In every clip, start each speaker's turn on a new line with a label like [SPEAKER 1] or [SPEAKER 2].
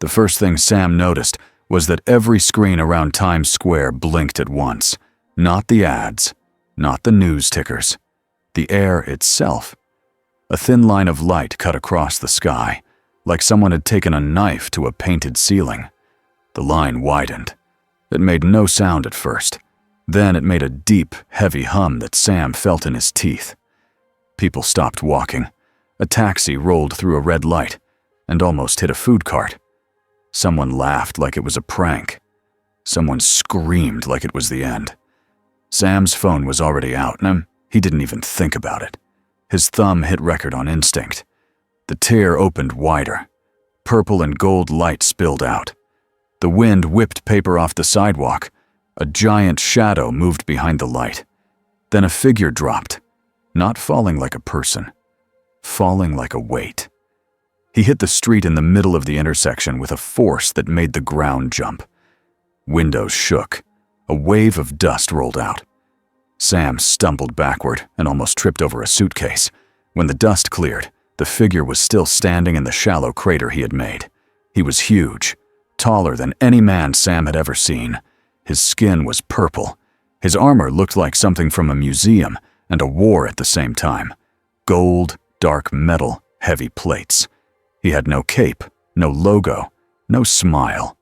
[SPEAKER 1] The first thing Sam noticed was that every screen around Times Square blinked at once. Not the ads, not the news tickers. The air itself. A thin line of light cut across the sky, like someone had taken a knife to a painted ceiling. The line widened. It made no sound at first. Then it made a deep, heavy hum that Sam felt in his teeth. People stopped walking. A taxi rolled through a red light and almost hit a food cart. Someone laughed like it was a prank. Someone screamed like it was the end. Sam's phone was already out, and he didn't even think about it. His thumb hit record on instinct. The tear opened wider. Purple and gold light spilled out. The wind whipped paper off the sidewalk. A giant shadow moved behind the light. Then a figure dropped, not falling like a person, falling like a weight. He hit the street in the middle of the intersection with a force that made the ground jump. Windows shook. A wave of dust rolled out. Sam stumbled backward and almost tripped over a suitcase. When the dust cleared, the figure was still standing in the shallow crater he had made. He was huge, taller than any man Sam had ever seen. His skin was purple. His armor looked like something from a museum and a war at the same time. Gold, dark metal, heavy plates. He had no cape, no logo, no smile.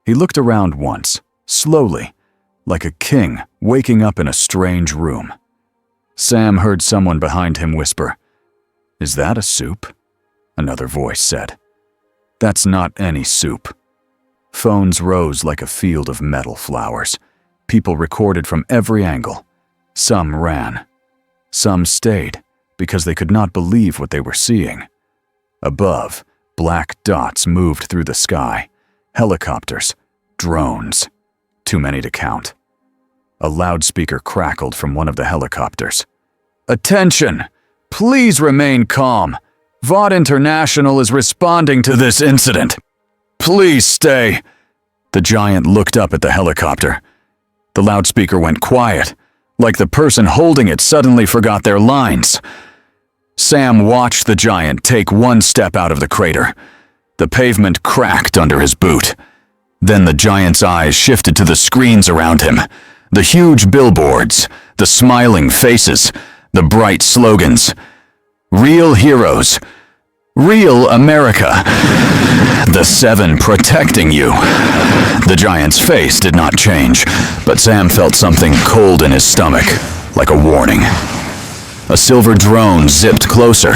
[SPEAKER 1] He looked around once, slowly, like a king waking up in a strange room. Sam heard someone behind him whisper, "Is that a soup?" Another voice said, "That's not any soup." Phones rose like a field of metal flowers. People recorded from every angle. Some ran. Some stayed because they could not believe what they were seeing. Above, black dots moved through the sky. Helicopters, drones, too many to count. A loudspeaker crackled from one of the helicopters. "Attention! Please remain calm. VOD International is responding to this incident. Please stay." The giant looked up at the helicopter. The loudspeaker went quiet, like the person holding it suddenly forgot their lines. Sam watched the giant take one step out of the crater. The pavement cracked under his boot. Then the giant's eyes shifted to the screens around him. The huge billboards, the smiling faces, the bright slogans. Real heroes. Real America. The Seven protecting you. The giant's face did not change, but Sam felt something cold in his stomach, like a warning. A silver drone zipped closer.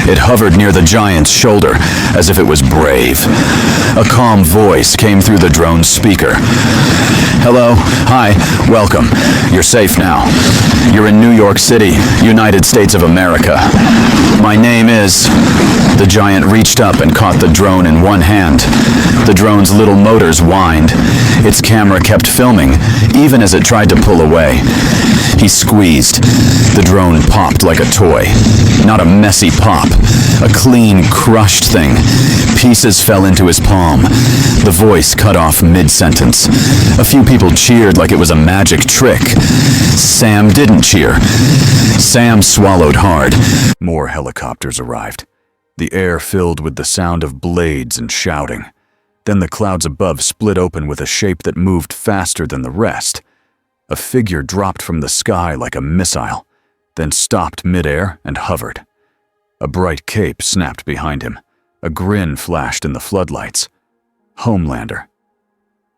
[SPEAKER 1] It hovered near the giant's shoulder, as if it was brave. A calm voice came through the drone's speaker. "Hello, hi, welcome. You're safe now. You're in New York City, United States of America. My name is..." The giant reached up and caught the drone in one hand. The drone's little motors whined. Its camera kept filming, even as it tried to pull away. He squeezed. The drone popped like a toy. Not a messy pop. A clean, crushed thing. Pieces fell into his palm. The voice cut off mid-sentence. A few people cheered like it was a magic trick. Sam didn't cheer. Sam swallowed hard. More helicopters arrived. The air filled with the sound of blades and shouting. Then the clouds above split open with a shape that moved faster than the rest. A figure dropped from the sky like a missile, then stopped midair and hovered. A bright cape snapped behind him. A grin flashed in the floodlights. Homelander.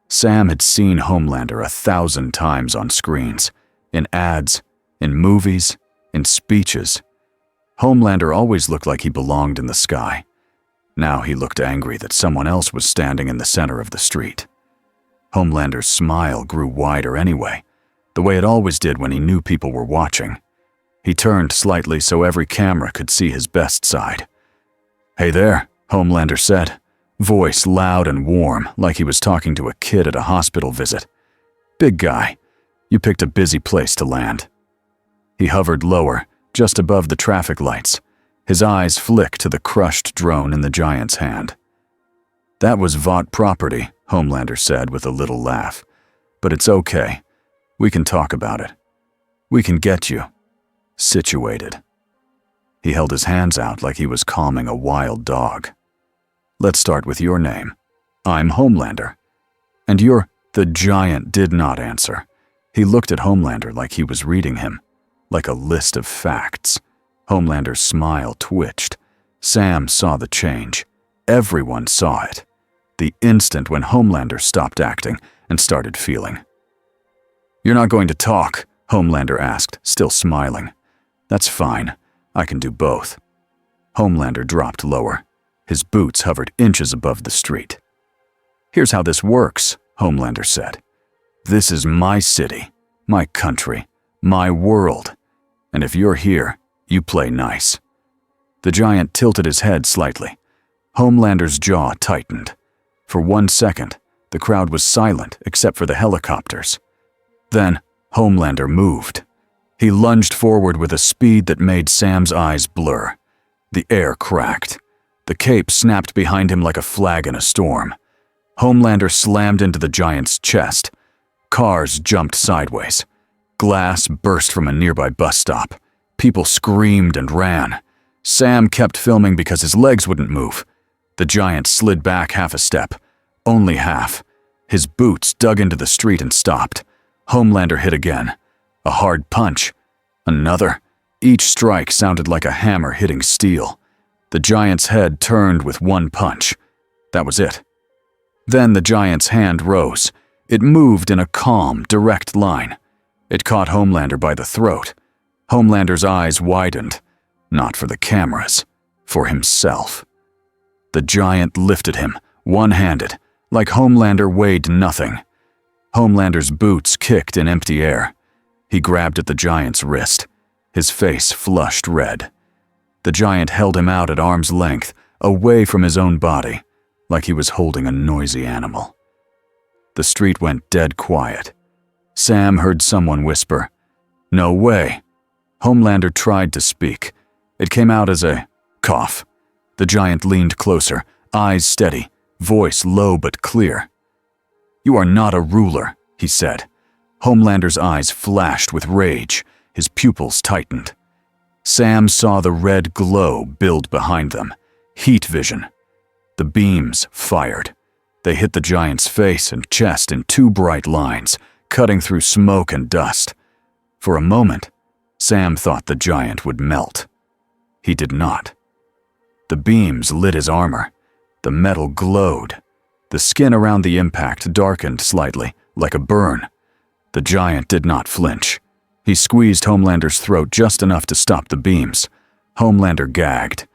[SPEAKER 1] Sam had seen Homelander 1,000 times on screens, in ads, in movies, in speeches. Homelander always looked like he belonged in the sky. Now he looked angry that someone else was standing in the center of the street. Homelander's smile grew wider anyway, the way it always did when he knew people were watching. He turned slightly so every camera could see his best side. "Hey there," Homelander said, voice loud and warm, like he was talking to a kid at a hospital visit. "Big guy, you picked a busy place to land." He hovered lower, just above the traffic lights. His eyes flicked to the crushed drone in the giant's hand. "That was VOD property," Homelander said with a little laugh. "But it's okay. We can talk about it. We can get you situated." He held his hands out like he was calming a wild dog. "Let's start with your name," I'm Homelander. And you're— The giant did not answer. He looked at Homelander like he was reading him, like a list of facts. Homelander's smile twitched. Sam saw the change. Everyone saw it. The instant when Homelander stopped acting and started feeling. "You're not going to talk?" Homelander asked, still smiling. "That's fine. I can do both." Homelander dropped lower. His boots hovered inches above the street. "Here's how this works," Homelander said. "This is my city, my country, my world. And if you're here, you play nice." The giant tilted his head slightly. Homelander's jaw tightened. For 1 second, the crowd was silent except for the helicopters. Then, Homelander moved. He lunged forward with a speed that made Sam's eyes blur. The air cracked. The cape snapped behind him like a flag in a storm. Homelander slammed into the giant's chest. Cars jumped sideways. Glass burst from a nearby bus stop. People screamed and ran. Sam kept filming because his legs wouldn't move. The giant slid back half a step. Only half. His boots dug into the street and stopped. Homelander hit again. A hard punch. Another. Each strike sounded like a hammer hitting steel. The giant's head turned with one punch. That was it. Then the giant's hand rose. It moved in a calm, direct line. It caught Homelander by the throat. Homelander's eyes widened. Not for the cameras, for himself. The giant lifted him, one-handed, like Homelander weighed nothing. Homelander's boots kicked in empty air. He grabbed at the giant's wrist. His face flushed red. The giant held him out at arm's length, away from his own body, like he was holding a noisy animal. The street went dead quiet. Sam heard someone whisper, "No way." Homelander tried to speak. It came out as a cough. The giant leaned closer, eyes steady, voice low but clear. "You are not a ruler," he said. Homelander's eyes flashed with rage. His pupils tightened. Sam saw the red glow build behind them. Heat vision. The beams fired. They hit the giant's face and chest in 2 bright lines, cutting through smoke and dust. For a moment, Sam thought the giant would melt. He did not. The beams lit his armor. The metal glowed. The skin around the impact darkened slightly, like a burn. The giant did not flinch. He squeezed Homelander's throat just enough to stop the beams. Homelander gagged.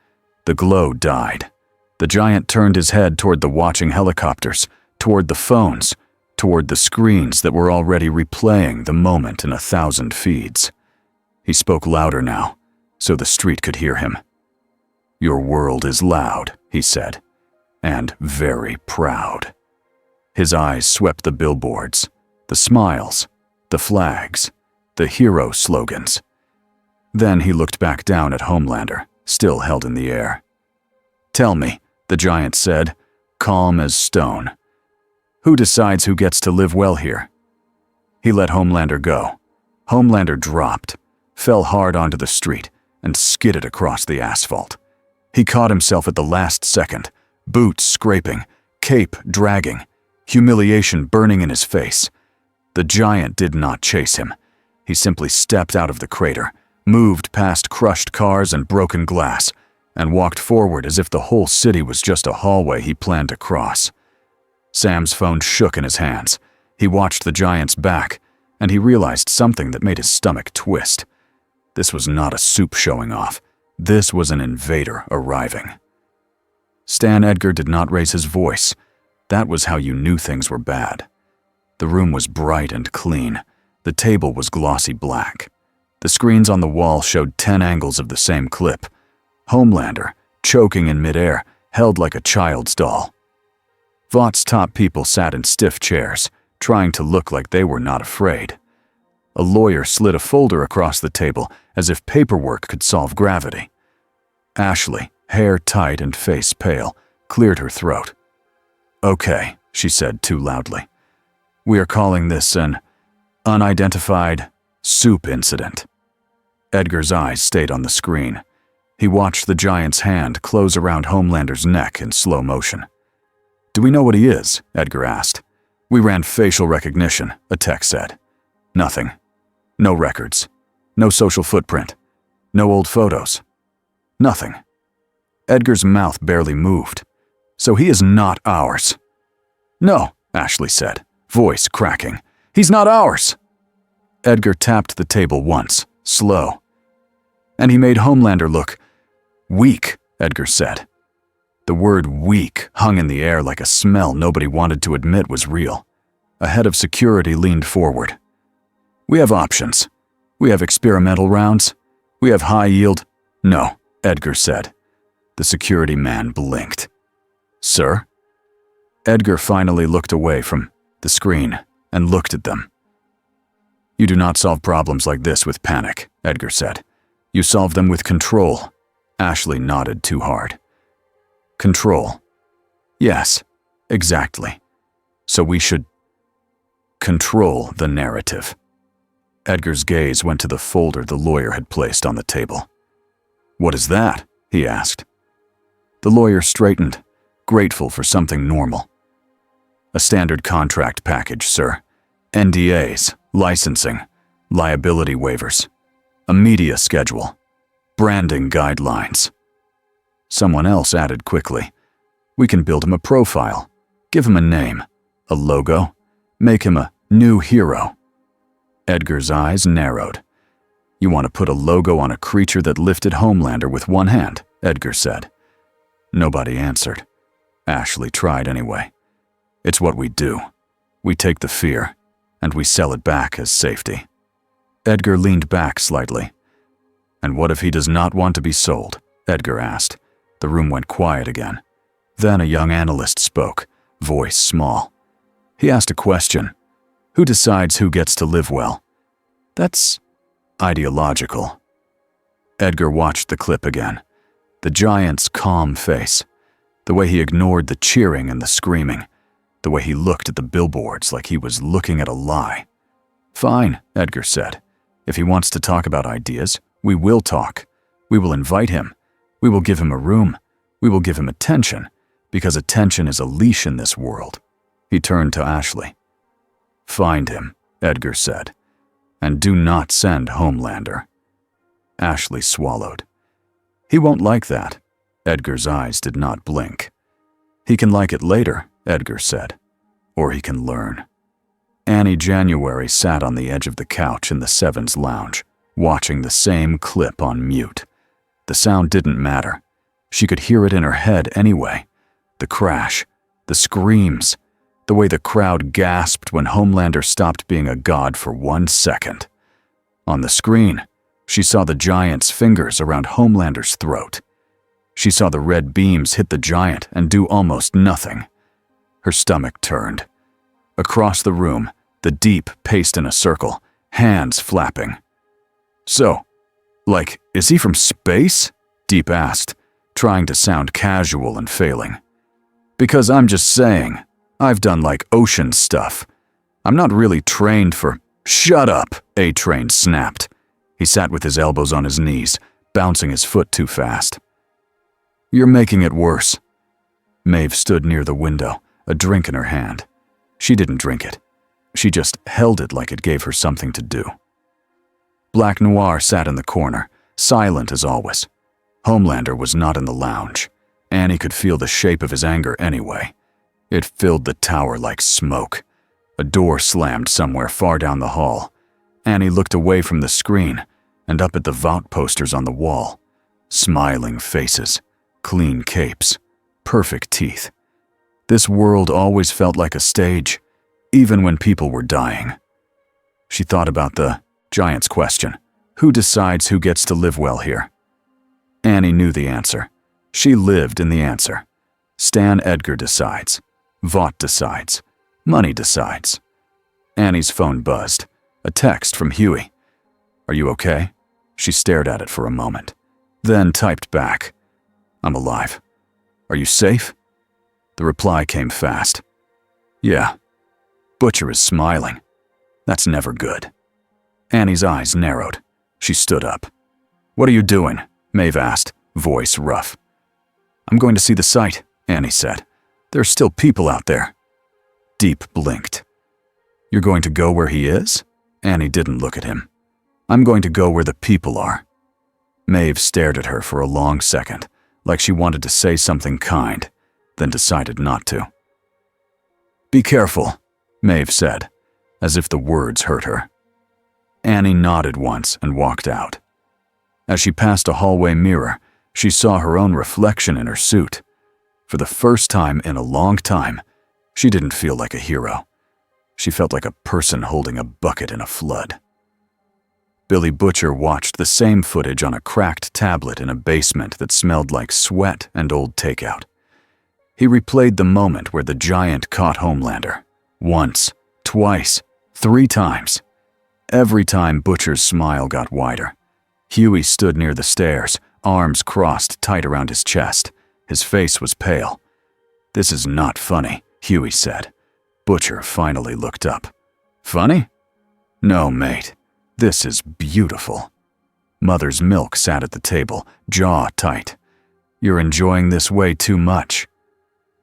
[SPEAKER 1] The glow died. The giant turned his head toward the watching helicopters, toward the phones, toward the screens that were already replaying the moment in 1,000 feeds. He spoke louder now, so the street could hear him. "Your world is loud," he said, "and very proud." His eyes swept the billboards, the smiles, the flags, the hero slogans. Then he looked back down at Homelander, still held in the air. "Tell me," the giant said, calm as stone. "Who decides who gets to live well here?" He let Homelander go. Homelander dropped, fell hard onto the street, and skidded across the asphalt. He caught himself at the last second, boots scraping, cape dragging, humiliation burning in his face. The giant did not chase him. He simply stepped out of the crater, moved past crushed cars and broken glass, and walked forward as if the whole city was just a hallway he planned to cross. Sam's phone shook in his hands. He watched the giant's back, and he realized something that made his stomach twist. This was not a soup showing off. This was an invader arriving. Stan Edgar did not raise his voice. That was how you knew things were bad. The room was bright and clean. The table was glossy black. The screens on the wall showed 10 angles of the same clip. Homelander, choking in midair, held like a child's doll. Vought's top people sat in stiff chairs, trying to look like they were not afraid. A lawyer slid a folder across the table as if paperwork could solve gravity. Ashley, hair tight and face pale, cleared her throat. "Okay," she said too loudly. "We are calling this an unidentified soup incident." Edgar's eyes stayed on the screen. He watched the giant's hand close around Homelander's neck in slow motion. Do we know what he is? Edgar asked. We ran facial recognition, a tech said. Nothing. No records. No social footprint. No old photos. Nothing. Edgar's mouth barely moved. So he is not ours. No, Ashley said, voice cracking. He's not ours. Edgar tapped the table once, slow. And he made Homelander look weak, Edgar said. The word weak hung in the air like a smell nobody wanted to admit was real. A head of security leaned forward. We have options. We have experimental rounds. We have high yield. No, Edgar said. The security man blinked. Sir? Edgar finally looked away from the screen and looked at them. You do not solve problems like this with panic, Edgar said. You solve them with control. Ashley nodded too hard. Control. Yes, exactly. So we should control the narrative. Edgar's gaze went to the folder the lawyer had placed on the table. What is that? He asked. The lawyer straightened, grateful for something normal. A standard contract package, sir. NDAs, licensing, liability waivers, a media schedule, branding guidelines. Someone else added quickly. We can build him a profile, give him a name, a logo, make him a new hero. Edgar's eyes narrowed. You want to put a logo on a creature that lifted Homelander with one hand, Edgar said. Nobody answered. Ashley tried anyway. It's what we do. We take the fear, and we sell it back as safety. Edgar leaned back slightly. And what if he does not want to be sold? Edgar asked. The room went quiet again. Then a young analyst spoke, voice small. He asked a question. Who decides who gets to live well? That's ideological. Edgar watched the clip again. The giant's calm face. The way he ignored the cheering and the screaming. The way he looked at the billboards like he was looking at a lie. Fine, Edgar said. If he wants to talk about ideas, we will talk. We will invite him. We will give him a room. We will give him attention, because attention is a leash in this world. He turned to Ashley. Find him, Edgar said, and do not send Homelander. Ashley swallowed. He won't like that. Edgar's eyes did not blink. He can like it later, Edgar said, or he can learn. Annie January sat on the edge of the couch in the Sevens lounge, watching the same clip on mute. The sound didn't matter. She could hear it in her head anyway. The crash, the screams, the way the crowd gasped when Homelander stopped being a god for 1 second. On the screen, she saw the giant's fingers around Homelander's throat. She saw the red beams hit the giant and do almost nothing. Her stomach turned. Across the room, the Deep paced in a circle, hands flapping. So, is he from space? Deep asked, trying to sound casual and failing. Because I'm just saying, I've done ocean stuff. I'm not really trained for— Shut up, A-Train snapped. He sat with his elbows on his knees, bouncing his foot too fast. You're making it worse. Maeve stood near the window, a drink in her hand. She didn't drink it. She just held it like it gave her something to do. Black Noir sat in the corner, silent as always. Homelander was not in the lounge. Annie could feel the shape of his anger anyway. It filled the tower like smoke. A door slammed somewhere far down the hall. Annie looked away from the screen and up at the Vought posters on the wall. Smiling faces, clean capes, perfect teeth. This world always felt like a stage, even when people were dying. She thought about the giant's question. Who decides who gets to live well here? Annie knew the answer. She lived in the answer. Stan Edgar decides. Vought decides. Money decides. Annie's phone buzzed. A text from Huey. Are you okay? She stared at it for a moment. Then typed back. I'm alive. Are you safe? The reply came fast. Yeah. Butcher is smiling. That's never good. Annie's eyes narrowed. She stood up. What are you doing? Maeve asked, voice rough. I'm going to see the site, Annie said. There's still people out there. Deep blinked. You're going to go where he is? Annie didn't look at him. I'm going to go where the people are. Maeve stared at her for a long second, like she wanted to say something kind, then decided not to. Be careful, Maeve said, as if the words hurt her. Annie nodded once and walked out. As she passed a hallway mirror, she saw her own reflection in her suit. For the first time in a long time, she didn't feel like a hero. She felt like a person holding a bucket in a flood. Billy Butcher watched the same footage on a cracked tablet in a basement that smelled like sweat and old takeout. He replayed the moment where the giant caught Homelander. Once, twice, 3 times. Every time Butcher's smile got wider. Huey stood near the stairs, arms crossed tight around his chest. His face was pale. This is not funny, Huey said. Butcher finally looked up. Funny? No, mate. This is beautiful. Mother's Milk sat at the table, jaw tight. You're enjoying this way too much.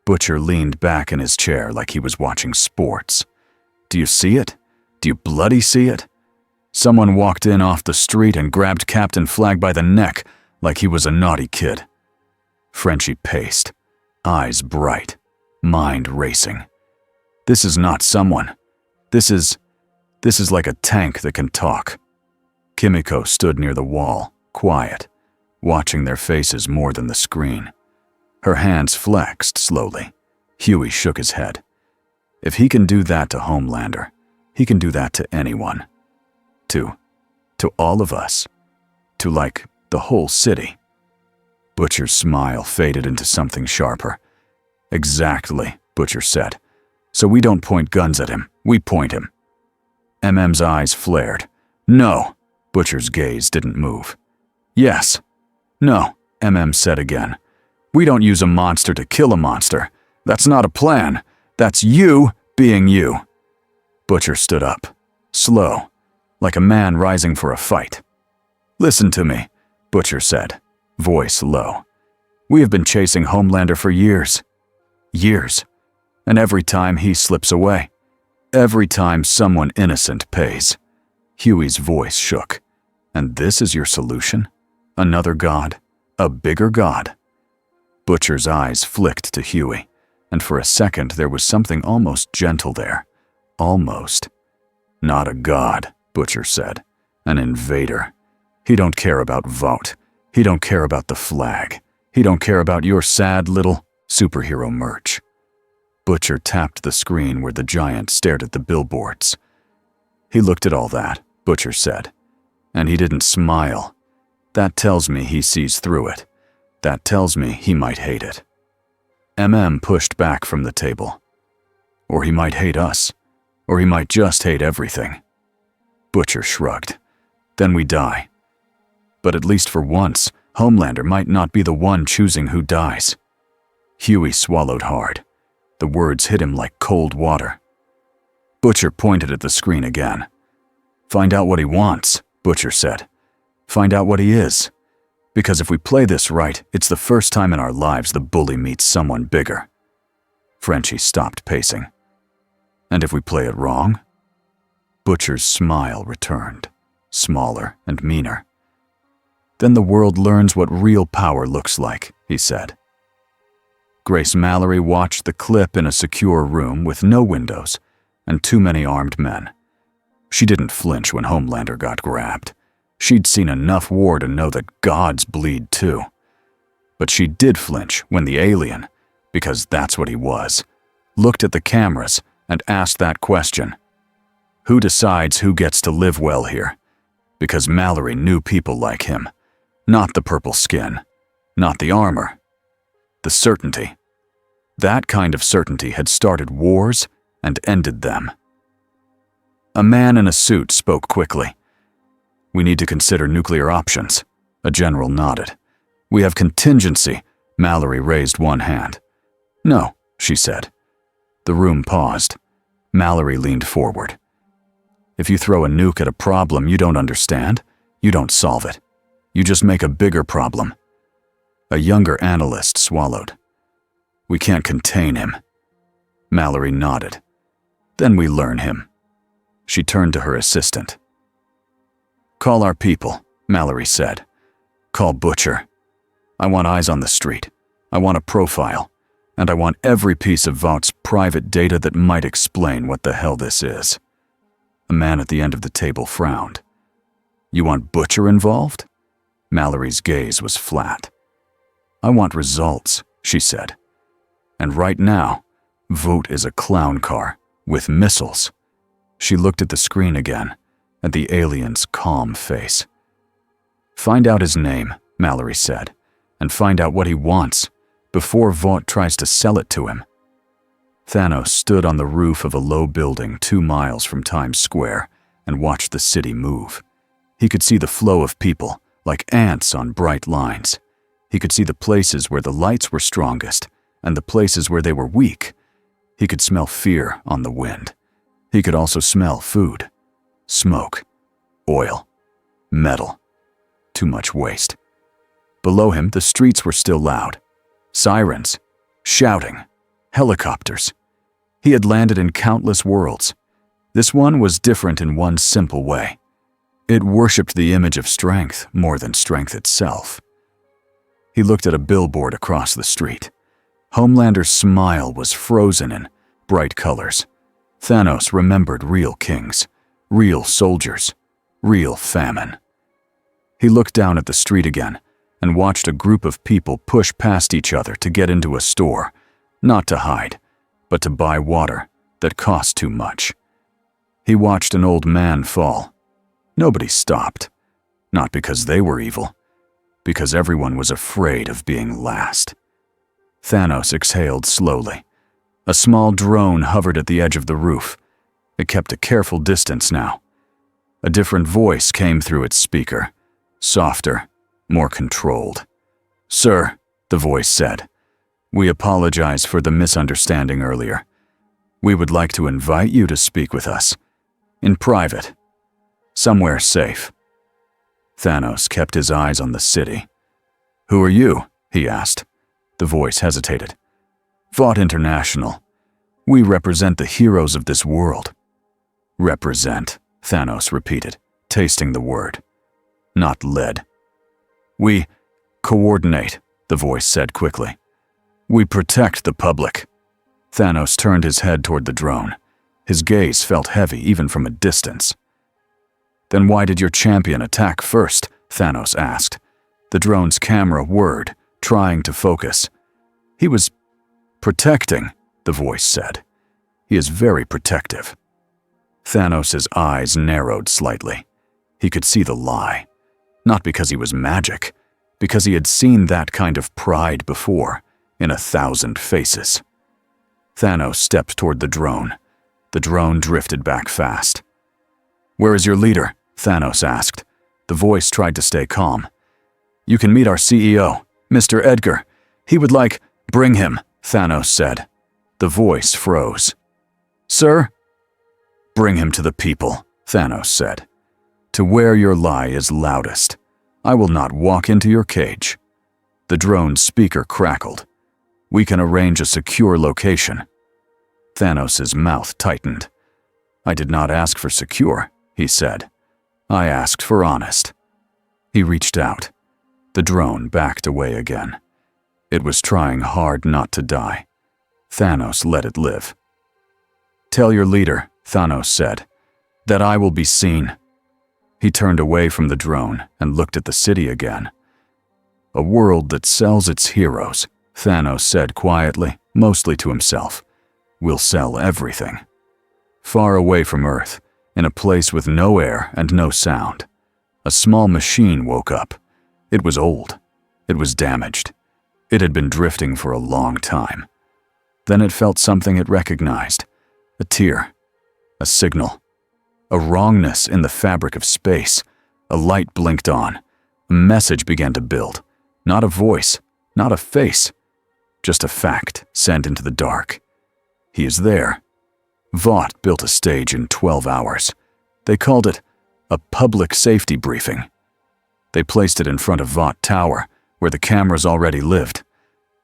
[SPEAKER 1] Butcher leaned back in his chair like he was watching sports. Do you see it? Do you bloody see it? Someone walked in off the street and grabbed Captain Flag by the neck like he was a naughty kid. Frenchie paced, eyes bright, mind racing. This is not someone. This is like a tank that can talk. Kimiko stood near the wall, quiet, watching their faces more than the screen. Her hands flexed slowly. Huey shook his head. If he can do that to Homelander, he can do that to anyone. To all of us. To, like, the whole city. Butcher's smile faded into something sharper. Exactly, Butcher said. So we don't point guns at him, we point him. MM's eyes flared. No, Butcher's gaze didn't move. Yes. No, MM said again. We don't use a monster to kill a monster. That's not a plan. That's you being you. Butcher stood up, slow, like a man rising for a fight. Listen to me, Butcher said, voice low. We have been chasing Homelander for years. Years. And every time he slips away. Every time someone innocent pays. Huey's voice shook. And this is your solution? Another god? A bigger god? Butcher's eyes flicked to Huey, and for a second there was something almost gentle there. Almost. Not a god, Butcher said. An invader. He don't care about Vought. He don't care about the flag. He don't care about your sad little superhero merch. Butcher tapped the screen where the giant stared at the billboards. He looked at all that, Butcher said. And he didn't smile. That tells me he sees through it. That tells me he might hate it. MM pushed back from the table. Or he might hate us. Or he might just hate everything. Butcher shrugged. Then we die. But at least for once, Homelander might not be the one choosing who dies. Huey swallowed hard. The words hit him like cold water. Butcher pointed at the screen again. Find out what he wants, Butcher said. Find out what he is. Because if we play this right, it's the first time in our lives the bully meets someone bigger. Frenchie stopped pacing. And if we play it wrong? Butcher's smile returned, smaller and meaner. Then the world learns what real power looks like, he said. Grace Mallory watched the clip in a secure room with no windows and too many armed men. She didn't flinch when Homelander got grabbed. She'd seen enough war to know that gods bleed too. But she did flinch when the alien, because that's what he was, looked at the cameras and asked that question. Who decides who gets to live well here? Because Mallory knew people like him. Not the purple skin. Not the armor. The certainty. That kind of certainty had started wars and ended them. A man in a suit spoke quickly. We need to consider nuclear options. A general nodded. We have contingency. Mallory raised one hand. No, she said. The room paused. Mallory leaned forward. If you throw a nuke at a problem you don't understand, you don't solve it. You just make a bigger problem. A younger analyst swallowed. We can't contain him. Mallory nodded. Then we learn him. She turned to her assistant. Call our people, Mallory said. Call Butcher. I want eyes on the street. I want a profile. And I want every piece of Vought's private data that might explain what the hell this is. A man at the end of the table frowned. You want Butcher involved? Mallory's gaze was flat. I want results, she said. And right now, Vogt is a clown car with missiles. She looked at the screen again, at the alien's calm face. Find out his name, Mallory said, and find out what he wants before Vought tries to sell it to him. Thanos stood on the roof of a low building 2 miles from Times Square and watched the city move. He could see the flow of people, like ants on bright lines. He could see the places where the lights were strongest and the places where they were weak. He could smell fear on the wind. He could also smell food, smoke, oil, metal. Too much waste. Below him, the streets were still loud. Sirens, shouting, helicopters. He had landed in countless worlds. This one was different in one simple way. It worshipped the image of strength more than strength itself. He looked at a billboard across the street. Homelander's smile was frozen in bright colors. Thanos remembered real kings, real soldiers, real famine. He looked down at the street again and watched a group of people push past each other to get into a store, not to hide, but to buy water that cost too much. He watched an old man fall. Nobody stopped, not because they were evil, because everyone was afraid of being last. Thanos exhaled slowly. A small drone hovered at the edge of the roof. It kept a careful distance now. A different voice came through its speaker, softer, more controlled. Sir, the voice said, we apologize for the misunderstanding earlier. We would like to invite you to speak with us, in private, somewhere safe. Thanos kept his eyes on the city. Who are you? He asked. The voice hesitated. Vought International. We represent the heroes of this world. Represent, Thanos repeated, tasting the word. Not led. We coordinate, the voice said quickly. We protect the public. Thanos turned his head toward the drone. His gaze felt heavy even from a distance. Then why did your champion attack first? Thanos asked. The drone's camera whirred, trying to focus. He was protecting, the voice said. He is very protective. Thanos' eyes narrowed slightly. He could see the lie. Not because he was magic, because he had seen that kind of pride before, in 1,000 faces. Thanos stepped toward the drone. The drone drifted back fast. Where is your leader? Thanos asked. The voice tried to stay calm. You can meet our CEO, Mr. Edgar. He would like, bring him, Thanos said. The voice froze. Sir? Bring him to the people, Thanos said. To where your lie is loudest. I will not walk into your cage. The drone's speaker crackled. We can arrange a secure location. Thanos' mouth tightened. I did not ask for secure, he said. I asked for honest. He reached out. The drone backed away again. It was trying hard not to die. Thanos let it live. Tell your leader, Thanos said, that I will be seen. He turned away from the drone and looked at the city again. A world that sells its heroes, Thanos said quietly, mostly to himself, will sell everything. Far away from Earth, in a place with no air and no sound, a small machine woke up. It was old. It was damaged. It had been drifting for a long time. Then it felt something it recognized. A tear. A signal. A wrongness in the fabric of space. A light blinked on. A message began to build. Not a voice. Not a face. Just a fact sent into the dark. He is there. Vought built a stage in 12 hours. They called it a public safety briefing. They placed it in front of Vought Tower, where the cameras already lived.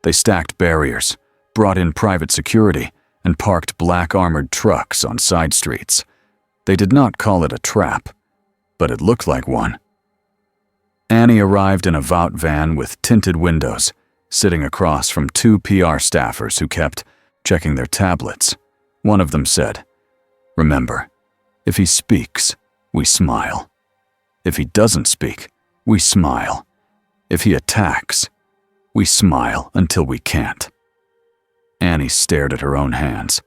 [SPEAKER 1] They stacked barriers, brought in private security, and parked black armored trucks on side streets. They did not call it a trap, but it looked like one. Annie arrived in a Vought van with tinted windows, sitting across from two PR staffers who kept checking their tablets. One of them said, "Remember, if he speaks, we smile. If he doesn't speak, we smile. If he attacks, we smile until we can't." Annie stared at her own hands.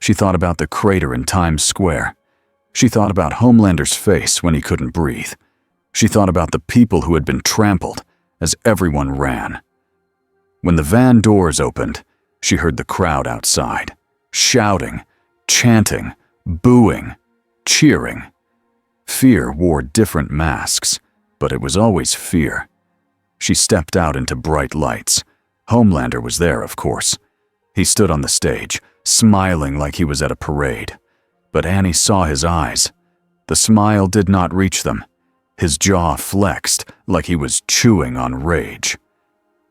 [SPEAKER 1] She thought about the crater in Times Square. She thought about Homelander's face when he couldn't breathe. She thought about the people who had been trampled as everyone ran. When the van doors opened, she heard the crowd outside, shouting, chanting, booing, cheering. Fear wore different masks, but it was always fear. She stepped out into bright lights. Homelander was there, of course. He stood on the stage, smiling like he was at a parade. But Annie saw his eyes. The smile did not reach them. His jaw flexed like he was chewing on rage.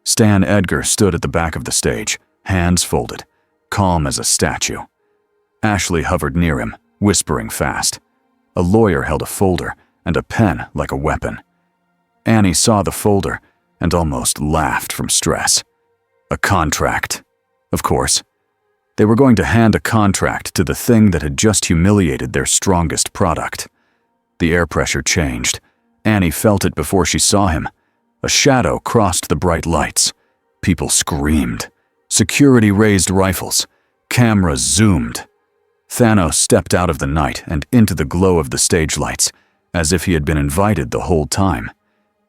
[SPEAKER 1] Stan Edgar stood at the back of the stage, hands folded, calm as a statue. Ashley hovered near him, whispering fast. A lawyer held a folder and a pen like a weapon. Annie saw the folder and almost laughed from stress. A contract. Of course. They were going to hand a contract to the thing that had just humiliated their strongest product. The air pressure changed. Annie felt it before she saw him. A shadow crossed the bright lights. People screamed. Security raised rifles. Cameras zoomed. Thanos stepped out of the night and into the glow of the stage lights, as if he had been invited the whole time.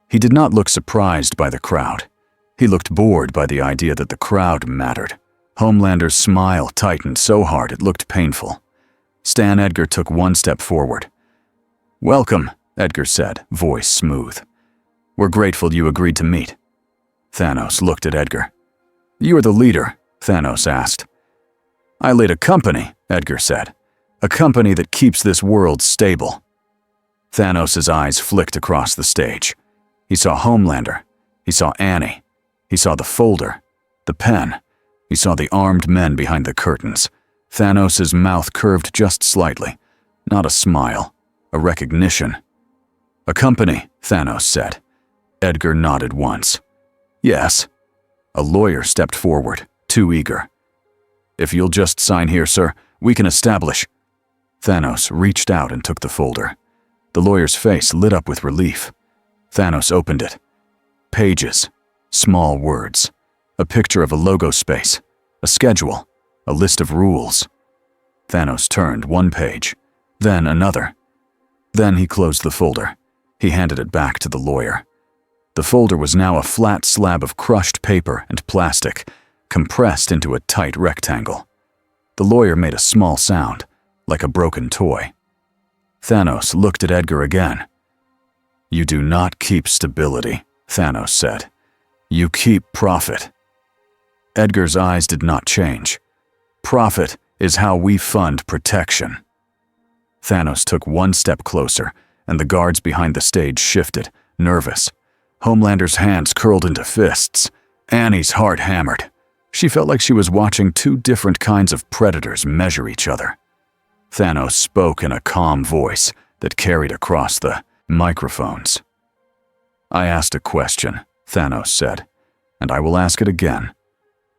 [SPEAKER 1] He did not look surprised by the crowd. He looked bored by the idea that the crowd mattered. Homelander's smile tightened so hard it looked painful. Stan Edgar took one step forward. "Welcome," Edgar said, voice smooth. "We're grateful you agreed to meet." Thanos looked at Edgar. "You are the leader?" Thanos asked. "I lead a company," Edgar said. "A company that keeps this world stable." Thanos' eyes flicked across the stage. He saw Homelander. He saw Annie. He saw the folder, the pen. He saw the armed men behind the curtains. Thanos' mouth curved just slightly. Not a smile, a recognition. "A company," Thanos said. Edgar nodded once. "Yes." A lawyer stepped forward, too eager. "If you'll just sign here, sir, we can establish." Thanos reached out and took the folder. The lawyer's face lit up with relief. Thanos opened it. Pages, small words, a picture of a logo space, a schedule, a list of rules. Thanos turned one page, then another. Then he closed the folder. He handed it back to the lawyer. The folder was now a flat slab of crushed paper and plastic, compressed into a tight rectangle. The lawyer made a small sound, like a broken toy. Thanos looked at Edgar again. "You do not keep stability," Thanos said. "You keep profit." Edgar's eyes did not change. "Profit is how we fund protection." Thanos took one step closer, and the guards behind the stage shifted, nervous. Homelander's hands curled into fists. Annie's heart hammered. She felt like she was watching two different kinds of predators measure each other. Thanos spoke in a calm voice that carried across the microphones. "I asked a question," Thanos said, "and I will ask it again.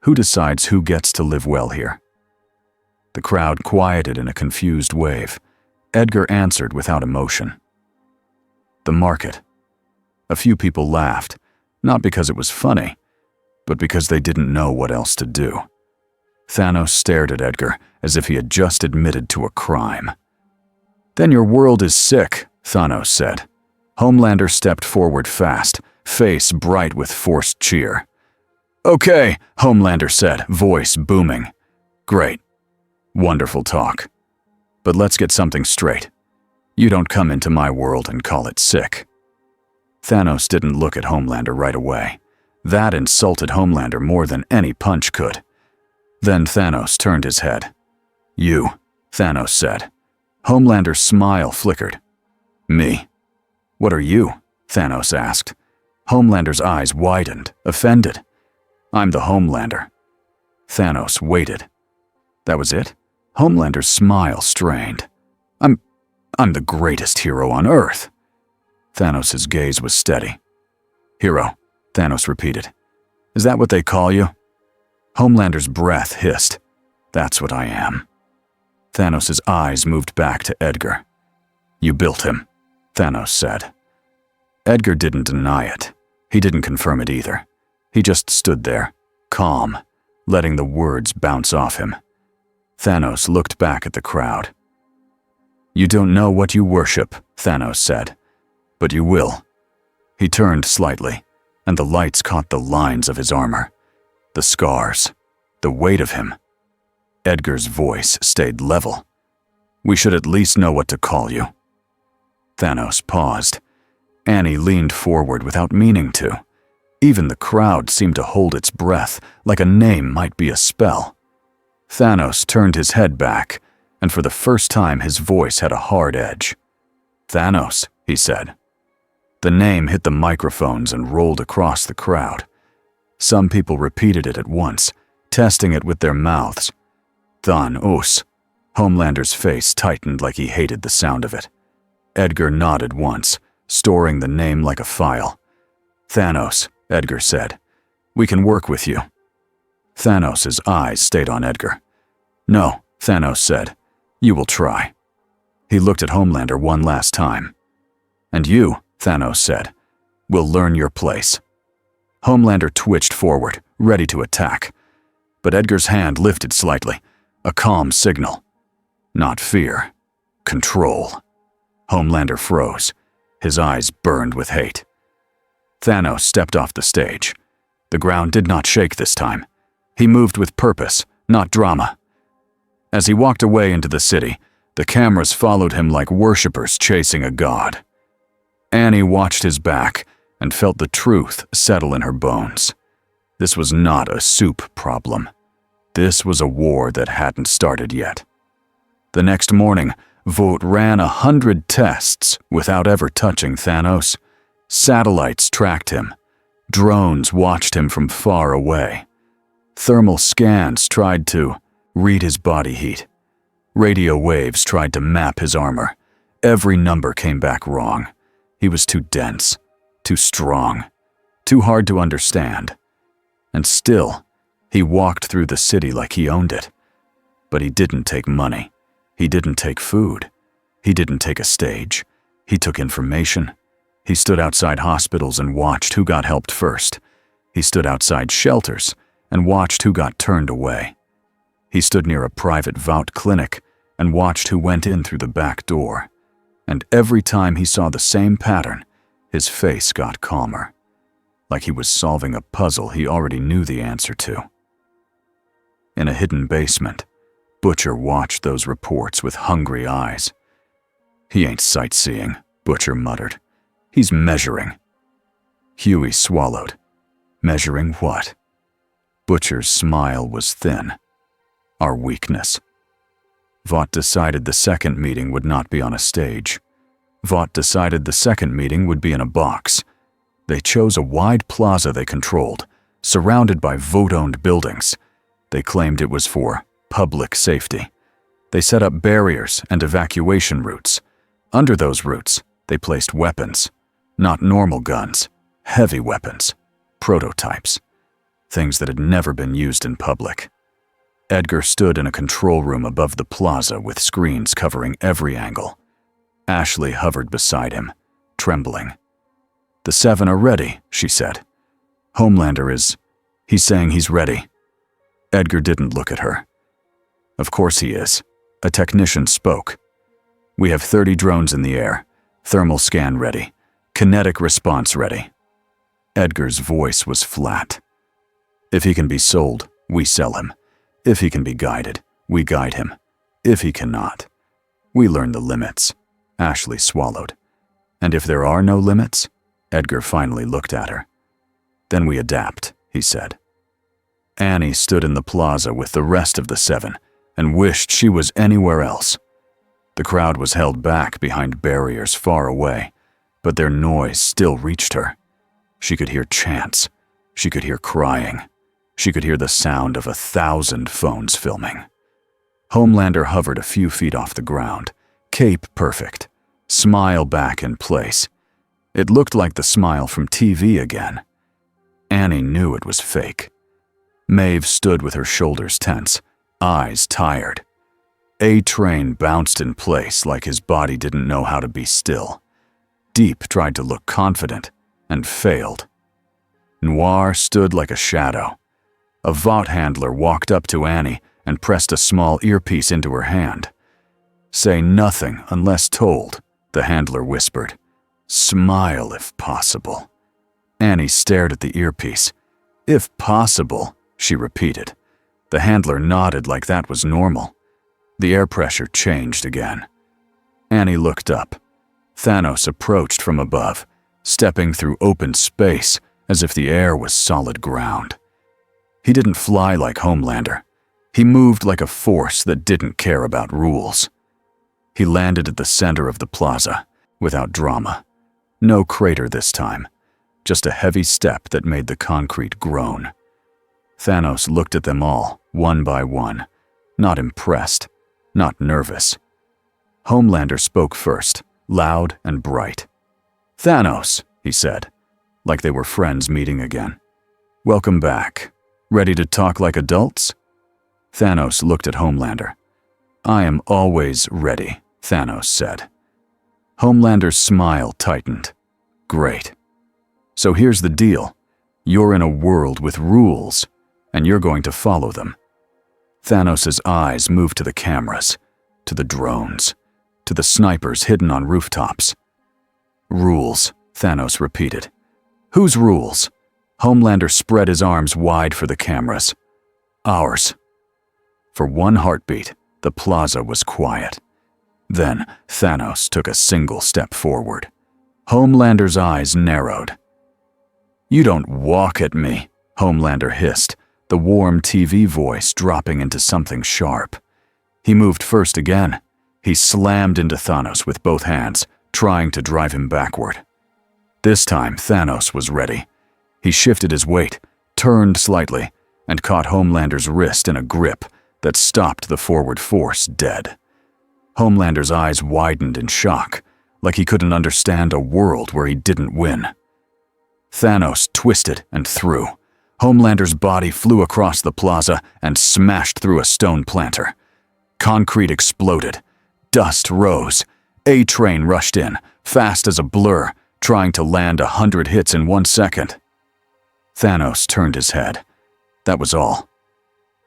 [SPEAKER 1] Who decides who gets to live well here?" The crowd quieted in a confused wave. Edgar answered without emotion. "The market." A few people laughed, not because it was funny, but because they didn't know what else to do. Thanos stared at Edgar as if he had just admitted to a crime. "Then your world is sick," Thanos said. Homelander stepped forward fast, face bright with forced cheer. "Okay," Homelander said, voice booming. "Great. Wonderful talk. But let's get something straight. You don't come into my world and call it sick." Thanos didn't look at Homelander right away. That insulted Homelander more than any punch could. Then Thanos turned his head. "You," Thanos said. Homelander's smile flickered. "Me? What are you?" Thanos asked. Homelander's eyes widened, offended. "I'm the Homelander." Thanos waited. That was it? Homelander's smile strained. I'm the greatest hero on Earth. Thanos' gaze was steady. Hero, Thanos repeated. Is that what they call you? Homelander's breath hissed. That's what I am. Thanos' eyes moved back to Edgar. You built him, Thanos said. Edgar didn't deny it. He didn't confirm it either. He just stood there, calm, letting the words bounce off him. Thanos looked back at the crowd. You don't know what you worship, Thanos said, but you will. He turned slightly, and the lights caught the lines of his armor, the scars, the weight of him. Edgar's voice stayed level. We should at least know what to call you. Thanos paused. Annie leaned forward without meaning to. Even the crowd seemed to hold its breath, like a name might be a spell. Thanos turned his head back, and for the first time his voice had a hard edge. Thanos, he said. The name hit the microphones and rolled across the crowd. Some people repeated it at once, testing it with their mouths. Thanos. Homelander's face tightened like he hated the sound of it. Edgar nodded once, storing the name like a file. Thanos, Edgar said. We can work with you. Thanos' eyes stayed on Edgar. No, Thanos said. You will try. He looked at Homelander one last time. And you, Thanos said, will learn your place. Homelander twitched forward, ready to attack. But Edgar's hand lifted slightly, a calm signal. Not fear. Control. Homelander froze. His eyes burned with hate. Thanos stepped off the stage. The ground did not shake this time. He moved with purpose, not drama. As he walked away into the city, the cameras followed him like worshippers chasing a god. Annie watched his back and felt the truth settle in her bones. This was not a soup problem. This was a war that hadn't started yet. The next morning, Vought ran 100 tests without ever touching Thanos. Satellites tracked him. Drones watched him from far away. Thermal scans tried to read his body heat. Radio waves tried to map his armor. Every number came back wrong. He was too dense, too strong, too hard to understand. And still, he walked through the city like he owned it. But he didn't take money. He didn't take food. He didn't take a stage. He took information. He stood outside hospitals and watched who got helped first. He stood outside shelters and watched who got turned away. He stood near a private Vought clinic and watched who went in through the back door. And every time he saw the same pattern, his face got calmer, like he was solving a puzzle he already knew the answer to. In a hidden basement, Butcher watched those reports with hungry eyes. He ain't sightseeing, Butcher muttered. He's measuring. Huey swallowed. Measuring what? Butcher's smile was thin. Our weakness. Vought decided the second meeting would not be on a stage. Vought decided the second meeting would be in a box. They chose a wide plaza they controlled, surrounded by Vought-owned buildings. They claimed it was for public safety. They set up barriers and evacuation routes. Under those routes, they placed weapons. Not normal guns, heavy weapons, prototypes, things that had never been used in public. Edgar stood in a control room above the plaza with screens covering every angle. Ashley hovered beside him, trembling. The 7 are ready, she said. Homelander he's saying he's ready. Edgar didn't look at her. Of course he is. A technician spoke. We have 30 drones in the air, thermal scan ready, kinetic response ready. Edgar's voice was flat. If he can be sold, we sell him. If he can be guided, we guide him. If he cannot, we learn the limits. Ashley swallowed. And if there are no limits, Edgar finally looked at her. Then we adapt, he said. Annie stood in the plaza with the rest of the 7 and wished she was anywhere else. The crowd was held back behind barriers far away, but their noise still reached her. She could hear chants. She could hear crying. She could hear the sound of 1,000 phones filming. Homelander hovered a few feet off the ground, cape perfect, smile back in place. It looked like the smile from TV again. Annie knew it was fake. Maeve stood with her shoulders tense, eyes tired. A-Train bounced in place like his body didn't know how to be still. Deep tried to look confident and failed. Noir stood like a shadow. A Vought handler walked up to Annie and pressed a small earpiece into her hand. "Say nothing unless told," the handler whispered. "Smile if possible." Annie stared at the earpiece. "If possible," she repeated. The handler nodded like that was normal. The air pressure changed again. Annie looked up. Thanos approached from above, stepping through open space as if the air was solid ground. He didn't fly like Homelander. He moved like a force that didn't care about rules. He landed at the center of the plaza, without drama. No crater this time, just a heavy step that made the concrete groan. Thanos looked at them all, one by one, not impressed, not nervous. Homelander spoke first, loud and bright. "Thanos," he said, like they were friends meeting again. "Welcome back. Ready to talk like adults?" Thanos looked at Homelander. "I am always ready," Thanos said. Homelander's smile tightened. "Great. So here's the deal. You're in a world with rules, and you're going to follow them." Thanos' eyes moved to the cameras, to the drones, to the snipers hidden on rooftops. "Rules," Thanos repeated. "Whose rules?" Homelander spread his arms wide for the cameras. "Ours." For one heartbeat, the plaza was quiet. Then Thanos took a single step forward. Homelander's eyes narrowed. "You don't walk at me," Homelander hissed, the warm TV voice dropping into something sharp. He moved first again. He slammed into Thanos with both hands, trying to drive him backward. This time, Thanos was ready. He shifted his weight, turned slightly, and caught Homelander's wrist in a grip that stopped the forward force dead. Homelander's eyes widened in shock, like he couldn't understand a world where he didn't win. Thanos twisted and threw. Homelander's body flew across the plaza and smashed through a stone planter. Concrete exploded. Dust rose. A-Train rushed in, fast as a blur, trying to land 100 hits in 1 second. Thanos turned his head. That was all.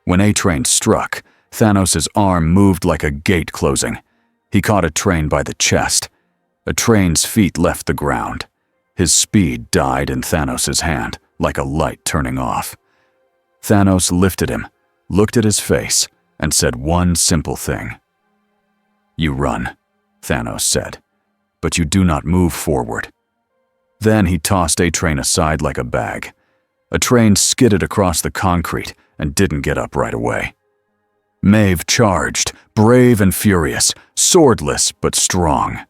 [SPEAKER 1] When A-Train struck, Thanos' arm moved like a gate closing. He caught A-Train by the chest. A-Train's feet left the ground. His speed died in Thanos' hand, like a light turning off. Thanos lifted him, looked at his face, and said one simple thing. "You run," Thanos said, "but you do not move forward." Then he tossed A-Train aside like a bag. A-Train skidded across the concrete and didn't get up right away. Maeve charged, brave and furious, swordless but strong.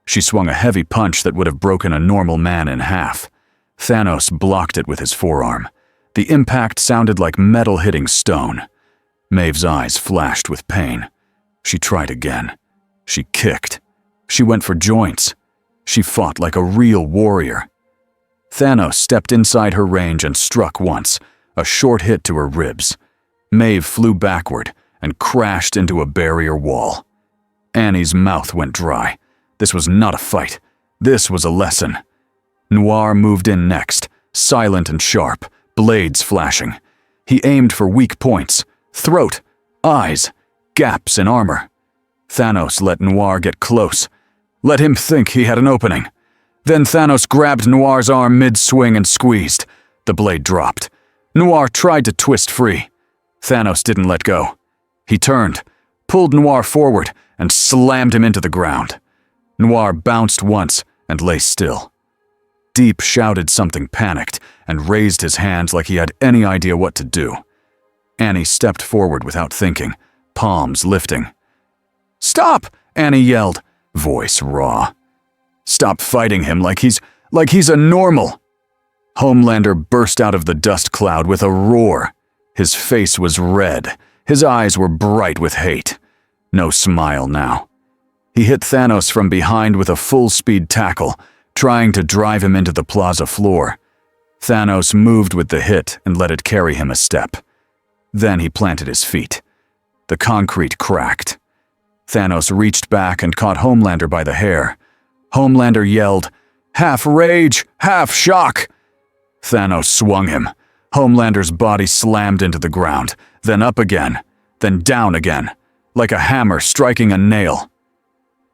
[SPEAKER 1] She swung a heavy punch that would have broken a normal man in half. Thanos blocked it with his forearm. The impact sounded like metal hitting stone. Maeve's eyes flashed with pain. She tried again. She kicked. She went for joints. She fought like a real warrior. Thanos stepped inside her range and struck once, a short hit to her ribs. Maeve flew backward and crashed into a barrier wall. Annie's mouth went dry. This was not a fight. This was a lesson. Noir moved in next, silent and sharp, blades flashing. He aimed for weak points, throat, eyes, gaps in armor. Thanos let Noir get close. Let him think he had an opening. Then Thanos grabbed Noir's arm mid-swing and squeezed. The blade dropped. Noir tried to twist free. Thanos didn't let go. He turned, pulled Noir forward, and slammed him into the ground. Noir bounced once and lay still. Deep shouted something panicked and raised his hands like he had any idea what to do. Annie stepped forward without thinking, palms lifting. "Stop!" Annie yelled, voice raw. "Stop fighting him like he's a normal." Homelander burst out of the dust cloud with a roar. His face was red. His eyes were bright with hate. No smile now. He hit Thanos from behind with a full-speed tackle, trying to drive him into the plaza floor. Thanos moved with the hit and let it carry him a step. Then he planted his feet. The concrete cracked. Thanos reached back and caught Homelander by the hair. Homelander yelled, "Half rage, half shock!" Thanos swung him. Homelander's body slammed into the ground, then up again, then down again, like a hammer striking a nail.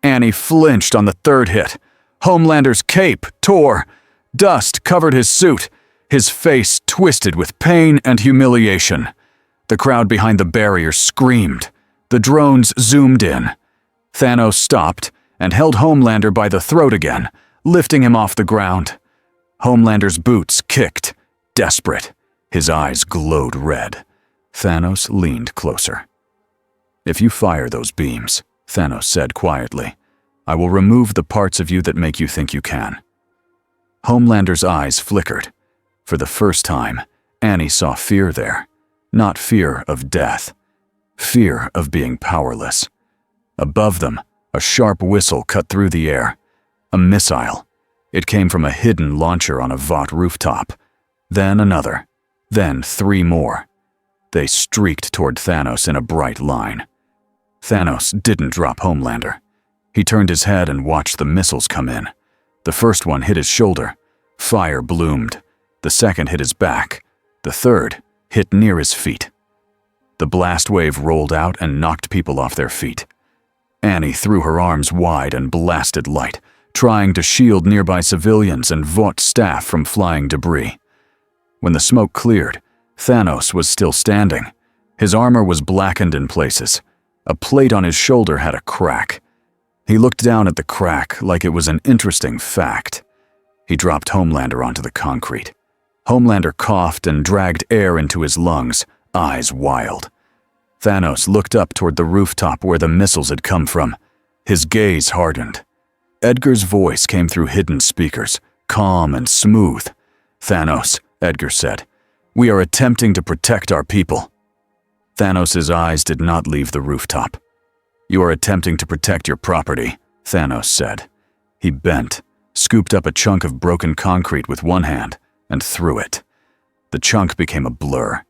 [SPEAKER 1] Annie flinched on the third hit. Homelander's cape tore. Dust covered his suit. His face twisted with pain and humiliation. The crowd behind the barrier screamed. The drones zoomed in. Thanos stopped and held Homelander by the throat again, lifting him off the ground. Homelander's boots kicked, desperate. His eyes glowed red. Thanos leaned closer. "If you fire those beams," Thanos said quietly, "I will remove the parts of you that make you think you can." Homelander's eyes flickered. For the first time, Annie saw fear there. Not fear of death. Fear of being powerless. Above them, a sharp whistle cut through the air. A missile. It came from a hidden launcher on a Vought rooftop. Then another. Then 3 more. They streaked toward Thanos in a bright line. Thanos didn't drop Homelander. He turned his head and watched the missiles come in. The first one hit his shoulder. Fire bloomed. The second hit his back. The third hit near his feet. The blast wave rolled out and knocked people off their feet. Annie threw her arms wide and blasted light, trying to shield nearby civilians and Vought staff from flying debris. When the smoke cleared, Thanos was still standing. His armor was blackened in places. A plate on his shoulder had a crack. He looked down at the crack like it was an interesting fact. He dropped Homelander onto the concrete. Homelander coughed and dragged air into his lungs, eyes wild. Thanos looked up toward the rooftop where the missiles had come from. His gaze hardened. Edgar's voice came through hidden speakers, calm and smooth. "Thanos," Edgar said, "we are attempting to protect our people." Thanos' eyes did not leave the rooftop. "You are attempting to protect your property," Thanos said. He bent, scooped up a chunk of broken concrete with one hand, and threw it. The chunk became a blur.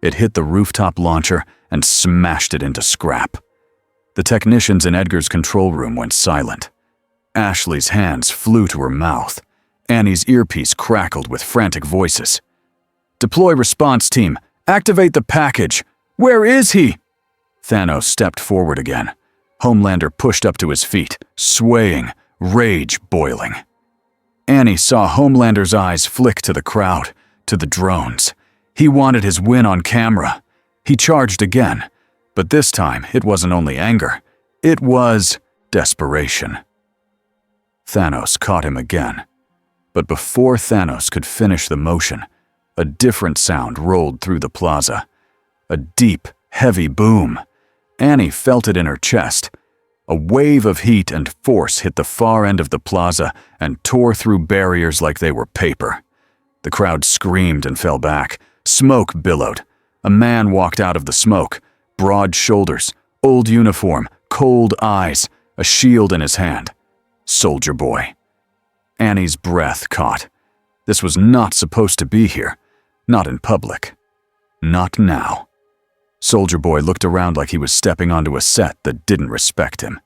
[SPEAKER 1] It hit the rooftop launcher and smashed it into scrap. The technicians in Edgar's control room went silent. Ashley's hands flew to her mouth. Annie's earpiece crackled with frantic voices. "Deploy response team. Activate the package. Where is he?" Thanos stepped forward again. Homelander pushed up to his feet, swaying, rage boiling. Annie saw Homelander's eyes flick to the crowd, to the drones. He wanted his win on camera. He charged again, but this time it wasn't only anger. It was desperation. Thanos caught him again. But before Thanos could finish the motion, a different sound rolled through the plaza. A deep, heavy boom. Annie felt it in her chest. A wave of heat and force hit the far end of the plaza and tore through barriers like they were paper. The crowd screamed and fell back. Smoke billowed. A man walked out of the smoke, broad shoulders, old uniform, cold eyes, a shield in his hand. Soldier Boy. Annie's breath caught. This was not supposed to be here. Not in public. Not now. Soldier Boy looked around like he was stepping onto a set that didn't respect him.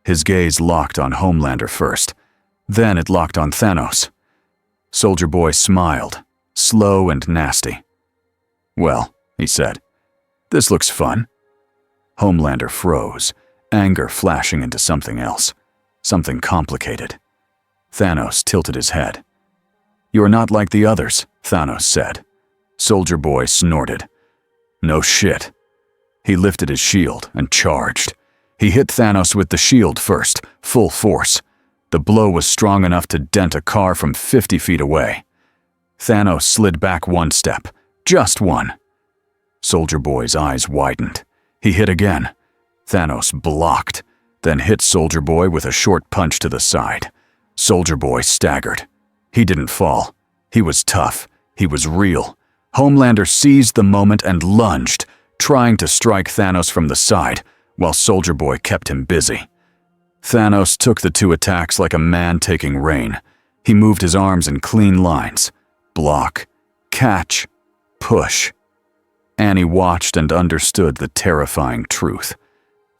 [SPEAKER 1] His gaze locked on Homelander first. Then it locked on Thanos. Soldier Boy smiled, slow and nasty. "Well," he said, "this looks fun." Homelander froze, anger flashing into something else, something complicated. Thanos tilted his head. "You are not like the others," Thanos said. Soldier Boy snorted. "No shit." He lifted his shield and charged. He hit Thanos with the shield first, full force. The blow was strong enough to dent a car from 50 feet away. Thanos slid back one step, just one. Soldier Boy's eyes widened. He hit again. Thanos blocked, then hit Soldier Boy with a short punch to the side. Soldier Boy staggered. He didn't fall. He was tough. He was real. Homelander seized the moment and lunged, trying to strike Thanos from the side, while Soldier Boy kept him busy. Thanos took the two attacks like a man taking rain. He moved his arms in clean lines. Block, catch, push. Annie watched and understood the terrifying truth.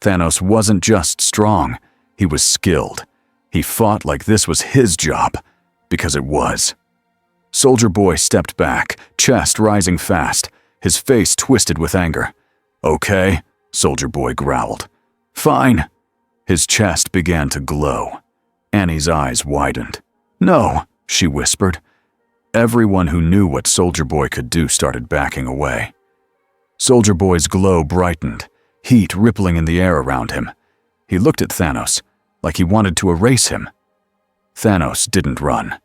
[SPEAKER 1] Thanos wasn't just strong, he was skilled. He fought like this was his job, because it was. Soldier Boy stepped back, chest rising fast, his face twisted with anger. "Okay," Soldier Boy growled. "Fine." His chest began to glow. Annie's eyes widened. "No," she whispered. Everyone who knew what Soldier Boy could do started backing away. Soldier Boy's glow brightened, heat rippling in the air around him. He looked at Thanos, like he wanted to erase him. Thanos didn't run.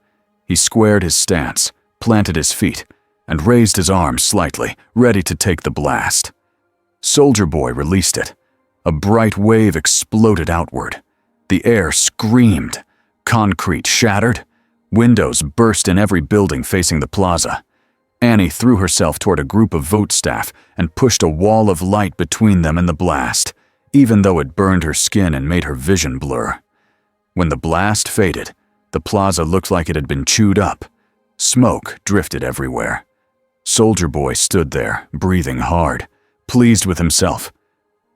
[SPEAKER 1] He squared his stance, planted his feet, and raised his arms slightly, ready to take the blast. Soldier Boy released it. A bright wave exploded outward. The air screamed. Concrete shattered. Windows burst in every building facing the plaza. Annie threw herself toward a group of vote staff and pushed a wall of light between them and the blast, even though it burned her skin and made her vision blur. When the blast faded, the plaza looked like it had been chewed up. Smoke drifted everywhere. Soldier Boy stood there, breathing hard, pleased with himself.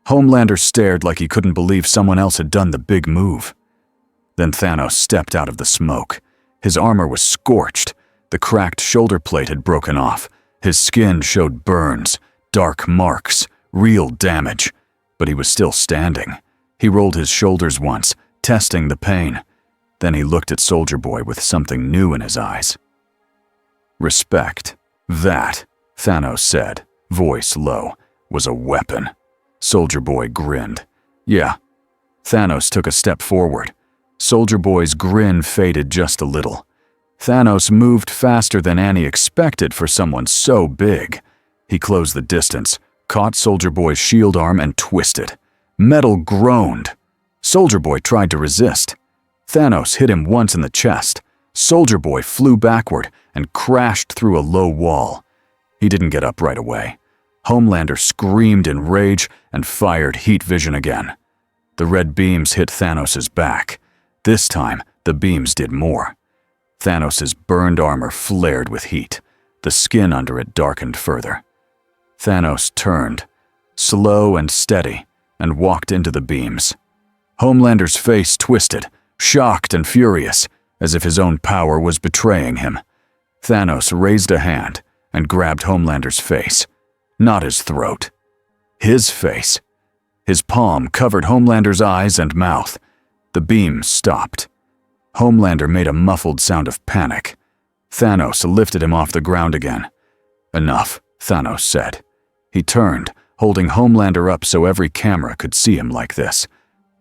[SPEAKER 1] Homelander stared like he couldn't believe someone else had done the big move. Then Thanos stepped out of the smoke. His armor was scorched. The cracked shoulder plate had broken off. His skin showed burns, dark marks, real damage. But he was still standing. He rolled his shoulders once, testing the pain. Then he looked at Soldier Boy with something new in his eyes. "Respect. That," Thanos said, voice low, "was a weapon." Soldier Boy grinned. "Yeah." Thanos took a step forward. Soldier Boy's grin faded just a little. Thanos moved faster than Annie expected for someone so big. He closed the distance, caught Soldier Boy's shield arm and twisted. Metal groaned. Soldier Boy tried to resist. Thanos hit him once in the chest. Soldier Boy flew backward and crashed through a low wall. He didn't get up right away. Homelander screamed in rage and fired heat vision again. The red beams hit Thanos' back. This time, the beams did more. Thanos' burned armor flared with heat. The skin under it darkened further. Thanos turned, slow and steady, and walked into the beams. Homelander's face twisted, shocked and furious, as if his own power was betraying him. Thanos raised a hand and grabbed Homelander's face, not his throat. His face. His palm covered Homelander's eyes and mouth. The beam stopped. Homelander made a muffled sound of panic. Thanos lifted him off the ground again. "Enough," Thanos said. He turned, holding Homelander up so every camera could see him like this.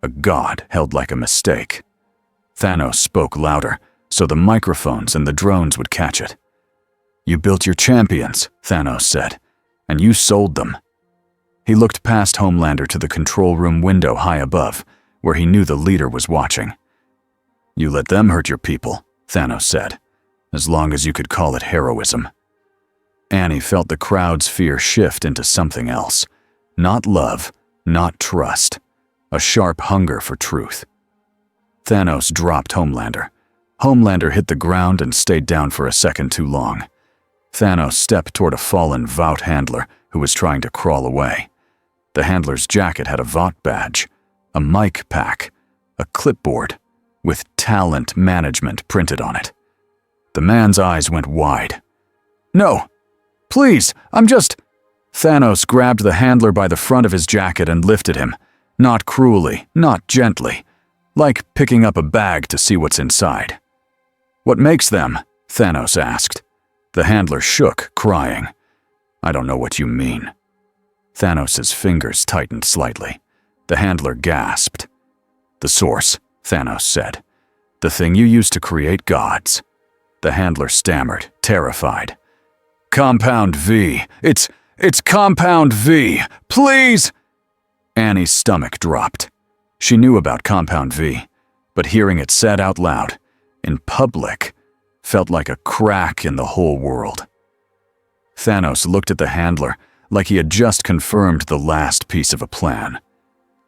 [SPEAKER 1] A god held like a mistake. Thanos spoke louder, so the microphones and the drones would catch it. "You built your champions," Thanos said, "and you sold them." He looked past Homelander to the control room window high above, where he knew the leader was watching. "You let them hurt your people," Thanos said, "as long as you could call it heroism." Annie felt the crowd's fear shift into something else. Not love, not trust. A sharp hunger for truth. Thanos dropped Homelander. Homelander hit the ground and stayed down for a second too long. Thanos stepped toward a fallen Vought handler who was trying to crawl away. The handler's jacket had a Vought badge, a mic pack, a clipboard, with talent management printed on it. The man's eyes went wide. "No! Please, I'm just—" Thanos grabbed the handler by the front of his jacket and lifted him, not cruelly, not gently, like picking up a bag to see what's inside. "What makes them?" Thanos asked. The handler shook, crying. "I don't know what you mean." Thanos' fingers tightened slightly. The handler gasped. "The source," Thanos said. "The thing you used to create gods." The handler stammered, terrified. "Compound V. It's Compound V. Please!" Annie's stomach dropped. She knew about Compound V, but hearing it said out loud, in public, felt like a crack in the whole world. Thanos looked at the handler like he had just confirmed the last piece of a plan.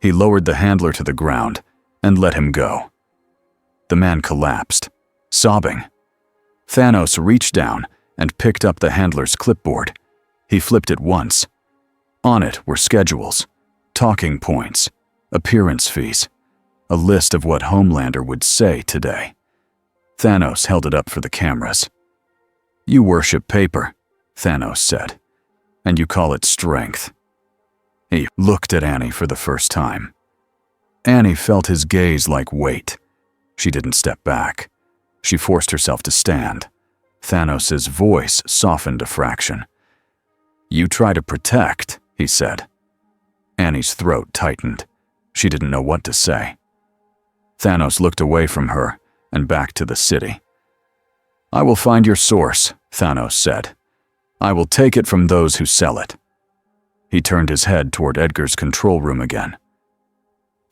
[SPEAKER 1] He lowered the handler to the ground and let him go. The man collapsed, sobbing. Thanos reached down and picked up the handler's clipboard. He flipped it once. On it were schedules, talking points, appearance fees, a list of what Homelander would say today. Thanos held it up for the cameras. "You worship paper," Thanos said, "and you call it strength." He looked at Annie for the first time. Annie felt his gaze like weight. She didn't step back. She forced herself to stand. Thanos' voice softened a fraction. "You try to protect," he said. Annie's throat tightened. She didn't know what to say. Thanos looked away from her and back to the city. "I will find your source," Thanos said. "I will take it from those who sell it." He turned his head toward Edgar's control room again.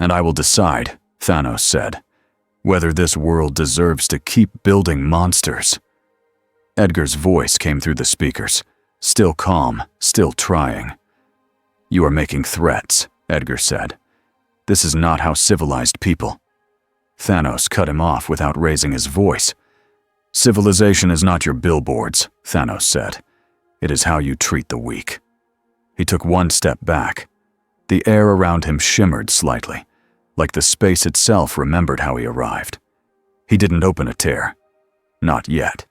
[SPEAKER 1] "And I will decide," Thanos said, "whether this world deserves to keep building monsters." Edgar's voice came through the speakers, still calm, still trying. "You are making threats," Edgar said. "This is not how civilized people—" Thanos cut him off without raising his voice. "Civilization is not your billboards," Thanos said. "It is how you treat the weak." He took one step back. The air around him shimmered slightly, like the space itself remembered how he arrived. He didn't open a tear. Not yet.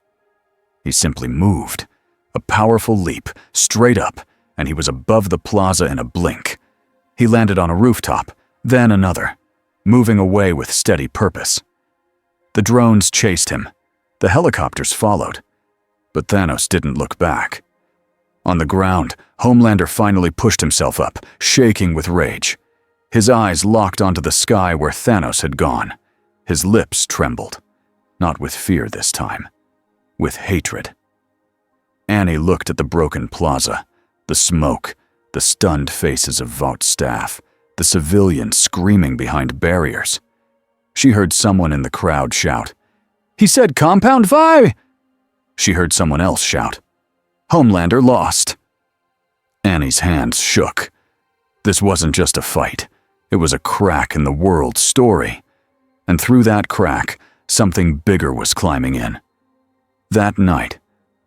[SPEAKER 1] He simply moved. A powerful leap, straight up, and he was above the plaza in a blink. He landed on a rooftop, then another, moving away with steady purpose. The drones chased him. The helicopters followed. But Thanos didn't look back. On the ground, Homelander finally pushed himself up, shaking with rage. His eyes locked onto the sky where Thanos had gone. His lips trembled. Not with fear this time. With hatred. Annie looked at the broken plaza, the smoke, the stunned faces of Vaught's staff, the civilians screaming behind barriers. She heard someone in the crowd shout, "He said Compound Vi!" She heard someone else shout, "Homelander lost." Annie's hands shook. This wasn't just a fight. It was a crack in the world's story. And through that crack, something bigger was climbing in. That night,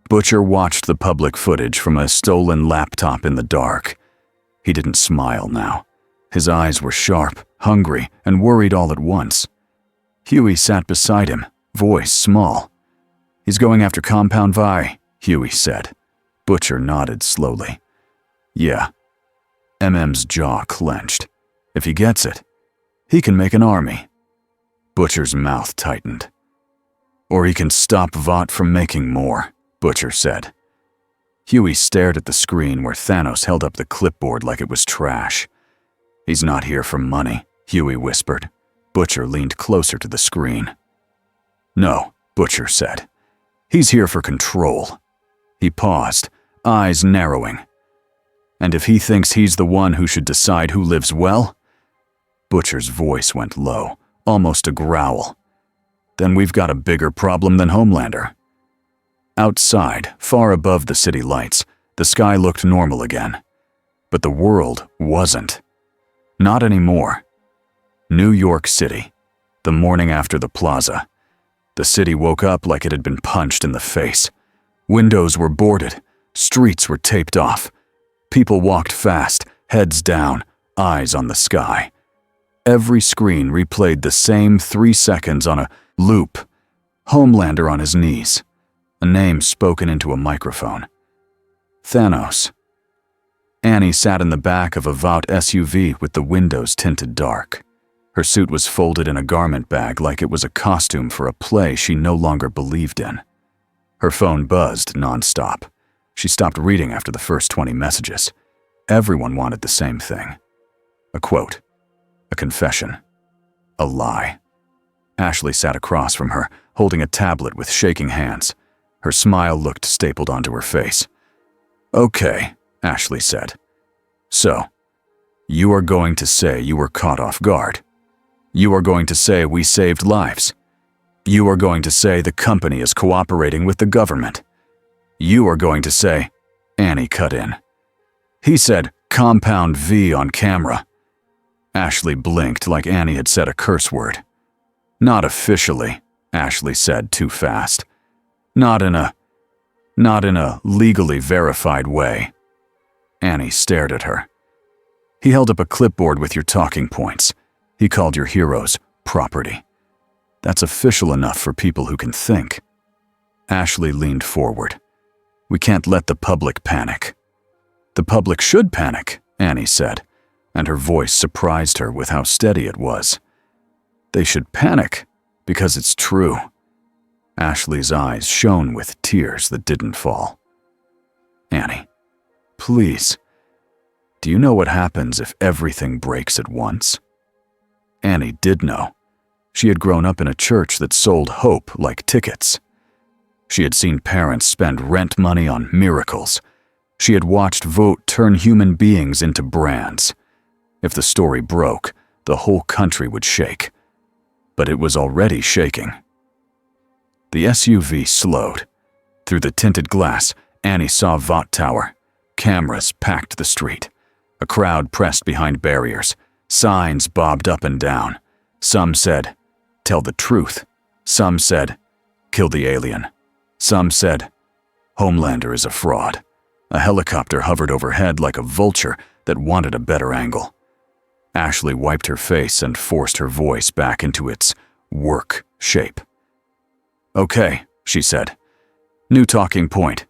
[SPEAKER 1] Butcher watched the public footage from a stolen laptop in the dark. He didn't smile now. His eyes were sharp, hungry, and worried all at once. Huey sat beside him, voice small. "He's going after Compound Vi," Huey said. Butcher nodded slowly. "Yeah." MM's jaw clenched. If he gets it, he can make an army. Butcher's mouth tightened. "Or he can stop Vought from making more," Butcher said. Huey stared at the screen where Thanos held up the clipboard like it was trash. "He's not here for money," Huey whispered. Butcher leaned closer to the screen. "No," Butcher said. "He's here for control." He paused, eyes narrowing. "And if he thinks he's the one who should decide who lives well?" Butcher's voice went low, almost a growl. "Then we've got a bigger problem than Homelander." Outside, far above the city lights, the sky looked normal again. But the world wasn't. Not anymore. New York City, the morning after the plaza. The city woke up like it had been punched in the face. Windows were boarded, streets were taped off. People walked fast, heads down, eyes on the sky. Every screen replayed the same 3 seconds on a loop. Homelander on his knees. A name spoken into a microphone. Thanos. Annie sat in the back of a Vought SUV with the windows tinted dark. Her suit was folded in a garment bag like it was a costume for a play she no longer believed in. Her phone buzzed nonstop. She stopped reading after the first 20 messages. Everyone wanted the same thing. A quote. A confession. A lie. Ashley sat across from her, holding a tablet with shaking hands. Her smile looked stapled onto her face. "Okay," Ashley said. "So, you are going to say you were caught off guard. You are going to say we saved lives. You are going to say the company is cooperating with the government. You are going to say, Annie cut in. He said, compound V on camera. Ashley blinked like Annie had said a curse word. Not officially, Ashley said too fast. Not in a legally verified way. Annie stared at her. He held up a clipboard with your talking points. He called your heroes property. That's official enough for people who can think. Ashley leaned forward. We can't let the public panic. The public should panic, Annie said, and her voice surprised her with how steady it was. They should panic because it's true. Ashley's eyes shone with tears that didn't fall. Annie, please, do you know what happens if everything breaks at once? Annie did know. She had grown up in a church that sold hope like tickets. She had seen parents spend rent money on miracles. She had watched vote turn human beings into brands. If the story broke, the whole country would shake. But it was already shaking. The SUV slowed. Through the tinted glass, Annie saw Vought Tower. Cameras packed the street. A crowd pressed behind barriers. Signs bobbed up and down. Some said, tell the truth. Some said, kill the alien. Some said, Homelander is a fraud. A helicopter hovered overhead like a vulture that wanted a better angle. Ashley wiped her face and forced her voice back into its work shape. Okay, she said. New talking point.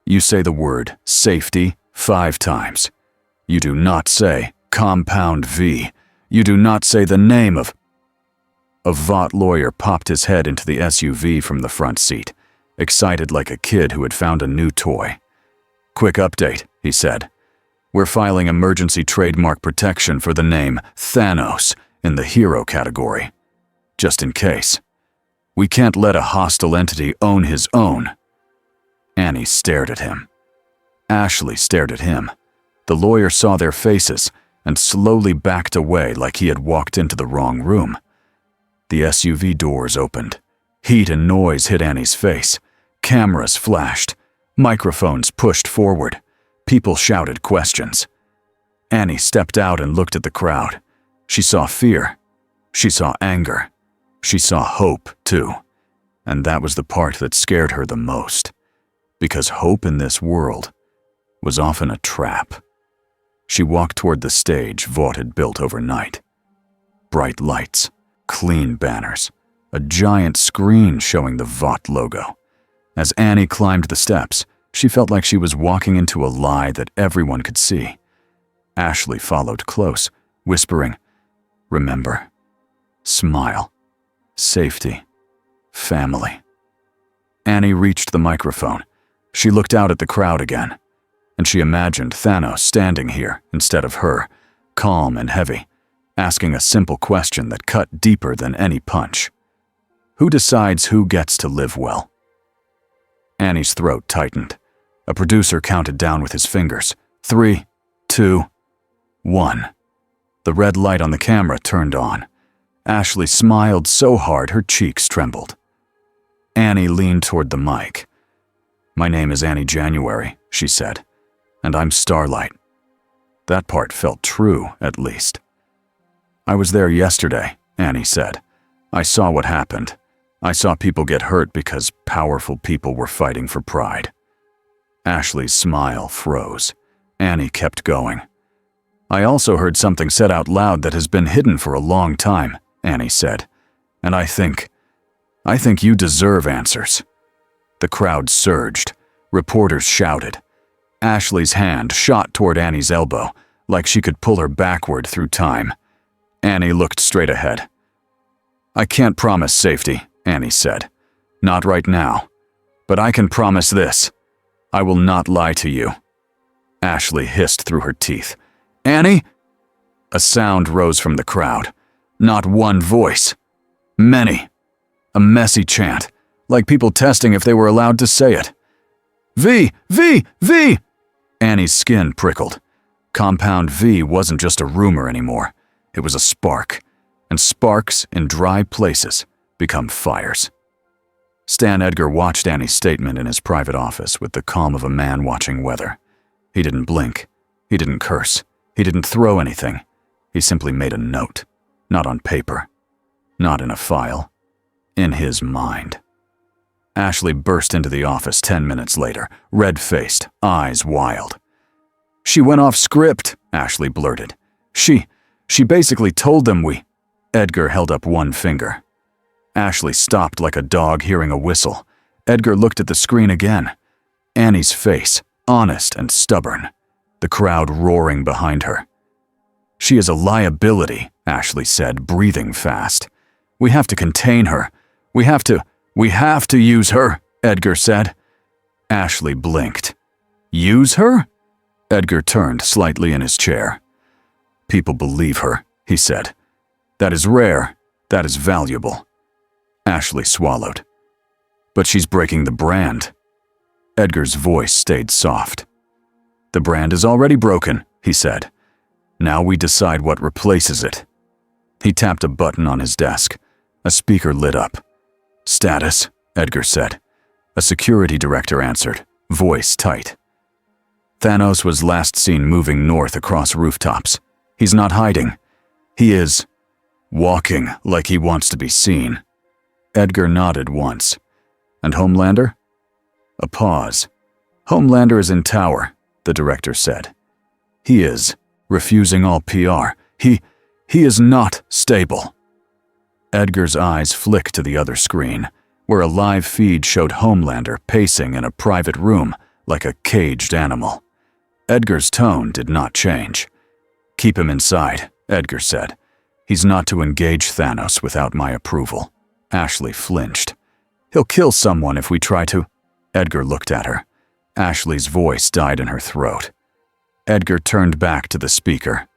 [SPEAKER 1] You say the word safety 5 times. You do not say compound V. You do not say the name of... A Vought lawyer popped his head into the SUV from the front seat, excited like a kid who had found a new toy. Quick update, he said. We're filing emergency trademark protection for the name Thanos in the hero category. Just in case. We can't let a hostile entity own his own. Annie stared at him. Ashley stared at him. The lawyer saw their faces and slowly backed away like he had walked into the wrong room. The SUV doors opened. Heat and noise hit Annie's face. Cameras flashed. Microphones pushed forward. People shouted questions. Annie stepped out and looked at the crowd. She saw fear. She saw anger. She saw hope, too. And that was the part that scared her the most. Because hope in this world was often a trap. She walked toward the stage Vought had built overnight. Bright lights, clean banners, a giant screen showing the Vought logo. As Annie climbed the steps, she felt like she was walking into a lie that everyone could see. Ashley followed close, whispering, remember, smile, safety, family. Annie reached the microphone. She looked out at the crowd again, and she imagined Thanos standing here instead of her, calm and heavy, asking a simple question that cut deeper than any punch. Who decides who gets to live well? Annie's throat tightened. A producer counted down with his fingers. 3, 2, 1. The red light on the camera turned on. Ashley smiled so hard her cheeks trembled. Annie leaned toward the mic. My name is Annie January, she said, and I'm Starlight. That part felt true, at least. I was there yesterday, Annie said. I saw what happened. I saw people get hurt because powerful people were fighting for pride. Ashley's smile froze. Annie kept going. I also heard something said out loud that has been hidden for a long time, Annie said. And I think you deserve answers. The crowd surged. Reporters shouted. Ashley's hand shot toward Annie's elbow, like she could pull her backward through time. Annie looked straight ahead. I can't promise safety, Annie said. Not right now. But I can promise this. I will not lie to you. Ashley hissed through her teeth. Annie? A sound rose from the crowd. Not one voice. Many. A messy chant, like people testing if they were allowed to say it. V! V! V! Annie's skin prickled. Compound V wasn't just a rumor anymore. It was a spark. And sparks in dry places become fires. Stan Edgar watched Annie's statement in his private office with the calm of a man watching weather. He didn't blink. He didn't curse. He didn't throw anything. He simply made a note. Not on paper. Not in a file. In his mind. Ashley burst into the office 10 minutes later, red-faced, eyes wild. "She went off script," Ashley blurted. She basically told them we—" Edgar held up one finger. Ashley stopped like a dog hearing a whistle. Edgar looked at the screen again. Annie's face, honest and stubborn. The crowd roaring behind her. "She is a liability," Ashley said, breathing fast. "We have to contain her. We have to use her," Edgar said. Ashley blinked. "Use her?" Edgar turned slightly in his chair. "People believe her," he said. "That is rare. That is valuable." Ashley swallowed. "But she's breaking the brand." Edgar's voice stayed soft. "The brand is already broken," he said. "Now we decide what replaces it." He tapped a button on his desk. A speaker lit up. "Status," Edgar said. A security director answered, voice tight. "Thanos was last seen moving north across rooftops. He's not hiding. He is walking like he wants to be seen." Edgar nodded once. "And Homelander?" A pause. "Homelander is in tower," the director said. "He is refusing all PR. He is not stable." Edgar's eyes flicked to the other screen, where a live feed showed Homelander pacing in a private room like a caged animal. Edgar's tone did not change. "Keep him inside," Edgar said. "He's not to engage Thanos without my approval." Ashley flinched. "He'll kill someone if we try to." Edgar looked at her. Ashley's voice died in her throat. Edgar turned back to the speaker.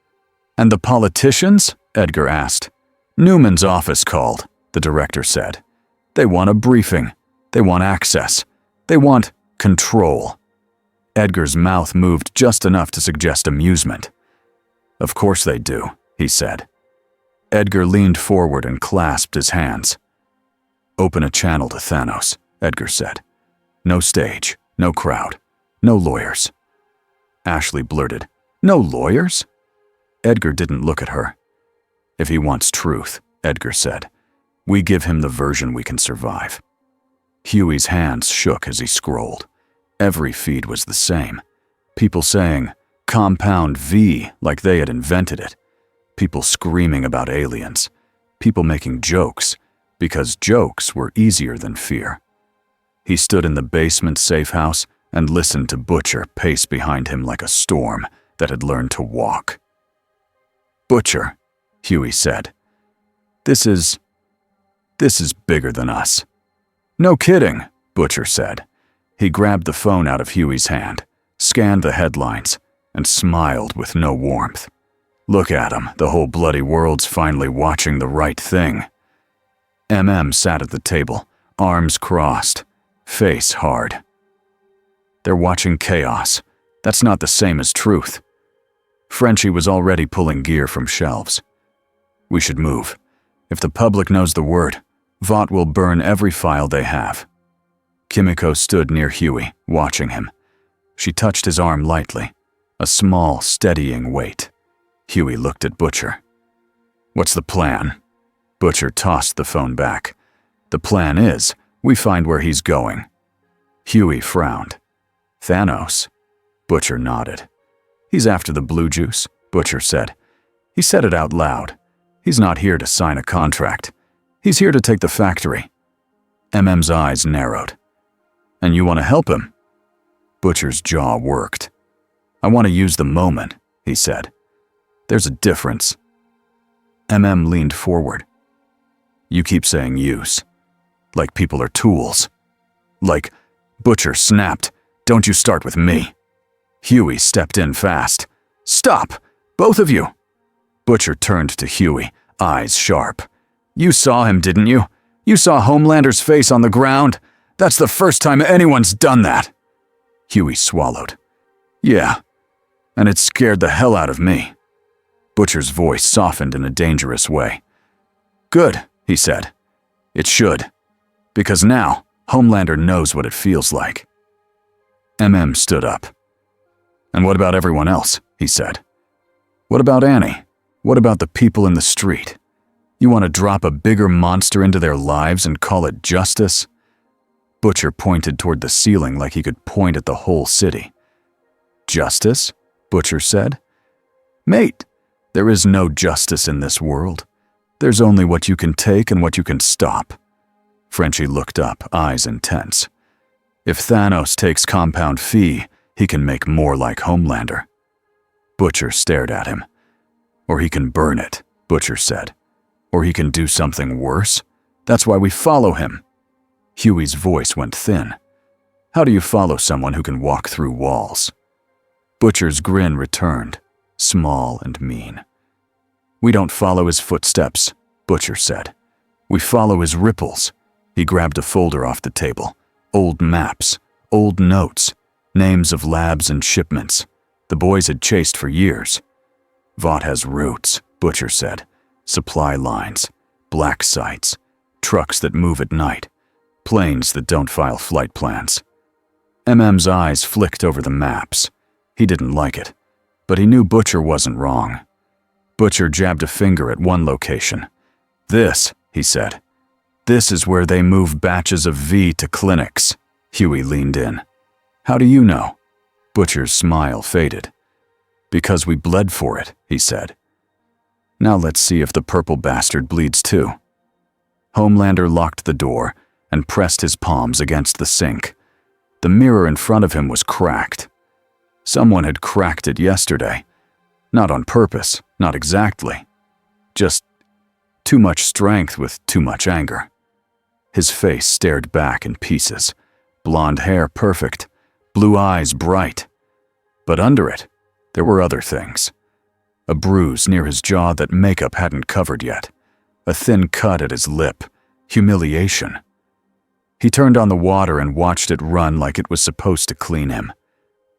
[SPEAKER 1] "And the politicians?" Edgar asked. "Newman's office called," the director said. "They want a briefing. They want access. They want control." Edgar's mouth moved just enough to suggest amusement. "Of course they do," he said. Edgar leaned forward and clasped his hands. "Open a channel to Thanos," Edgar said. "No stage, no crowd, no lawyers." Ashley blurted, "No lawyers?" Edgar didn't look at her. "If he wants truth," Edgar said, "we give him the version we can survive." Huey's hands shook as he scrolled. Every feed was the same. People saying, "Compound V," like they had invented it. People screaming about aliens. People making jokes, because jokes were easier than fear. He stood in the basement safe house and listened to Butcher pace behind him like a storm that had learned to walk. "Butcher," Huey said, This is bigger than us." "No kidding," Butcher said. He grabbed the phone out of Huey's hand, scanned the headlines, and smiled with no warmth. "Look at him, the whole bloody world's finally watching the right thing." Sat at the table, arms crossed, face hard. "They're watching chaos. That's not the same as truth." Frenchie was already pulling gear from shelves. "We should move. If the public knows the word, Vought will burn every file they have." Kimiko stood near Huey, watching him. She touched his arm lightly, a small, steadying weight. Huey looked at Butcher. "What's the plan?" Butcher tossed the phone back. "The plan is, we find where he's going." Huey frowned. "Thanos?" Butcher nodded. "He's after the blue juice," Butcher said. He said it out loud. "He's not here to sign a contract. He's here to take the factory." MM's eyes narrowed. "And you want to help him?" Butcher's jaw worked. "I want to use the moment," he said. "There's a difference." MM leaned forward. "You keep saying use. Like people are tools. Like..." Butcher snapped. "Don't you start with me." Huey stepped in fast. "Stop! Both of you!" Butcher turned to Huey, eyes sharp. "You saw him, didn't you? You saw Homelander's face on the ground? That's the first time anyone's done that." Huey swallowed. "Yeah, and it scared the hell out of me." Butcher's voice softened in a dangerous way. "Good," he said. It should. Because now, Homelander knows what it feels like. MM stood up. And what about everyone else? He said. What about Annie? What about the people in the street? You want to drop a bigger monster into their lives and call it justice? Butcher pointed toward the ceiling like he could point at the whole city. Justice? Butcher said. Mate, there is no justice in this world. There's only what you can take and what you can stop. Frenchie looked up, eyes intense. If Thanos takes compound fee, he can make more like Homelander. Butcher stared at him. Or he can burn it, Butcher said. Or he can do something worse. That's why we follow him. Huey's voice went thin. How do you follow someone who can walk through walls? Butcher's grin returned, small and mean. We don't follow his footsteps, Butcher said. We follow his ripples. He grabbed a folder off the table. Old maps, old notes, names of labs and shipments the boys had chased for years. Vought has routes, Butcher said. Supply lines, black sites, trucks that move at night, planes that don't file flight plans. MM's eyes flicked over the maps. He didn't like it, but he knew Butcher wasn't wrong. Butcher jabbed a finger at one location. This, he said. This is where they move batches of V to clinics. Huey leaned in. How do you know? Butcher's smile faded. Because we bled for it, he said. Now let's see if the purple bastard bleeds too. Homelander locked the door and pressed his palms against the sink. The mirror in front of him was cracked. Someone had cracked it yesterday. Not on purpose, not exactly. Just too much strength with too much anger. His face stared back in pieces. Blonde hair perfect, blue eyes bright. But under it, there were other things. A bruise near his jaw that makeup hadn't covered yet. A thin cut at his lip. Humiliation. He turned on the water and watched it run like it was supposed to clean him.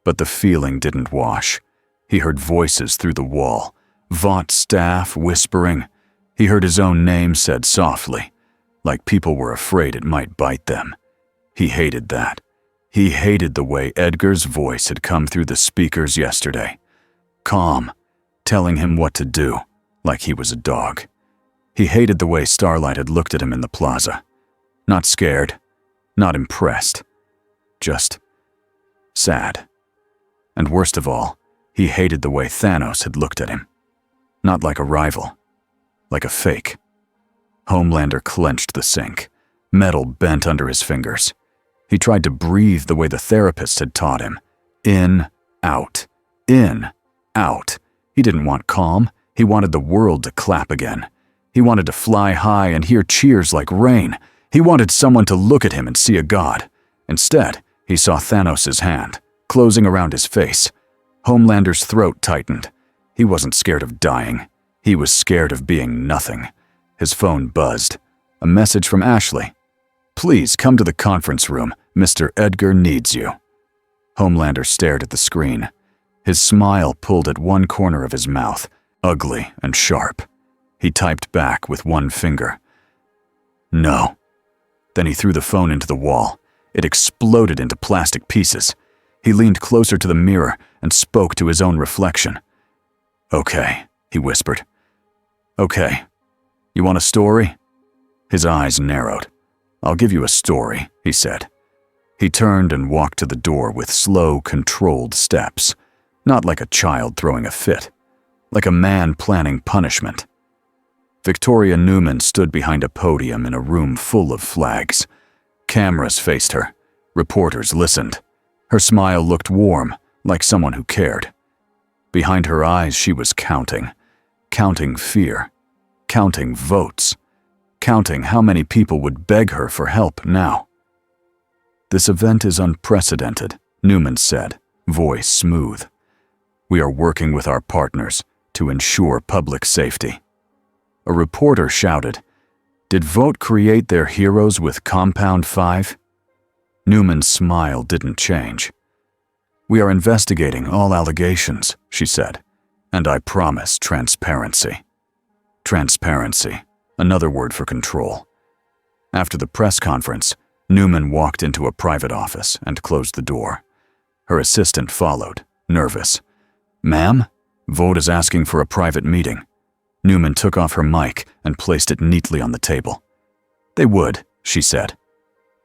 [SPEAKER 1] But the feeling didn't wash. He heard voices through the wall. Vaught's staff whispering. He heard his own name said softly, like people were afraid it might bite them. He hated that. He hated the way Edgar's voice had come through the speakers yesterday. Calm, telling him what to do, like he was a dog. He hated the way Starlight had looked at him in the plaza. Not scared, not impressed, just sad. And worst of all, he hated the way Thanos had looked at him. Not like a rival, like a fake. Homelander clenched the sink. Metal bent under his fingers. He tried to breathe the way the therapist had taught him. In, out, in, out. He didn't want calm. He wanted the world to clap again. He wanted to fly high and hear cheers like rain. He wanted someone to look at him and see a god. Instead, he saw Thanos' hand, closing around his face. Homelander's throat tightened. He wasn't scared of dying. He was scared of being nothing. His phone buzzed. A message from Ashley. Please come to the conference room. Mr. Edgar needs you. Homelander stared at the screen. His smile pulled at one corner of his mouth, ugly and sharp. He typed back with one finger. No. Then he threw the phone into the wall. It exploded into plastic pieces. He leaned closer to the mirror and spoke to his own reflection. Okay, he whispered. Okay. You want a story? His eyes narrowed. I'll give you a story, he said. He turned and walked to the door with slow, controlled steps. Not like a child throwing a fit. Like a man planning punishment. Victoria Newman stood behind a podium in a room full of flags. Cameras faced her. Reporters listened. Her smile looked warm, like someone who cared. Behind her eyes, she was counting. Counting fear. Counting votes. Counting how many people would beg her for help now. This event is unprecedented, Newman said, voice smooth. We are working with our partners to ensure public safety. A reporter shouted, Did Vote create their heroes with Compound 5? Newman's smile didn't change. We are investigating all allegations, she said, and I promise transparency. Transparency, another word for control. After the press conference, Newman walked into a private office and closed the door. Her assistant followed, nervous. "Ma'am, Vought is asking for a private meeting." Newman took off her mic and placed it neatly on the table. "They would," she said.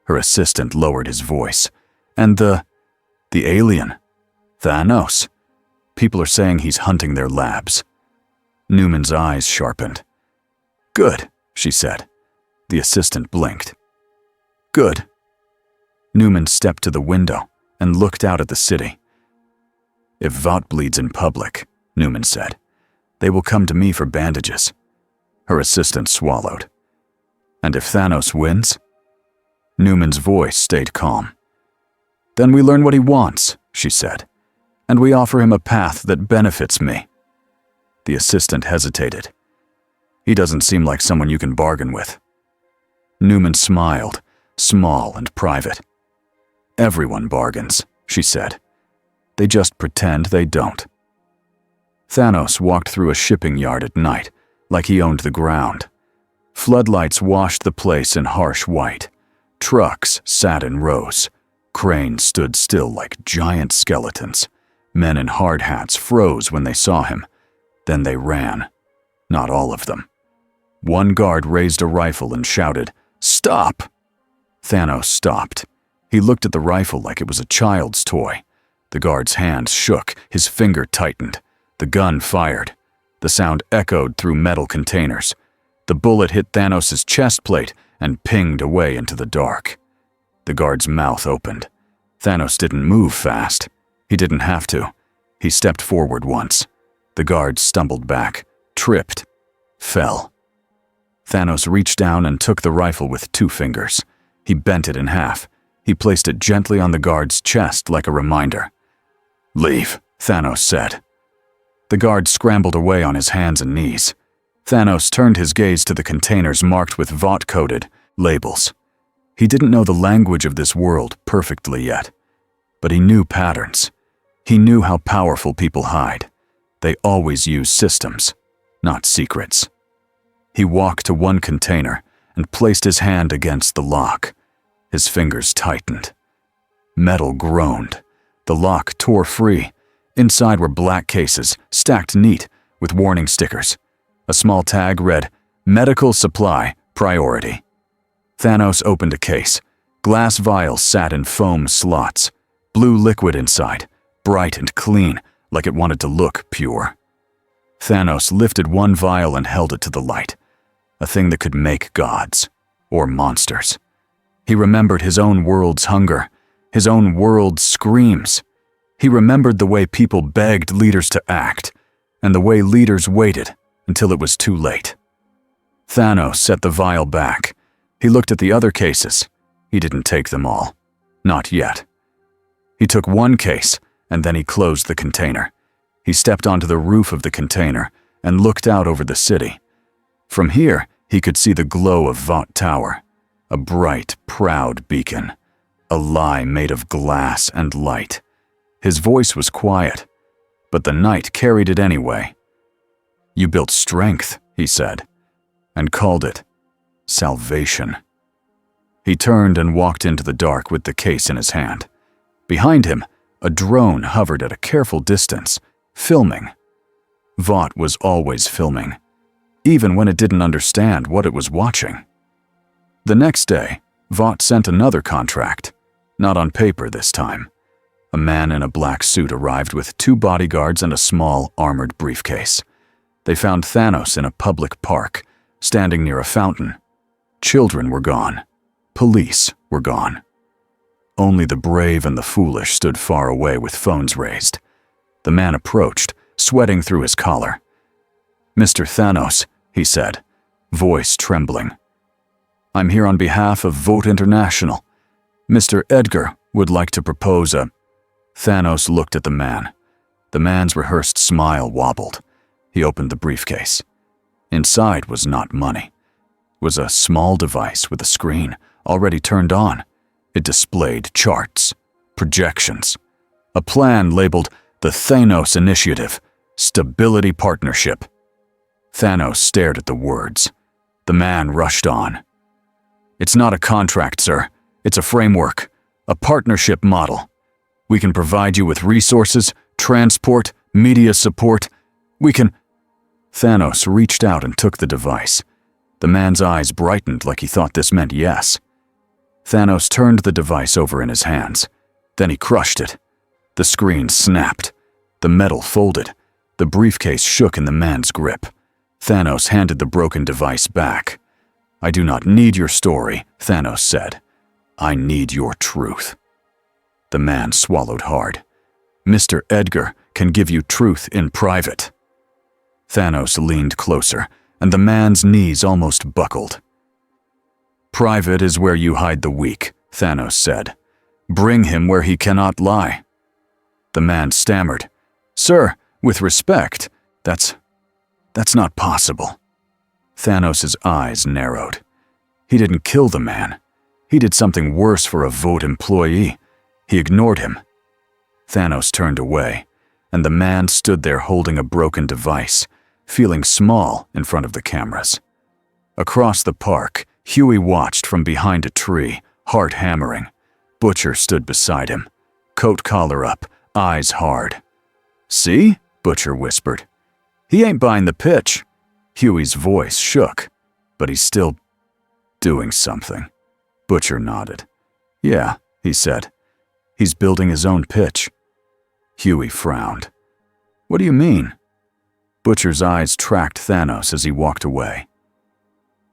[SPEAKER 1] Her assistant lowered his voice. "And the alien? Thanos. People are saying he's hunting their labs." Newman's eyes sharpened. "Good," she said. The assistant blinked. "Good." Newman stepped to the window and looked out at the city. "If Vought bleeds in public," Newman said, "they will come to me for bandages." Her assistant swallowed. "And if Thanos wins?" Newman's voice stayed calm. "Then we learn what he wants," she said, "and we offer him a path that benefits me." The assistant hesitated. "He doesn't seem like someone you can bargain with." Newman smiled, small and private. "Everyone bargains," she said. "They just pretend they don't." Thanos walked through a shipping yard at night, like he owned the ground. Floodlights washed the place in harsh white. Trucks sat in rows. Cranes stood still like giant skeletons. Men in hard hats froze when they saw him. Then they ran. Not all of them. One guard raised a rifle and shouted, "Stop!" Thanos stopped. He looked at the rifle like it was a child's toy. The guard's hand shook, his finger tightened. The gun fired. The sound echoed through metal containers. The bullet hit Thanos' chest plate and pinged away into the dark. The guard's mouth opened. Thanos didn't move fast. He didn't have to. He stepped forward once. The guard stumbled back, tripped, fell. Thanos reached down and took the rifle with 2 fingers. He bent it in half. He placed it gently on the guard's chest like a reminder. "Leave," Thanos said. The guard scrambled away on his hands and knees. Thanos turned his gaze to the containers marked with Vought-coded labels. He didn't know the language of this world perfectly yet, but he knew patterns. He knew how powerful people hide. They always use systems, not secrets. He walked to one container and placed his hand against the lock. His fingers tightened. Metal groaned. The lock tore free. Inside were black cases, stacked neat, with warning stickers. A small tag read, "Medical Supply, Priority." Thanos opened a case. Glass vials sat in foam slots. Blue liquid inside, bright and clean, like it wanted to look pure. Thanos lifted one vial and held it to the light. A thing that could make gods, or monsters. He remembered his own world's hunger, his own world's screams. He remembered the way people begged leaders to act, and the way leaders waited until it was too late. Thanos set the vial back. He looked at the other cases. He didn't take them all. Not yet. He took one case, and then he closed the container. He stepped onto the roof of the container and looked out over the city. From here, he could see the glow of Vought Tower, a bright, proud beacon, a lie made of glass and light. His voice was quiet, but the night carried it anyway. "You built strength," he said, and called it salvation. He turned and walked into the dark with the case in his hand. Behind him, a drone hovered at a careful distance, filming. Vought was always filming, even when it didn't understand what it was watching. The next day, Vought sent another contract, not on paper this time. A man in a black suit arrived with 2 bodyguards and a small, armored briefcase. They found Thanos in a public park, standing near a fountain. Children were gone. Police were gone. Only the brave and the foolish stood far away with phones raised. The man approached, sweating through his collar. "Mr. Thanos," he said, voice trembling. "I'm here on behalf of Vought International. Mr. Edgar would like to propose a—" Thanos looked at the man. The man's rehearsed smile wobbled. He opened the briefcase. Inside was not money. It was a small device with a screen, already turned on. It displayed charts, projections, a plan labeled the Thanos Initiative, Stability Partnership. Thanos stared at the words. The man rushed on. It's not a contract, sir. It's a framework, a partnership model. We can provide you with resources, transport, media support. We can... Thanos reached out and took the device. The man's eyes brightened like he thought this meant yes. Thanos turned the device over in his hands. Then he crushed it. The screen snapped. The metal folded. The briefcase shook in the man's grip. Thanos handed the broken device back. "I do not need your story," Thanos said. "I need your truth." The man swallowed hard. "Mr. Edgar can give you truth in private." Thanos leaned closer, and the man's knees almost buckled. "Private is where you hide the weak," Thanos said. "Bring him where he cannot lie." The man stammered. "Sir, with respect, that's not possible." Thanos' eyes narrowed. He didn't kill the man. He did something worse for a Vought employee. He ignored him. Thanos turned away, and the man stood there holding a broken device, feeling small in front of the cameras. Across the park, Huey watched from behind a tree, heart hammering. Butcher stood beside him, coat collar up, eyes hard. "See?" Butcher whispered. "He ain't buying the pitch." Huey's voice shook, but he's still doing something. Butcher nodded. "Yeah," he said. "He's building his own pitch." Huey frowned. "What do you mean?" Butcher's eyes tracked Thanos as he walked away.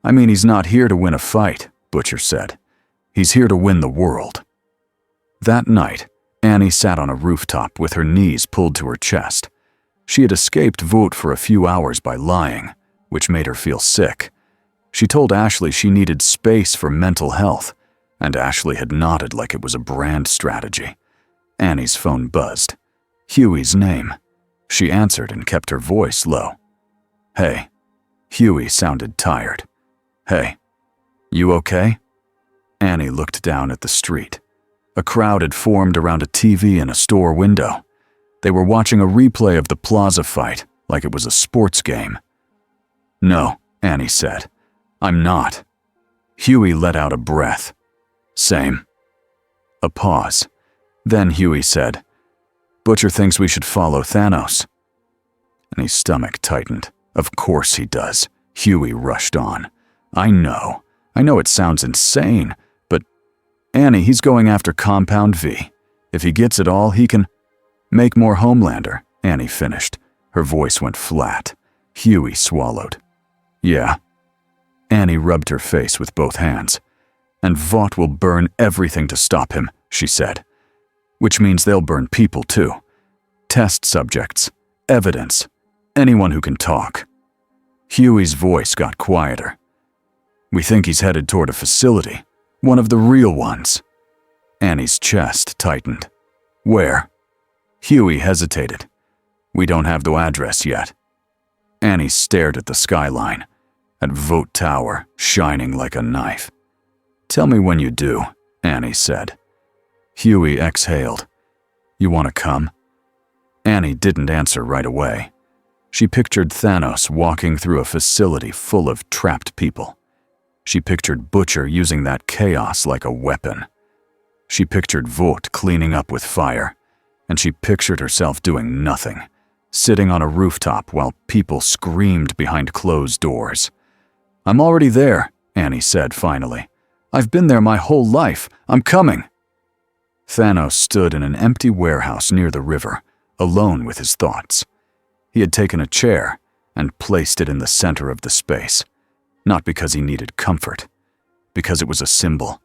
[SPEAKER 1] "I mean, he's not here to win a fight," Butcher said. "He's here to win the world." That night, Annie sat on a rooftop with her knees pulled to her chest. She had escaped Vought for a few hours by lying, which made her feel sick. She told Ashley she needed space for mental health, and Ashley had nodded like it was a brand strategy. Annie's phone buzzed. Huey's name. She answered and kept her voice low. "Hey." Huey sounded tired. "Hey, you okay?" Annie looked down at the street. A crowd had formed around a TV in a store window. They were watching a replay of the Plaza fight, like it was a sports game. "No," Annie said. "I'm not." Huey let out a breath. "Same." A pause. Then Huey said, "Butcher thinks we should follow Thanos." Annie's stomach tightened. "Of course he does." Huey rushed on. I know it sounds insane, but Annie, he's going after Compound V. If he gets it all, he can make more Homelander," Annie finished. Her voice went flat. Huey swallowed. "Yeah." Annie rubbed her face with both hands. "And Vought will burn everything to stop him," she said. "Which means they'll burn people too. Test subjects, evidence, anyone who can talk." Huey's voice got quieter. "We think he's headed toward a facility, one of the real ones." Annie's chest tightened. "Where?" Huey hesitated. "We don't have the address yet." Annie stared at the skyline, at Vought Tower, shining like a knife. "Tell me when you do," Annie said. Huey exhaled. "You want to come?" Annie didn't answer right away. She pictured Thanos walking through a facility full of trapped people. She pictured Butcher using that chaos like a weapon. She pictured Vought cleaning up with fire, and she pictured herself doing nothing, sitting on a rooftop while people screamed behind closed doors. "I'm already there," Annie said finally. "I've been there my whole life. I'm coming." Thanos stood in an empty warehouse near the river, alone with his thoughts. He had taken a chair and placed it in the center of the space, not because he needed comfort, because it was a symbol,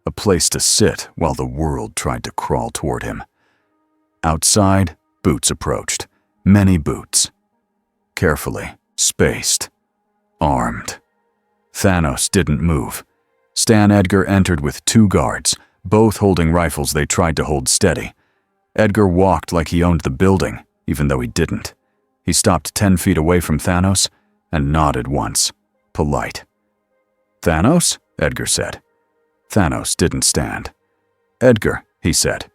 [SPEAKER 1] a place to sit while the world tried to crawl toward him. Outside, boots approached, many boots. Carefully, spaced, armed. Thanos didn't move. Stan Edgar entered with 2 guards, both holding rifles they tried to hold steady. Edgar walked like he owned the building, even though he didn't. He stopped 10 feet away from Thanos and nodded once, polite. "Thanos?" Edgar said. Thanos didn't stand. "Edgar," he said.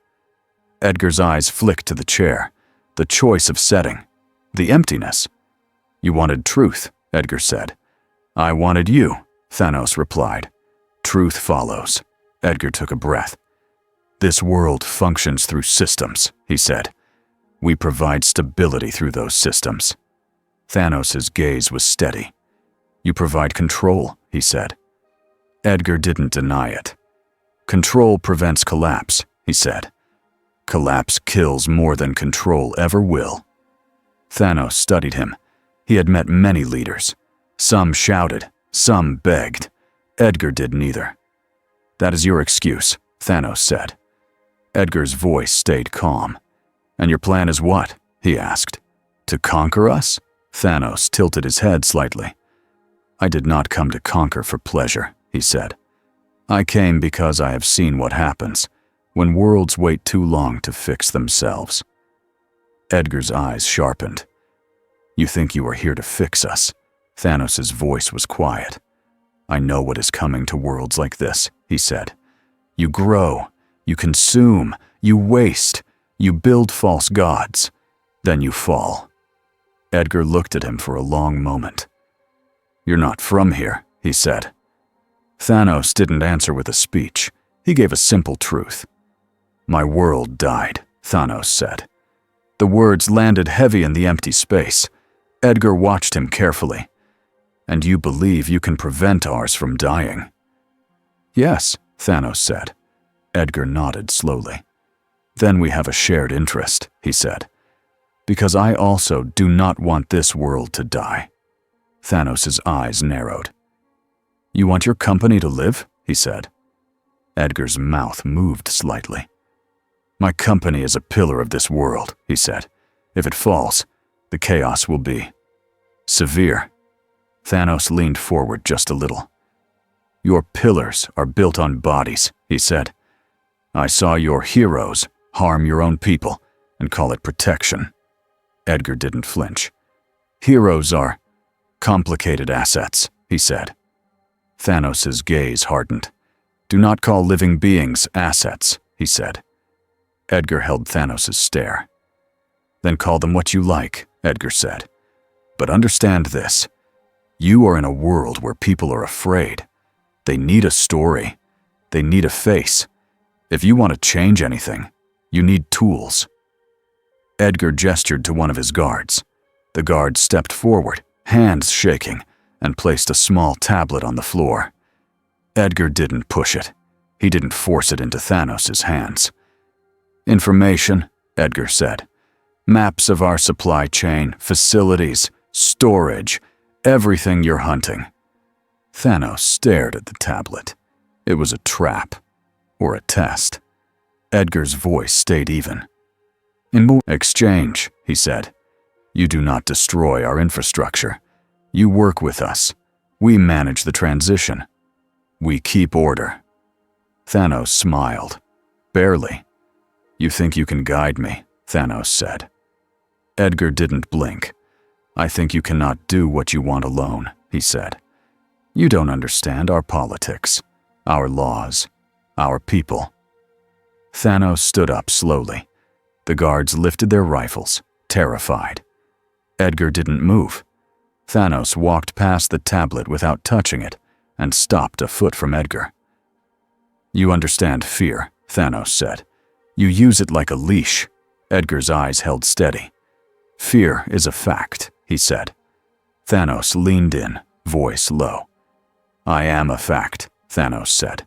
[SPEAKER 1] Edgar's eyes flicked to the chair, the choice of setting, the emptiness. "You wanted truth," Edgar said. "I wanted you," Thanos replied. Truth follows. Edgar took a breath. This world functions through systems, he said. We provide stability through those systems. Thanos' gaze was steady. You provide control, he said. Edgar didn't deny it. Control prevents collapse, he said. Collapse kills more than control ever will. Thanos studied him. He had met many leaders. Some shouted, some begged. Edgar did neither. That is your excuse, Thanos said. Edgar's voice stayed calm. And your plan is what? He asked. To conquer us? Thanos tilted his head slightly. I did not come to conquer for pleasure, he said. I came because I have seen what happens when worlds wait too long to fix themselves. Edgar's eyes sharpened. You think you are here to fix us? Thanos' voice was quiet. I know what is coming to worlds like this, he said. You grow, you consume, you waste, you build false gods, then you fall. Edgar looked at him for a long moment. You're not from here, he said. Thanos didn't answer with a speech. He gave a simple truth. My world died, Thanos said. The words landed heavy in the empty space. Edgar watched him carefully. And you believe you can prevent ours from dying? Yes, Thanos said. Edgar nodded slowly. Then we have a shared interest, he said. Because I also do not want this world to die. Thanos' eyes narrowed. You want your company to live? He said. Edgar's mouth moved slightly. My company is a pillar of this world, he said. If it falls, the chaos will be severe. Thanos leaned forward just a little. Your pillars are built on bodies, he said. I saw your heroes harm your own people and call it protection. Edgar didn't flinch. Heroes are complicated assets, he said. Thanos' gaze hardened. Do not call living beings assets, he said. Edgar held Thanos' stare. Then call them what you like, Edgar said. But understand this. You are in a world where people are afraid. They need a story. They need a face. If you want to change anything, you need tools. Edgar gestured to one of his guards. The guard stepped forward, hands shaking, and placed a small tablet on the floor. Edgar didn't push it. He didn't force it into Thanos' hands. Information, Edgar said. Maps of our supply chain, facilities, storage, everything you're hunting. Thanos stared at the tablet. It was a trap, or a test. Edgar's voice stayed even. In exchange, he said, you do not destroy our infrastructure. You work with us. We manage the transition. We keep order. Thanos smiled. Barely. You think you can guide me, Thanos said. Edgar didn't blink. I think you cannot do what you want alone, he said. You don't understand our politics, our laws, our people. Thanos stood up slowly. The guards lifted their rifles, terrified. Edgar didn't move. Thanos walked past the tablet without touching it and stopped a foot from Edgar. You understand fear, Thanos said. You use it like a leash. Edgar's eyes held steady. Fear is a fact, he said. Thanos leaned in, voice low. I am a fact, Thanos said.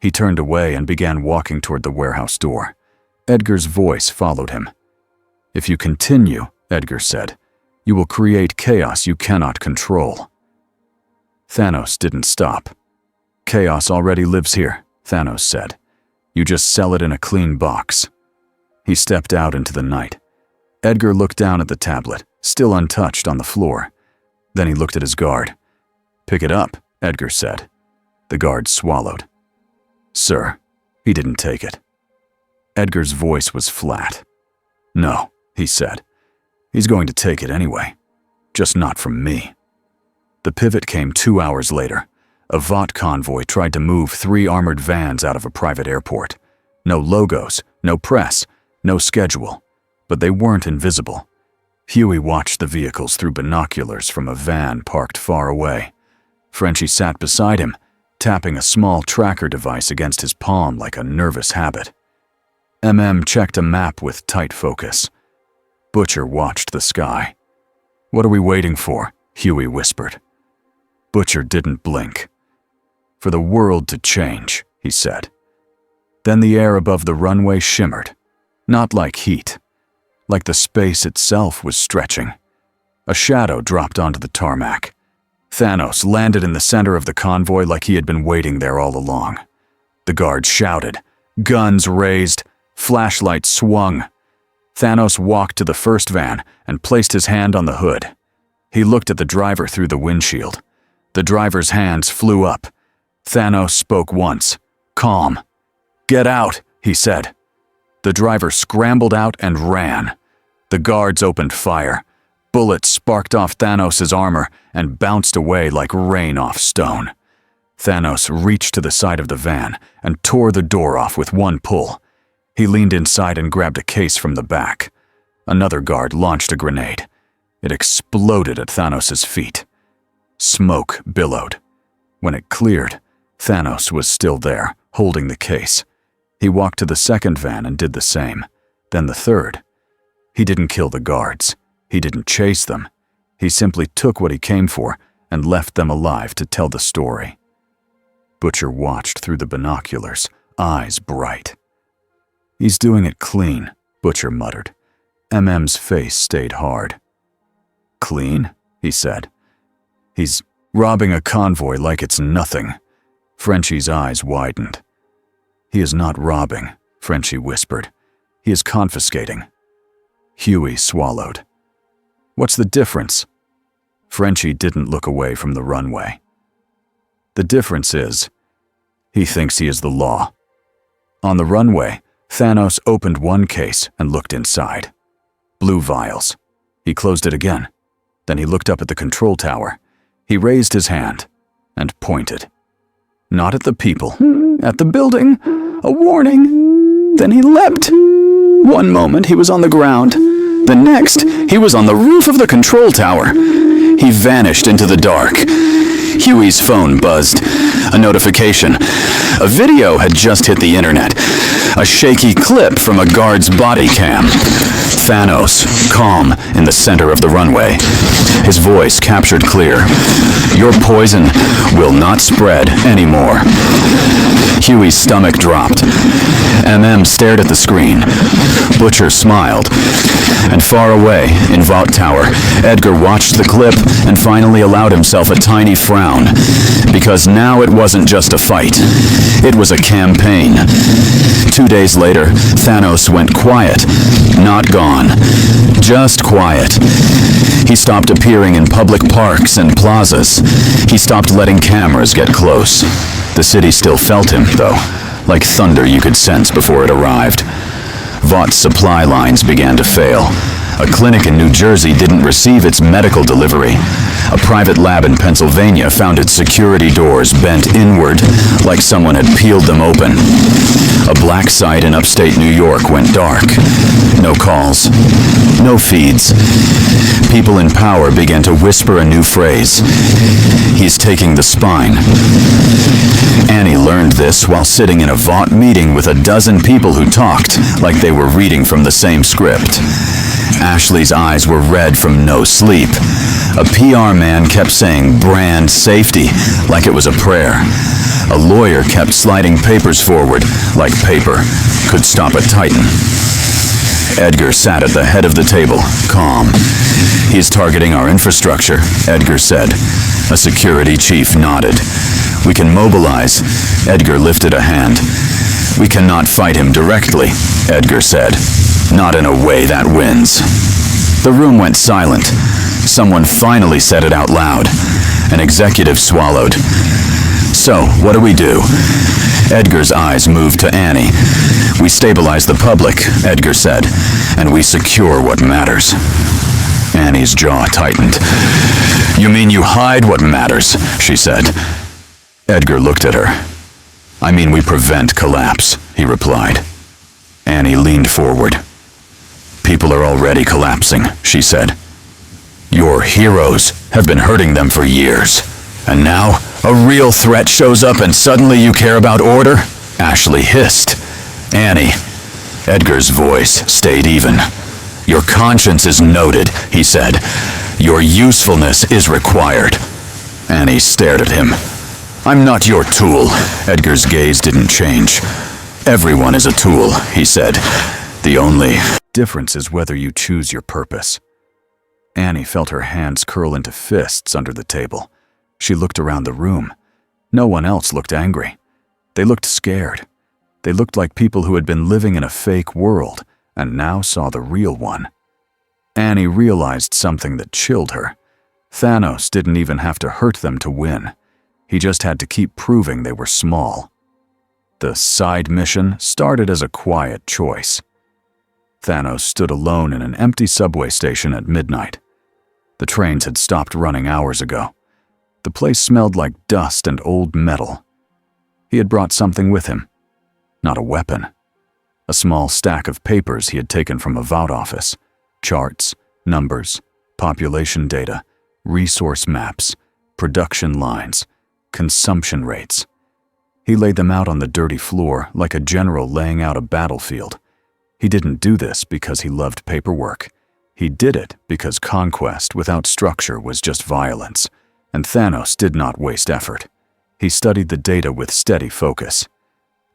[SPEAKER 1] He turned away and began walking toward the warehouse door. Edgar's voice followed him. If you continue, Edgar said, you will create chaos you cannot control. Thanos didn't stop. Chaos already lives here, Thanos said. You just sell it in a clean box. He stepped out into the night. Edgar looked down at the tablet, still untouched on the floor. Then he looked at his guard. Pick it up, Edgar said. The guard swallowed. Sir, he didn't take it. Edgar's voice was flat. No, he said. He's going to take it anyway. Just not from me. The pivot came 2 hours later. A Vought convoy tried to move 3 armored vans out of a private airport. No logos, no press, no schedule. But they weren't invisible. Huey watched the vehicles through binoculars from a van parked far away. Frenchie sat beside him, tapping a small tracker device against his palm like a nervous habit. Checked a map with tight focus. Butcher watched the sky. "What are we waiting for?" Huey whispered. Butcher didn't blink. "For the world to change," he said. Then the air above the runway shimmered. Not like heat. Like the space itself was stretching. A shadow dropped onto the tarmac. Thanos landed in the center of the convoy like he had been waiting there all along. The guards shouted. Guns raised. Flashlights swung. Thanos walked to the first van and placed his hand on the hood. He looked at the driver through the windshield. The driver's hands flew up. Thanos spoke once. Calm. "Get out," he said. The driver scrambled out and ran. The guards opened fire. Bullets sparked off Thanos' armor and bounced away like rain off stone. Thanos reached to the side of the van and tore the door off with one pull. He leaned inside and grabbed a case from the back. Another guard launched a grenade. It exploded at Thanos' feet. Smoke billowed. When it cleared, Thanos was still there, holding the case. He walked to the second van and did the same, then the third. He didn't kill the guards. He didn't chase them. He simply took what he came for and left them alive to tell the story. Butcher watched through the binoculars, eyes bright. "He's doing it clean," Butcher muttered. MM's face stayed hard. "Clean?" he said. "He's robbing a convoy like it's nothing." Frenchie's eyes widened. "He is not robbing," Frenchie whispered. "He is confiscating." Huey swallowed. "What's the difference?" Frenchie didn't look away from the runway. "The difference is, he thinks he is the law." On the runway, Thanos opened one case and looked inside. Blue vials. He closed it again. Then he looked up at the control tower. He raised his hand and pointed. Not at the people, at the building. A warning. Then he leapt. One moment he was on the ground. The next, he was on the roof of the control tower. He vanished into the dark. Huey's phone buzzed. A notification. A video had just hit the internet. A shaky clip from a guard's body cam. Thanos, calm, in the center of the runway. His voice captured clear. "Your poison will not spread anymore." Huey's stomach dropped. MM stared at the screen. Butcher smiled. And far away, in Vought Tower, Edgar watched the clip and finally allowed himself a tiny frown. Because now it wasn't just a fight. It was a campaign. 2 days later, Thanos went quiet. Not gone. Just quiet. He stopped appearing in public parks and plazas. He stopped letting cameras get close. The city still felt him, though, like thunder you could sense before it arrived. Vaught's supply lines began to fail. A clinic in New Jersey didn't receive its medical delivery. A private lab in Pennsylvania found its security doors bent inward, like someone had peeled them open. A black site in upstate New York went dark. No calls. No feeds. People in power began to whisper a new phrase. "He's taking the spine." Annie learned this while sitting in a Vought meeting with a dozen people who talked like they were reading from the same script. Ashley's eyes were red from no sleep. A PR man kept saying brand safety like it was a prayer. A lawyer kept sliding papers forward like paper could stop a titan. Edgar sat at the head of the table, calm. "He's targeting our infrastructure," Edgar said. A security chief nodded. "We can mobilize." Edgar lifted a hand. "We cannot fight him directly," Edgar said. "Not in a way that wins." The room went silent. Someone finally said it out loud. An executive swallowed. "So, what do we do?" Edgar's eyes moved to Annie. "We stabilize the public," Edgar said, "and we secure what matters." Annie's jaw tightened. "You mean you hide what matters?" she said. Edgar looked at her. "I mean we prevent collapse," he replied. Annie leaned forward. "People are already collapsing," she said. "Your heroes have been hurting them for years." And now, a real threat shows up and suddenly you care about order? Ashley hissed. Annie. Edgar's voice stayed even. Your conscience is noted, he said. Your usefulness is required. Annie stared at him. I'm not your tool. Edgar's gaze didn't change. Everyone is a tool, he said. The only difference is whether you choose your purpose. Annie felt her hands curl into fists under the table. She looked around the room. No one else looked angry. They looked scared. They looked like people who had been living in a fake world and now saw the real one. Annie realized something that chilled her. Thanos didn't even have to hurt them to win. He just had to keep proving they were small. The side mission started as a quiet choice. Thanos stood alone in an empty subway station at midnight. The trains had stopped running hours ago. The place smelled like dust and old metal. He had brought something with him. Not a weapon. A small stack of papers he had taken from a vault office. Charts, numbers, population data, resource maps, production lines, consumption rates. He laid them out on the dirty floor like a general laying out a battlefield. He didn't do this because he loved paperwork. He did it because conquest without structure was just violence, and Thanos did not waste effort. He studied the data with steady focus.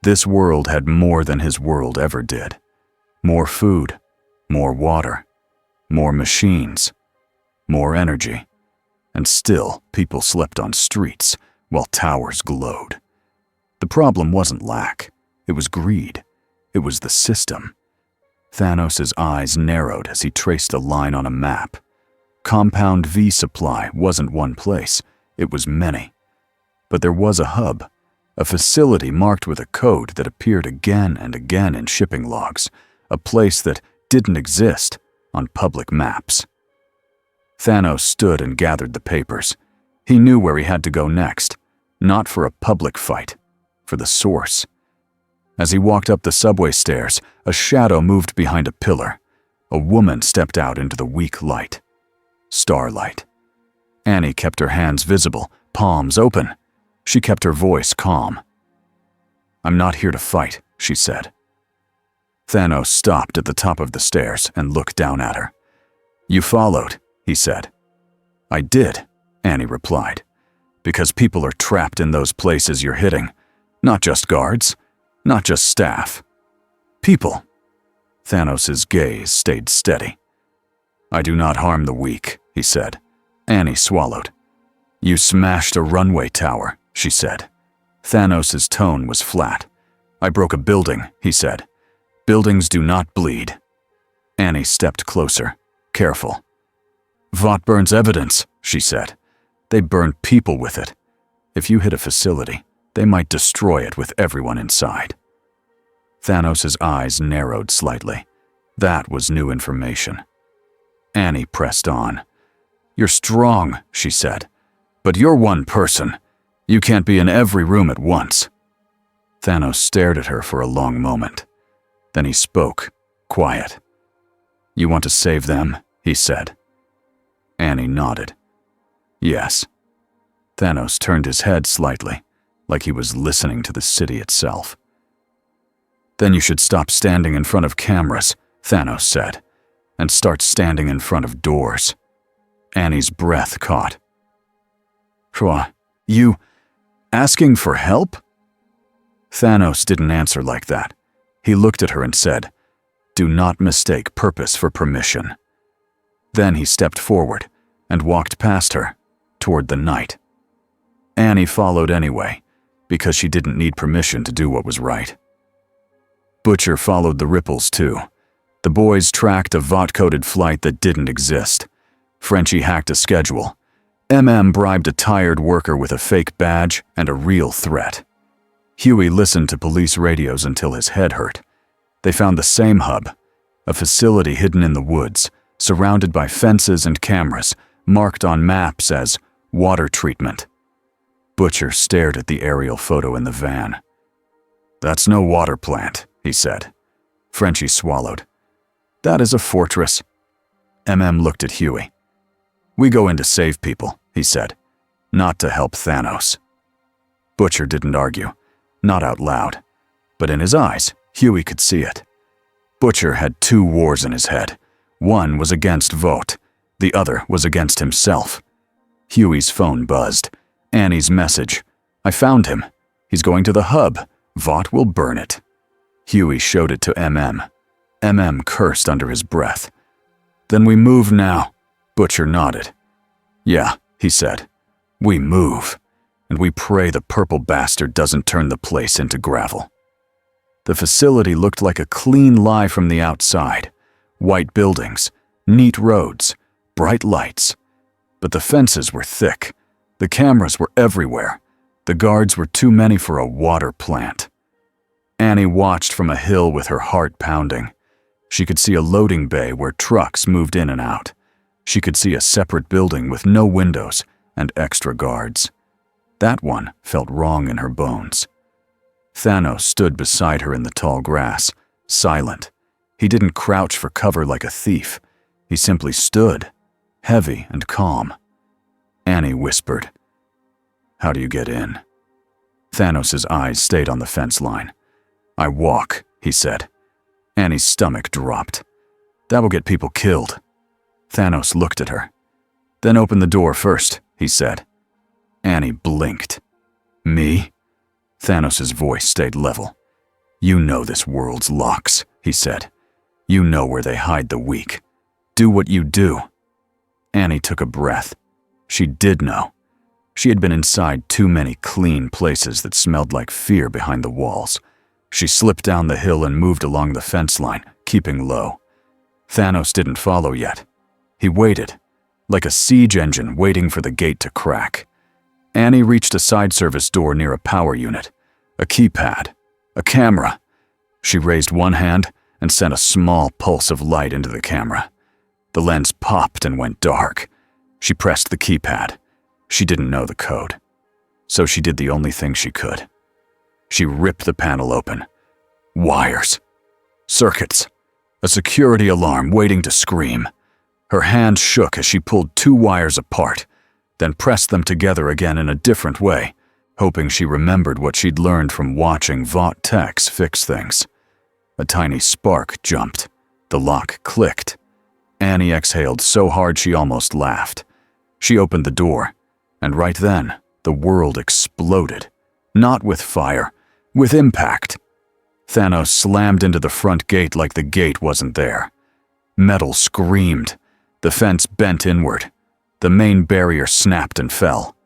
[SPEAKER 1] This world had more than his world ever did. More food, more water, more machines, more energy. And still, people slept on streets while towers glowed. The problem wasn't lack. It was greed. It was the system. Thanos' eyes narrowed as he traced a line on a map. Compound V supply wasn't one place. It was many. But there was a hub, a facility marked with a code that appeared again and again in shipping logs, a place that didn't exist on public maps. Thanos stood and gathered the papers. He knew where he had to go next, not for a public fight, for the source. As he walked up the subway stairs, a shadow moved behind a pillar. A woman stepped out into the weak light. Starlight. Annie kept her hands visible, palms open. She kept her voice calm. I'm not here to fight, she said. Thanos stopped at the top of the stairs and looked down at her. You followed, he said. I did, Annie replied, because people are trapped in those places you're hitting. Not just guards, not just staff. People. Thanos' gaze stayed steady. I do not harm the weak, he said. Annie swallowed. You smashed a runway tower, she said. Thanos' tone was flat. I broke a building, he said. Buildings do not bleed. Annie stepped closer, careful. Vought burns evidence, she said. They burn people with it. If you hit a facility, they might destroy it with everyone inside. Thanos' eyes narrowed slightly. That was new information. Annie pressed on. You're strong, she said. But you're one person. You can't be in every room at once. Thanos stared at her for a long moment. Then he spoke, quiet. You want to save them, he said. Annie nodded. Yes. Thanos turned his head slightly, like he was listening to the city itself. Then you should stop standing in front of cameras, Thanos said, and start standing in front of doors. Annie's breath caught. You asking for help? Thanos didn't answer like that. He looked at her and said, Do not mistake purpose for permission. Then he stepped forward and walked past her, toward the night. Annie followed anyway, because she didn't need permission to do what was right. Butcher followed the ripples too. The boys tracked a VOT-coded flight that didn't exist. Frenchie hacked a schedule. Bribed a tired worker with a fake badge and a real threat. Huey listened to police radios until his head hurt. They found the same hub, a facility hidden in the woods, surrounded by fences and cameras, marked on maps as water treatment. Butcher stared at the aerial photo in the van. That's no water plant, he said. Frenchie swallowed. That is a fortress. Looked at Huey. We go in to save people, he said. not to help Thanos. Butcher didn't argue, not out loud, but in his eyes, Huey could see it. Butcher had two wars in his head. One was against Vought, the other was against himself. Huey's phone buzzed. Annie's message. I found him. He's going to the hub. Vought will burn it. Huey showed it to MM. MM cursed under his breath. Then we move now. Butcher nodded. Yeah, he said. We move. And we pray the purple bastard doesn't turn the place into gravel. The facility looked like a clean lie from the outside. White buildings, neat roads, bright lights. But the fences were thick. The cameras were everywhere. The guards were too many for a water plant. Annie watched from a hill with her heart pounding. She could see a loading bay where trucks moved in and out. She could see a separate building with no windows and extra guards. That one felt wrong in her bones. Thanos stood beside her in the tall grass, silent. He didn't crouch for cover like a thief. He simply stood, heavy and calm. Annie whispered, "How do you get in?" Thanos' eyes stayed on the fence line. "I walk," he said. Annie's stomach dropped. "That will get people killed." Thanos looked at her. "Then open the door first," he said. Annie blinked. "Me?" Thanos' voice stayed level. "You know this world's locks," he said. "You know where they hide the weak. Do what you do." Annie took a breath. She did know. She had been inside too many clean places that smelled like fear behind the walls. She slipped down the hill and moved along the fence line, keeping low. Thanos didn't follow yet. He waited, like a siege engine waiting for the gate to crack. Annie reached a side service door near a power unit, a keypad, a camera. She raised one hand and sent a small pulse of light into the camera. The lens popped and went dark. She pressed the keypad. She didn't know the code. So she did the only thing she could. She ripped the panel open. Wires. Circuits. A security alarm waiting to scream. Her hand shook as she pulled two wires apart, then pressed them together again in a different way, hoping she remembered what she'd learned from watching Vought techs fix things. A tiny spark jumped. The lock clicked. Annie exhaled so hard she almost laughed. She opened the door, and right then, the world exploded. Not with fire, with impact. Thanos slammed into the front gate like the gate wasn't there. Metal screamed. The fence bent inward. The main barrier snapped and fell.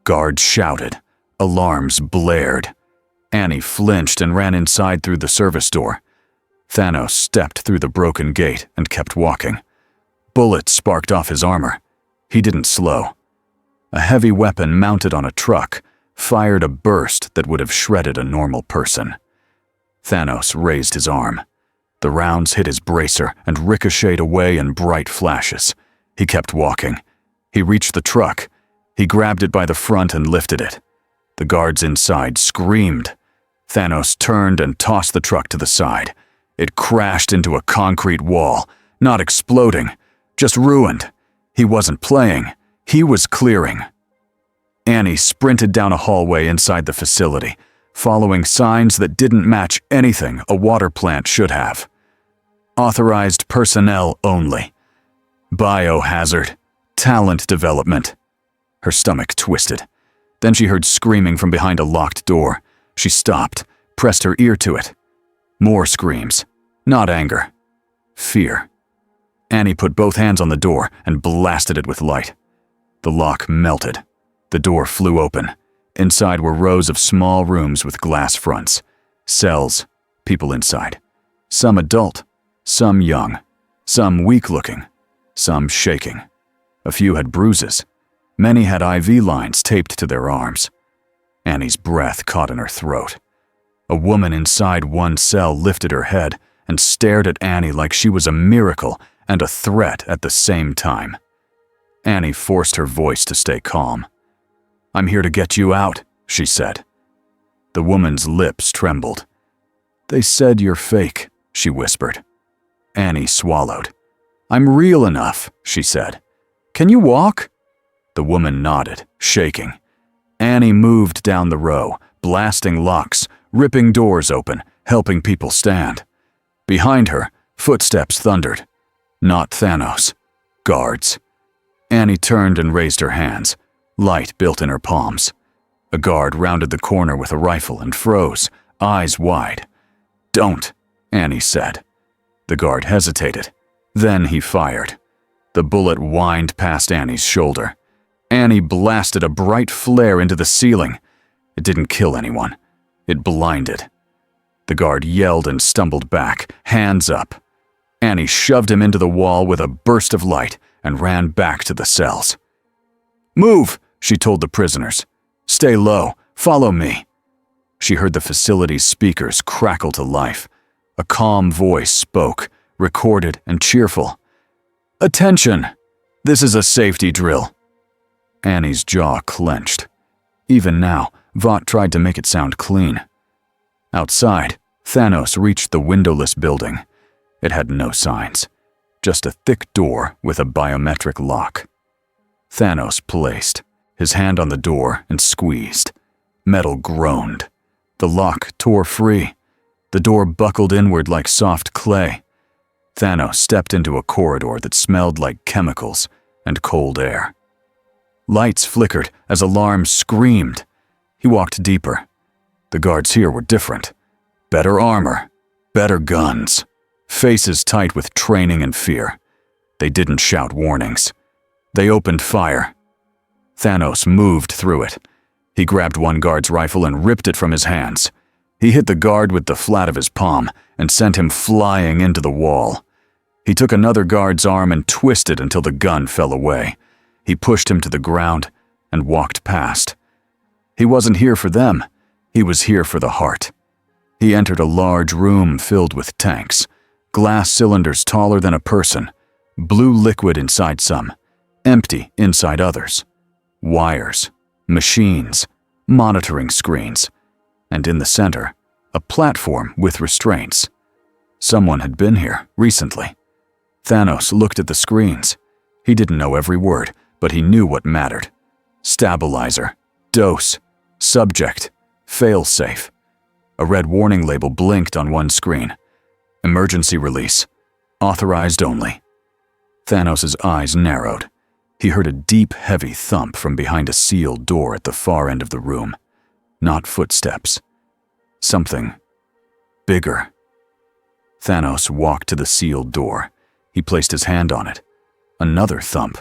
[SPEAKER 1] Guards shouted. Alarms blared. Annie flinched and ran inside through the service door. Thanos stepped through the broken gate and kept walking. Bullets sparked off his armor. He didn't slow. A heavy weapon mounted on a truck fired a burst that would have shredded a normal person. Thanos raised his arm. The rounds hit his bracer and ricocheted away in bright flashes. He kept walking. He reached the truck. He grabbed it by the front and lifted it. The guards inside screamed. Thanos turned and tossed the truck to the side. It crashed into a concrete wall, not exploding, just ruined. He wasn't playing. He was clearing. Annie sprinted down a hallway inside the facility, following signs that didn't match anything a water plant should have. Authorized personnel only. Biohazard. Talent development. Her stomach twisted. Then she heard screaming from behind a locked door. She stopped, pressed her ear to it. More screams. Not anger. Fear. Annie put both hands on the door and blasted it with light. The lock melted. The door flew open. Inside were rows of small rooms with glass fronts. Cells. People inside. Some adult. Some young. Some weak-looking. Some shaking. A few had bruises. Many had IV lines taped to their arms. Annie's breath caught in her throat. A woman inside one cell lifted her head and stared at Annie like she was a miracle and a threat at the same time. Annie forced her voice to stay calm. "I'm here to get you out," she said. The woman's lips trembled. "They said you're fake," she whispered. Annie swallowed. "I'm real enough," she said. "Can you walk?" The woman nodded, shaking. Annie moved down the row, blasting locks, ripping doors open, helping people stand. Behind her, footsteps thundered. Not Thanos. Guards. Annie turned and raised her hands. Light built in her palms. A guard rounded the corner with a rifle and froze, eyes wide. "Don't," Annie said. The guard hesitated. Then he fired. The bullet whined past Annie's shoulder. Annie blasted a bright flare into the ceiling. It didn't kill anyone. It blinded. The guard yelled and stumbled back, hands up. Annie shoved him into the wall with a burst of light and ran back to the cells. "Move," she told the prisoners. "Stay low. Follow me." She heard the facility's speakers crackle to life. A calm voice spoke, recorded and cheerful. "Attention! This is a safety drill." Annie's jaw clenched. Even now, Vought tried to make it sound clean. Outside, Thanos reached the windowless building. It had no signs, just a thick door with a biometric lock. Thanos placed, his hand on the door, and squeezed. Metal groaned. The lock tore free. The door buckled inward like soft clay. Thanos stepped into a corridor that smelled like chemicals and cold air. Lights flickered as alarms screamed. He walked deeper. The guards here were different. Better armor, better guns, faces tight with training and fear. They didn't shout warnings. They opened fire. Thanos moved through it. He grabbed one guard's rifle and ripped it from his hands. He hit the guard with the flat of his palm and sent him flying into the wall. He took another guard's arm and twisted until the gun fell away. He pushed him to the ground and walked past. He wasn't here for them. He was here for the heart. He entered a large room filled with tanks, glass cylinders taller than a person, blue liquid inside some, empty inside others, wires, machines, monitoring screens, and in the center, a platform with restraints. Someone had been here recently. Thanos looked at the screens. He didn't know every word, but he knew what mattered. Stabilizer, dose, subject, failsafe. A red warning label blinked on one screen. Emergency release. Authorized only. Thanos' eyes narrowed. He heard a deep, heavy thump from behind a sealed door at the far end of the room. Not footsteps. Something bigger. Thanos walked to the sealed door. He placed his hand on it. Another thump.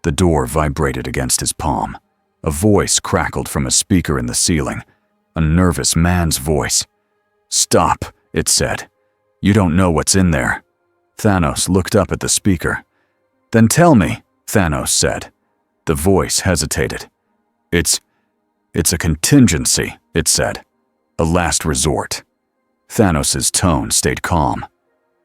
[SPEAKER 1] The door vibrated against his palm. A voice crackled from a speaker in the ceiling. A nervous man's voice. "Stop," it said. "You don't know what's in there." Thanos looked up at the speaker. "Then tell me," Thanos said. The voice hesitated. It's a contingency," it said. "A last resort." Thanos' tone stayed calm.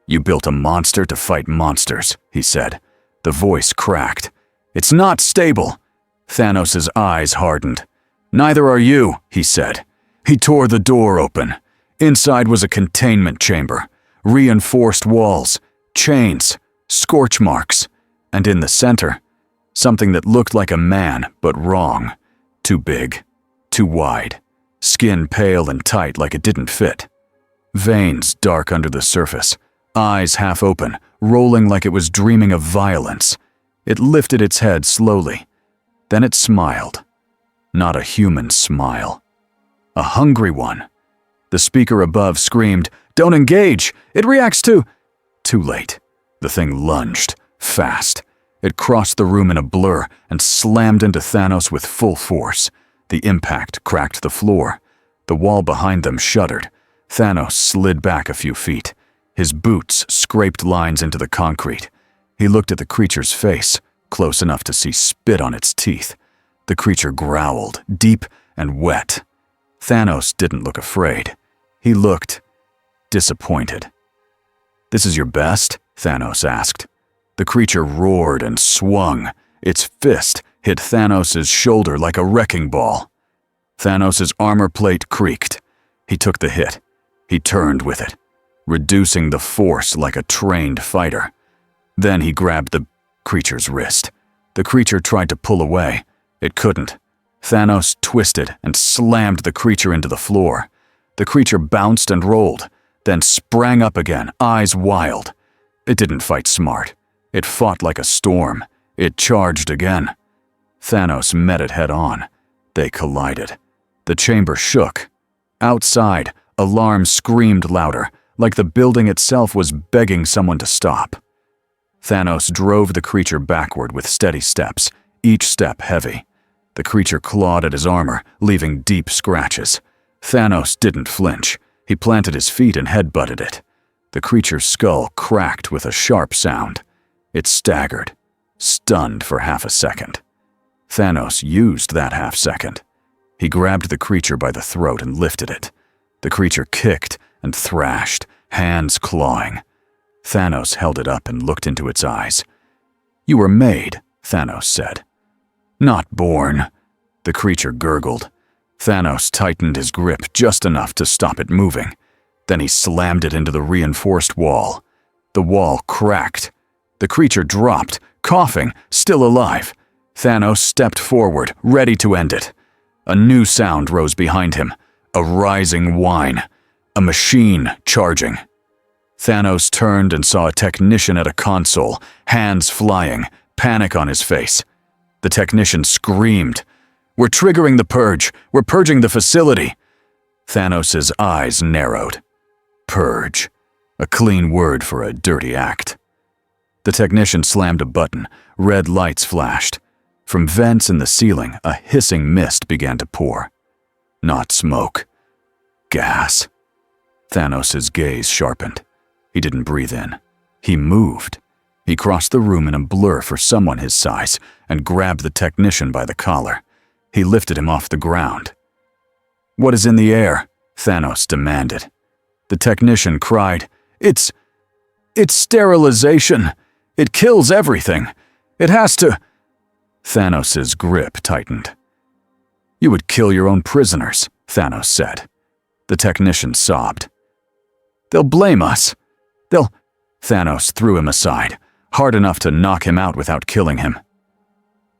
[SPEAKER 1] "You built a monster to fight monsters," he said. The voice cracked. "It's not stable." Thanos' eyes hardened. "Neither are you," he said. He tore the door open. Inside was a containment chamber, reinforced walls, chains, scorch marks, and in the center, something that looked like a man, but wrong. Too big, too wide, skin pale and tight like it didn't fit. Veins dark under the surface, eyes half open, rolling like it was dreaming of violence. It lifted its head slowly. Then it smiled. Not a human smile. A hungry one. The speaker above screamed, "Don't engage! It reacts to—" Too late. The thing lunged, fast. It crossed the room in a blur and slammed into Thanos with full force. The impact cracked the floor. The wall behind them shuddered. Thanos slid back a few feet. His boots scraped lines into the concrete. He looked at the creature's face, close enough to see spit on its teeth. The creature growled, deep and wet. Thanos didn't look afraid. He looked disappointed. "This is your best?" Thanos asked. The creature roared and swung. Its fist hit Thanos' shoulder like a wrecking ball. Thanos' armor plate creaked. He took the hit. He turned with it, reducing the force like a trained fighter. Then he grabbed the creature's wrist. The creature tried to pull away. It couldn't. Thanos twisted and slammed the creature into the floor. The creature bounced and rolled, then sprang up again, eyes wild. It didn't fight smart. It fought like a storm. It charged again. Thanos met it head on. They collided. The chamber shook. Outside, alarms screamed louder, like the building itself was begging someone to stop. Thanos drove the creature backward with steady steps, each step heavy. The creature clawed at his armor, leaving deep scratches. Thanos didn't flinch. He planted his feet and headbutted it. The creature's skull cracked with a sharp sound. It staggered, stunned for half a second. Thanos used that half second. He grabbed the creature by the throat and lifted it. The creature kicked and thrashed, hands clawing. Thanos held it up and looked into its eyes. "You were made," Thanos said. "Not born," the creature gurgled. Thanos tightened his grip just enough to stop it moving. Then he slammed it into the reinforced wall. The wall cracked. The creature dropped, coughing, still alive. Thanos stepped forward, ready to end it. A new sound rose behind him, a rising whine, a machine charging. Thanos turned and saw a technician at a console, hands flying, panic on his face. The technician screamed, "We're triggering the purge! We're purging the facility!" Thanos' eyes narrowed. Purge. A clean word for a dirty act. The technician slammed a button. Red lights flashed. From vents in the ceiling, a hissing mist began to pour. Not smoke. Gas. Thanos' gaze sharpened. He didn't breathe in. He moved. He crossed the room in a blur for someone his size and grabbed the technician by the collar. He lifted him off the ground. "What is in the air?" Thanos demanded. The technician cried, It's sterilization. It kills everything. It has to." Thanos' grip tightened. "You would kill your own prisoners," Thanos said. The technician sobbed. "They'll blame us. Thanos threw him aside, hard enough to knock him out without killing him.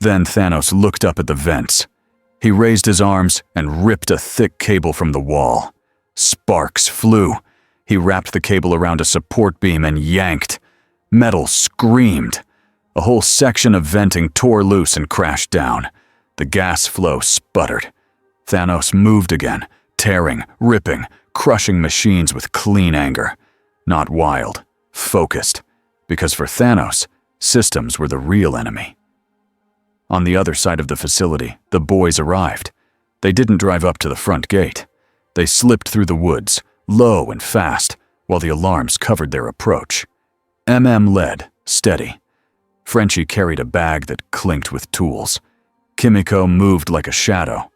[SPEAKER 1] Then Thanos looked up at the vents. He raised his arms and ripped a thick cable from the wall. Sparks flew. He wrapped the cable around a support beam and yanked. Metal screamed. A whole section of venting tore loose and crashed down. The gas flow sputtered. Thanos moved again, tearing, ripping, crushing machines with clean anger. Not wild, focused, because for Thanos, systems were the real enemy. On the other side of the facility, the boys arrived. They didn't drive up to the front gate. They slipped through the woods, low and fast, while the alarms covered their approach. Led, steady. Frenchie carried a bag that clinked with tools. Kimiko moved like a shadow.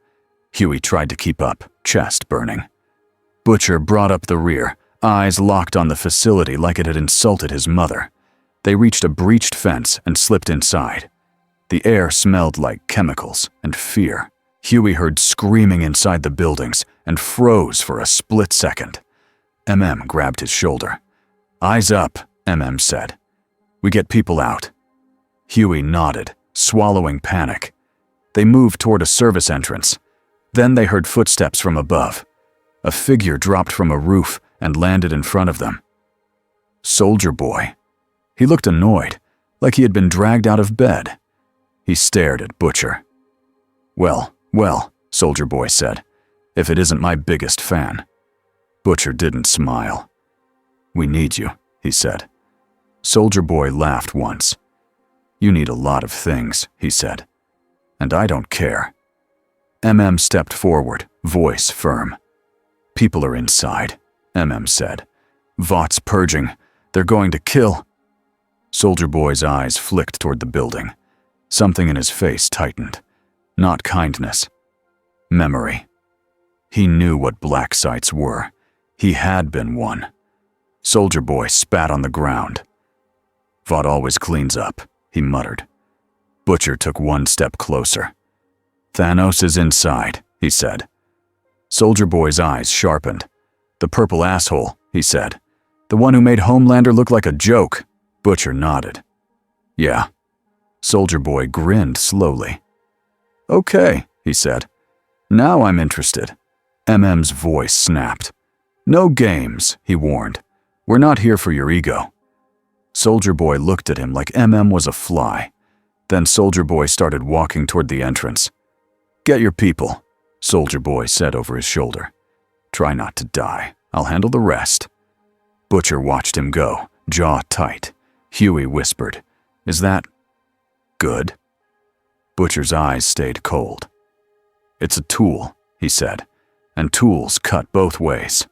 [SPEAKER 1] Huey tried to keep up, chest burning. Butcher brought up the rear, eyes locked on the facility like it had insulted his mother. They reached a breached fence and slipped inside. The air smelled like chemicals and fear. Huey heard screaming inside the buildings and froze for a split second. Grabbed his shoulder. "Eyes up," said. "We get people out." Huey nodded, swallowing panic. They moved toward a service entrance. Then they heard footsteps from above. A figure dropped from a roof and landed in front of them. Soldier Boy. He looked annoyed, like he had been dragged out of bed. He stared at Butcher. Well, Soldier Boy said, "if it isn't my biggest fan." Butcher didn't smile. "We need you," he said. Soldier Boy laughed once. "You need a lot of things," he said. "And I don't care." Stepped forward, voice firm. "People are inside," said. "Vought's purging. They're going to kill." Soldier Boy's eyes flicked toward the building. Something in his face tightened. Not kindness. Memory. He knew what black sites were. He had been one. Soldier Boy spat on the ground. "Vought always cleans up," he muttered. Butcher took one step closer. "Thanos is inside," he said. Soldier Boy's eyes sharpened. "The purple asshole," he said. "The one who made Homelander look like a joke." Butcher nodded. "Yeah." Soldier Boy grinned slowly. "Okay," he said. "Now I'm interested." MM's voice snapped. "No games," he warned. "We're not here for your ego." Soldier Boy looked at him like MM was a fly. Then Soldier Boy started walking toward the entrance. "Get your people," Soldier Boy said over his shoulder. "Try not to die. I'll handle the rest." Butcher watched him go, jaw tight. Huey whispered, "Is that good?" Butcher's eyes stayed cold. "It's a tool," he said, "and tools cut both ways."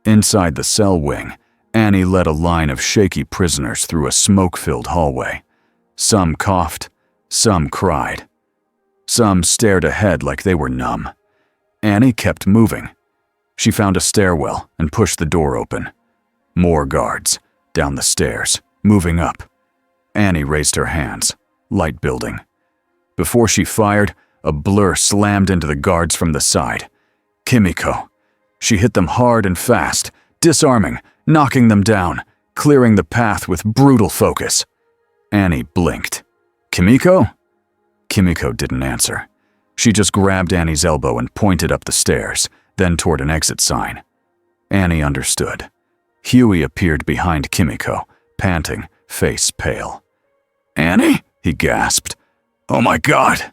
[SPEAKER 1] Inside the cell wing, Annie led a line of shaky prisoners through a smoke-filled hallway. Some coughed, some cried. Some stared ahead like they were numb. Annie kept moving. She found a stairwell and pushed the door open. More guards, down the stairs, moving up. Annie raised her hands, light building. Before she fired, a blur slammed into the guards from the side. Kimiko. She hit them hard and fast, disarming, knocking them down, clearing the path with brutal focus. Annie blinked. "Kimiko?" Kimiko didn't answer. She just grabbed Annie's elbow and pointed up the stairs, then toward an exit sign. Annie understood. Huey appeared behind Kimiko, panting, face pale. "Annie?" he gasped. "Oh my God!"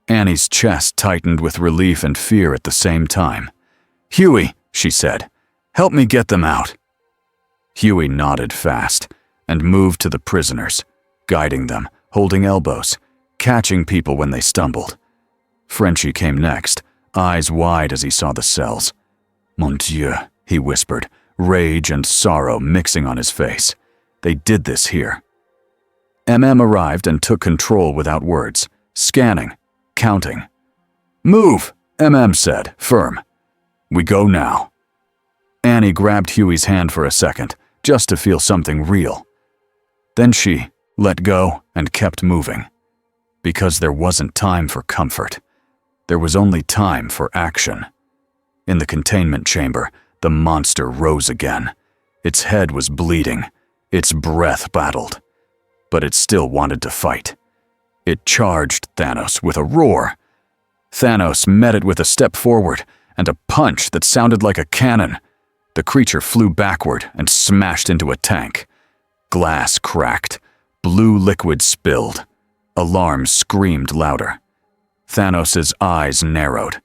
[SPEAKER 1] Annie's chest tightened with relief and fear at the same time. "Huey," she said, "help me get them out." Huey nodded fast and moved to the prisoners, guiding them, holding elbows, catching people when they stumbled. Frenchie came next, eyes wide as he saw the cells. "Mon Dieu," he whispered, rage and sorrow mixing on his face. They did this here. MM arrived and took control without words, scanning, counting. "Move," MM said, firm. "We go now." Annie grabbed Huey's hand for a second, just to feel something real. Then she let go and kept moving. Because there wasn't time for comfort. There was only time for action. In the containment chamber, the monster rose again. Its head was bleeding. Its breath battled. But it still wanted to fight. It charged Thanos with a roar. Thanos met it with a step forward and a punch that sounded like a cannon. The creature flew backward and smashed into a tank. Glass cracked. Blue liquid spilled. Alarms screamed louder. Thanos' eyes narrowed.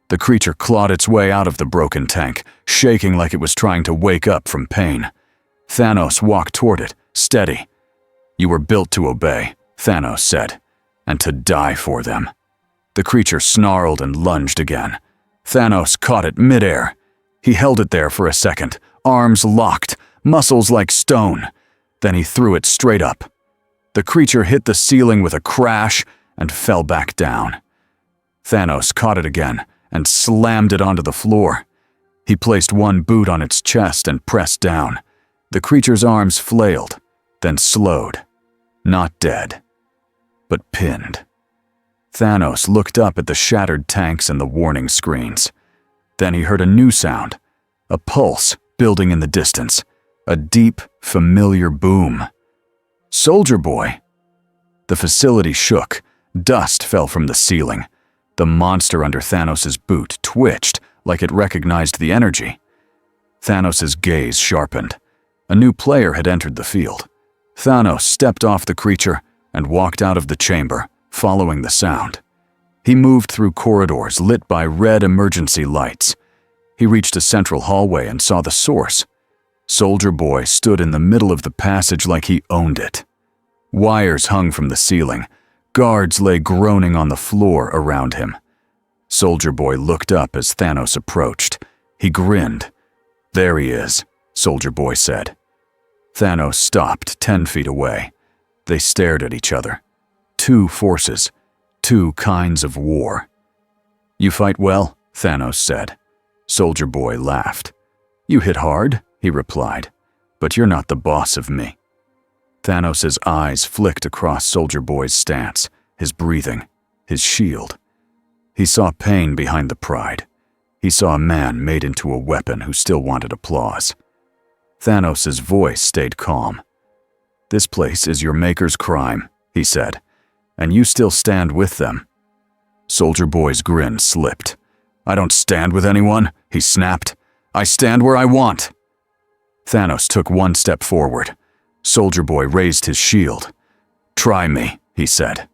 [SPEAKER 1] The creature clawed its way out of the broken tank, shaking like it was trying to wake up from pain. Thanos walked toward it, steady. "You were built to obey," Thanos said, "and to die for them." The creature snarled and lunged again. Thanos caught it midair. He held it there for a second, arms locked, muscles like stone. Then he threw it straight up. The creature hit the ceiling with a crash and fell back down. Thanos caught it again and slammed it onto the floor. He placed one boot on its chest and pressed down. The creature's arms flailed, then slowed. Not dead, but pinned. Thanos looked up at the shattered tanks and the warning screens. Then he heard a new sound, a pulse building in the distance, a deep, familiar boom. "Soldier Boy!" The facility shook. Dust fell from the ceiling. The monster under Thanos' boot twitched like it recognized the energy. Thanos' gaze sharpened. A new player had entered the field. Thanos stepped off the creature and walked out of the chamber, following the sound. He moved through corridors lit by red emergency lights. He reached a central hallway and saw the source. Soldier Boy stood in the middle of the passage like he owned it. Wires hung from the ceiling. Guards lay groaning on the floor around him. Soldier Boy looked up as Thanos approached. He grinned. "There he is," Soldier Boy said. Thanos stopped 10 feet away. They stared at each other. Two forces, two kinds of war. "You fight well," Thanos said. Soldier Boy laughed. "You hit hard," he replied, "but you're not the boss of me." Thanos' eyes flicked across Soldier Boy's stance, his breathing, his shield. He saw pain behind the pride. He saw a man made into a weapon who still wanted applause. Thanos' voice stayed calm. "This place is your maker's crime," he said. "And you still stand with them." Soldier Boy's grin slipped. "I don't stand with anyone," he snapped. "I stand where I want." Thanos took one step forward. Soldier Boy raised his shield. "Try me," he said.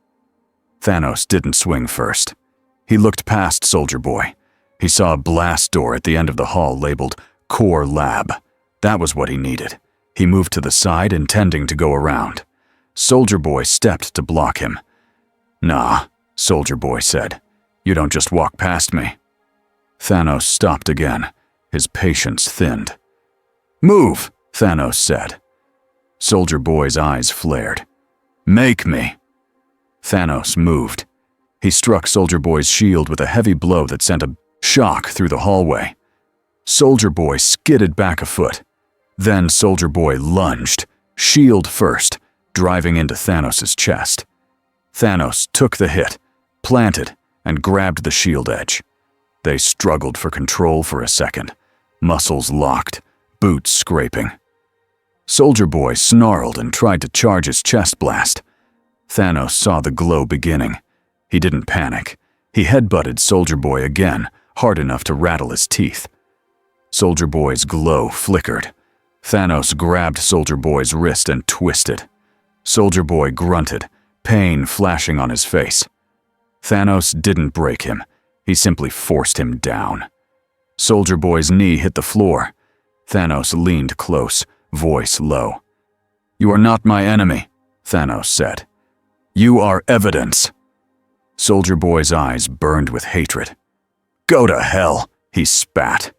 [SPEAKER 1] Thanos didn't swing first. He looked past Soldier Boy. He saw a blast door at the end of the hall labeled Core Lab. That was what he needed. He moved to the side, intending to go around. Soldier Boy stepped to block him. "Nah," Soldier Boy said. "You don't just walk past me." Thanos stopped again. His patience thinned. "Move," Thanos said. Soldier Boy's eyes flared. "Make me." Thanos moved. He struck Soldier Boy's shield with a heavy blow that sent a shock through the hallway. Soldier Boy skidded back a foot. Then Soldier Boy lunged, shield first, driving into Thanos' chest. Thanos took the hit, planted, and grabbed the shield edge. They struggled for control for a second, muscles locked, boots scraping. Soldier Boy snarled and tried to charge his chest blast. Thanos saw the glow beginning. He didn't panic. He headbutted Soldier Boy again, hard enough to rattle his teeth. Soldier Boy's glow flickered. Thanos grabbed Soldier Boy's wrist and twisted. Soldier Boy grunted, pain flashing on his face. Thanos didn't break him. He simply forced him down. Soldier Boy's knee hit the floor. Thanos leaned close, voice low. "You are not my enemy," Thanos said. "You are evidence." Soldier Boy's eyes burned with hatred. "Go to hell," he spat.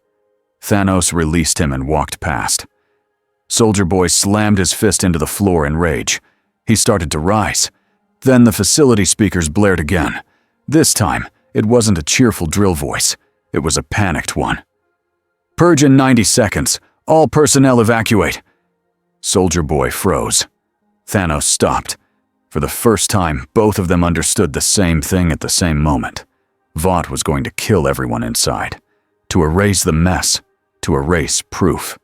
[SPEAKER 1] Thanos released him and walked past. Soldier Boy slammed his fist into the floor in rage. He started to rise. Then the facility speakers blared again. This time, it wasn't a cheerful drill voice. It was a panicked one. "Purge in 90 seconds. All personnel evacuate." Soldier Boy froze. Thanos stopped. For the first time, both of them understood the same thing at the same moment. Vought was going to kill everyone inside. To erase the mess. To erase proof.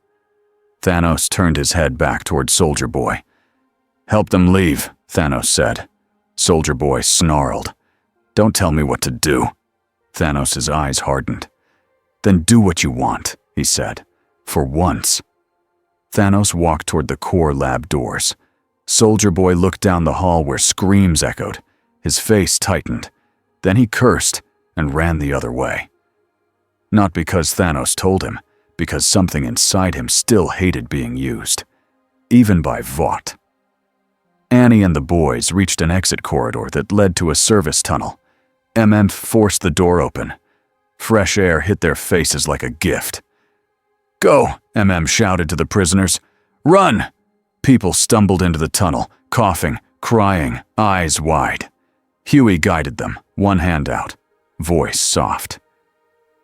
[SPEAKER 1] Thanos turned his head back toward Soldier Boy. "Help them leave," Thanos said. Soldier Boy snarled. "Don't tell me what to do." Thanos' eyes hardened. "Then do what you want," he said. "For once." Thanos walked toward the core lab doors. Soldier Boy looked down the hall where screams echoed. His face tightened. Then he cursed and ran the other way. Not because Thanos told him, because something inside him still hated being used. Even by Vought. Annie and the boys reached an exit corridor that led to a service tunnel. forced the door open. Fresh air hit their faces like a gift. "Go!" shouted to the prisoners. "Run!" People stumbled into the tunnel, coughing, crying, eyes wide. Huey guided them, one hand out, voice soft.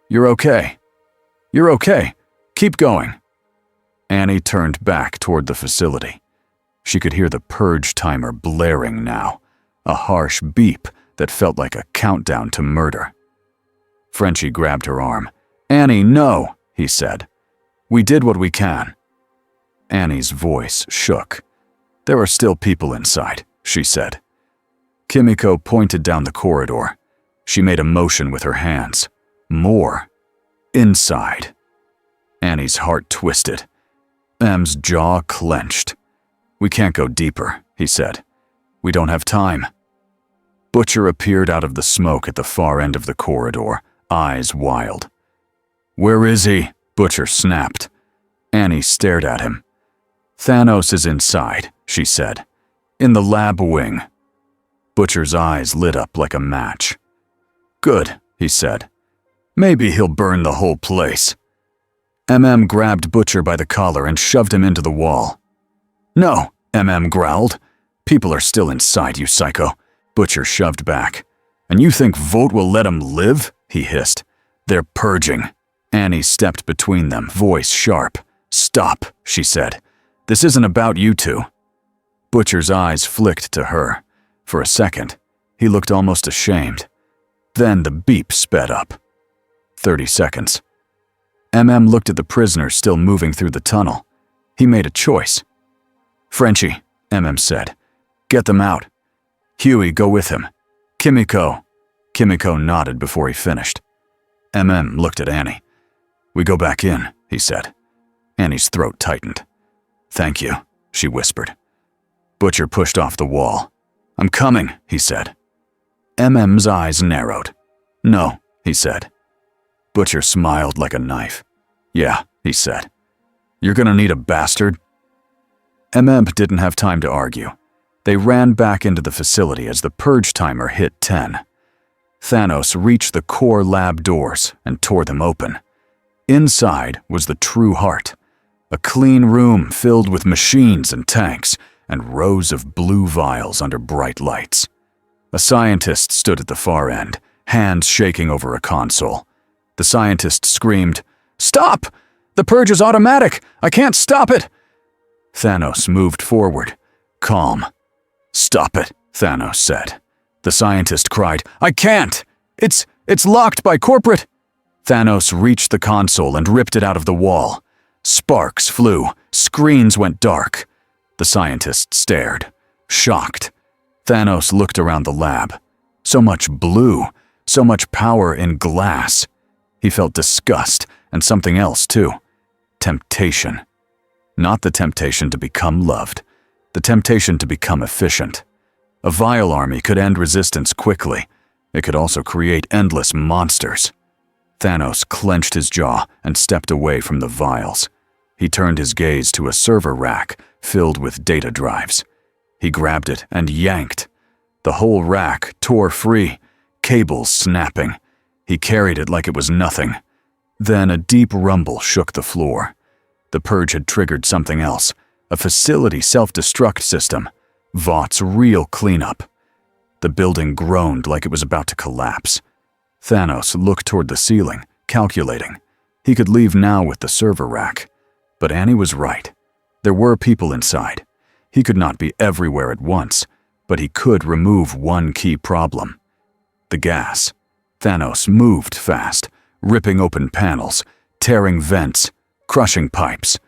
[SPEAKER 1] "You're okay. You're okay. Keep going." Annie turned back toward the facility. She could hear the purge timer blaring now, a harsh beep that felt like a countdown to murder. Frenchie grabbed her arm. "Annie, no," he said. "We did what we can." Annie's voice shook. "There are still people inside," she said. Kimiko pointed down the corridor. She made a motion with her hands. More. Inside. Annie's heart twisted. M's jaw clenched. "We can't go deeper," he said. "We don't have time." Butcher appeared out of the smoke at the far end of the corridor, eyes wild. "Where is he?" Butcher snapped. Annie stared at him. "Thanos is inside," she said. "In the lab wing." Butcher's eyes lit up like a match. "Good," he said. "Maybe he'll burn the whole place." Grabbed Butcher by the collar and shoved him into the wall. "No," growled. "People are still inside, you psycho." Butcher shoved back. "And you think Vought will let him live?" he hissed. "They're purging." Annie stepped between them, voice sharp. "Stop," she said. "This isn't about you two." Butcher's eyes flicked to her. For a second, he looked almost ashamed. Then the beep sped up. 30 seconds. Looked at the prisoners still moving through the tunnel. He made a choice. "Frenchie," said. "Get them out. Huey, go with him. Kimiko. Kimiko nodded before he finished. Looked at Annie. We go back in, he said. Annie's throat tightened. Thank you, she whispered. Butcher pushed off the wall. I'm coming, he said. M's eyes narrowed. No, he said. Butcher smiled like a knife. Yeah, he said. You're gonna need a bastard. Didn't have time to argue. They ran back into the facility as the purge timer hit 10. Thanos reached the core lab doors and tore them open. Inside was the true heart, a clean room filled with machines and tanks and rows of blue vials under bright lights. A scientist stood at the far end, hands shaking over a console. The scientist screamed, "Stop! The purge is automatic! I can't stop it!" Thanos moved forward, calm. "Stop it," Thanos said. The scientist cried, "I can't! It's locked by corporate!" Thanos reached the console and ripped it out of the wall. Sparks flew, screens went dark. The scientist stared, shocked. Thanos looked around the lab. So much blue, so much power in glass. He felt disgust and something else too. Temptation. Not the temptation to become loved, the temptation to become efficient. A vial army could end resistance quickly. It could also create endless monsters. Thanos clenched his jaw and stepped away from the vials. He turned his gaze to a server rack filled with data drives. He grabbed it and yanked. The whole rack tore free, cables snapping. He carried it like it was nothing. Then a deep rumble shook the floor. The purge had triggered something else, a facility self-destruct system. Vaught's real cleanup. The building groaned like it was about to collapse. Thanos looked toward the ceiling, calculating. He could leave now with the server rack. But Annie was right. There were people inside. He could not be everywhere at once, but he could remove one key problem. The gas. Thanos moved fast, ripping open panels, tearing vents, crushing pipes.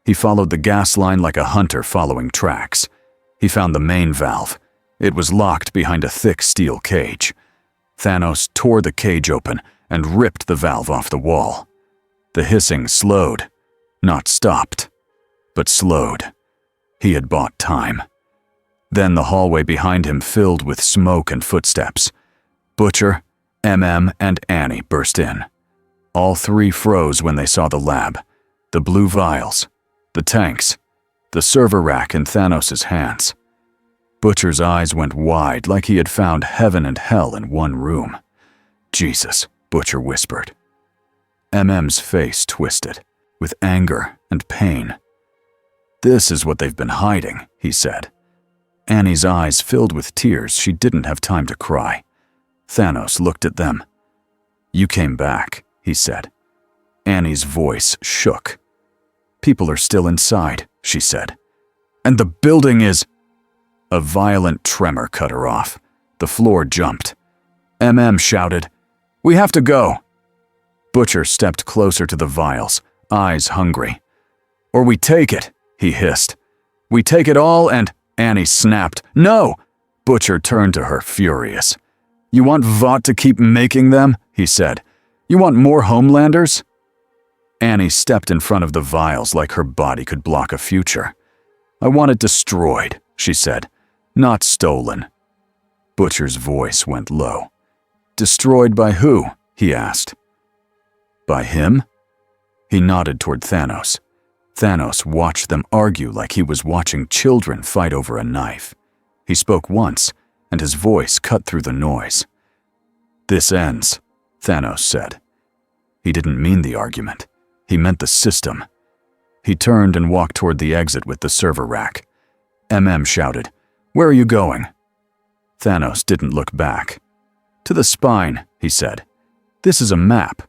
[SPEAKER 1] He followed the gas line like a hunter following tracks. He found the main valve. It was locked behind a thick steel cage. Thanos tore the cage open and ripped the valve off the wall. The hissing slowed, not stopped, but slowed. He had bought time. Then the hallway behind him filled with smoke and footsteps. Butcher, and Annie burst in. All three froze when they saw the lab, the blue vials, the tanks, the server rack in Thanos' hands. Butcher's eyes went wide like he had found heaven and hell in one room. Jesus, Butcher whispered. M's face twisted, with anger and pain. This is what they've been hiding, he said. Annie's eyes filled with tears. She didn't have time to cry. Thanos looked at them. You came back, he said. Annie's voice shook. People are still inside, she said. And the building is... A violent tremor cut her off. The floor jumped. Shouted, "We have to go." Butcher stepped closer to the vials, eyes hungry. "Or we take it," he hissed. "We take it all and..." Annie snapped. "No!" Butcher turned to her, furious. "You want Vought to keep making them?" he said. "You want more Homelanders?" Annie stepped in front of the vials like her body could block a future. "I want it destroyed," she said. "Not stolen." Butcher's voice went low. "Destroyed by who?" he asked. "By him?" He nodded toward Thanos. Thanos watched them argue like he was watching children fight over a knife. He spoke once, and his voice cut through the noise. "This ends," Thanos said. He didn't mean the argument. He meant the system. He turned and walked toward the exit with the server rack. Shouted, "Where are you going?" Thanos didn't look back. "To the spine," he said. "This is a map."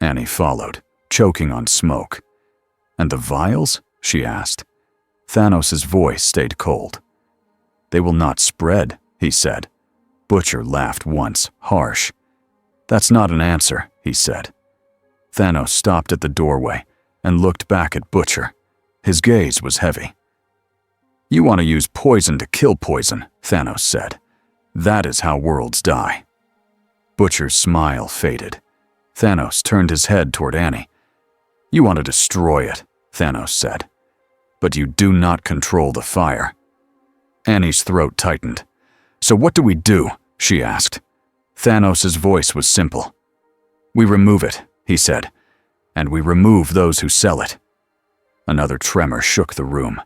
[SPEAKER 1] Annie followed, choking on smoke. "And the vials?" she asked. Thanos' voice stayed cold. "They will not spread," he said. Butcher laughed once, harsh. "That's not an answer," he said. Thanos stopped at the doorway and looked back at Butcher. His gaze was heavy. "You want to use poison to kill poison," Thanos said. That is how worlds die. Butcher's smile faded. Thanos turned his head toward Annie. You want to destroy it, Thanos said. But you do not control the fire. Annie's throat tightened. So what do we do? She asked. Thanos' voice was simple. We remove it, he said, and we remove those who sell it. Another tremor shook the room.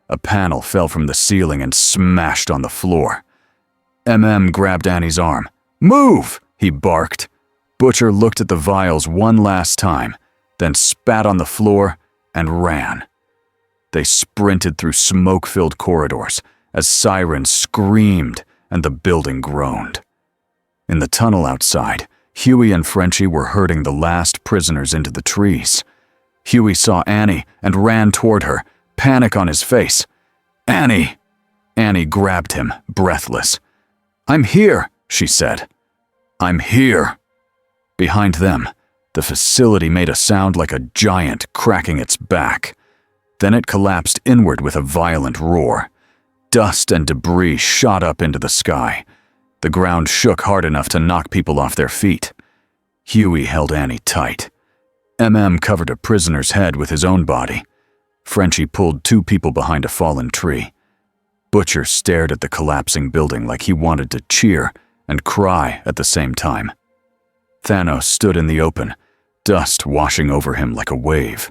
[SPEAKER 1] A panel fell from the ceiling and smashed on the floor. Grabbed Annie's arm. Move, he barked. Butcher looked at the vials one last time, then spat on the floor and ran. They sprinted through smoke-filled corridors as sirens screamed and the building groaned. In the tunnel outside, Huey and Frenchie were herding the last prisoners into the trees. Huey saw Annie and ran toward her, panic on his face. Annie! Annie grabbed him, breathless. I'm here, she said. I'm here. Behind them, the facility made a sound like a giant cracking its back. Then it collapsed inward with a violent roar. Dust and debris shot up into the sky. The ground shook hard enough to knock people off their feet. Huey held Annie tight. Covered a prisoner's head with his own body. Frenchie pulled two people behind a fallen tree. Butcher stared at the collapsing building like he wanted to cheer and cry at the same time. Thanos stood in the open, dust washing over him like a wave.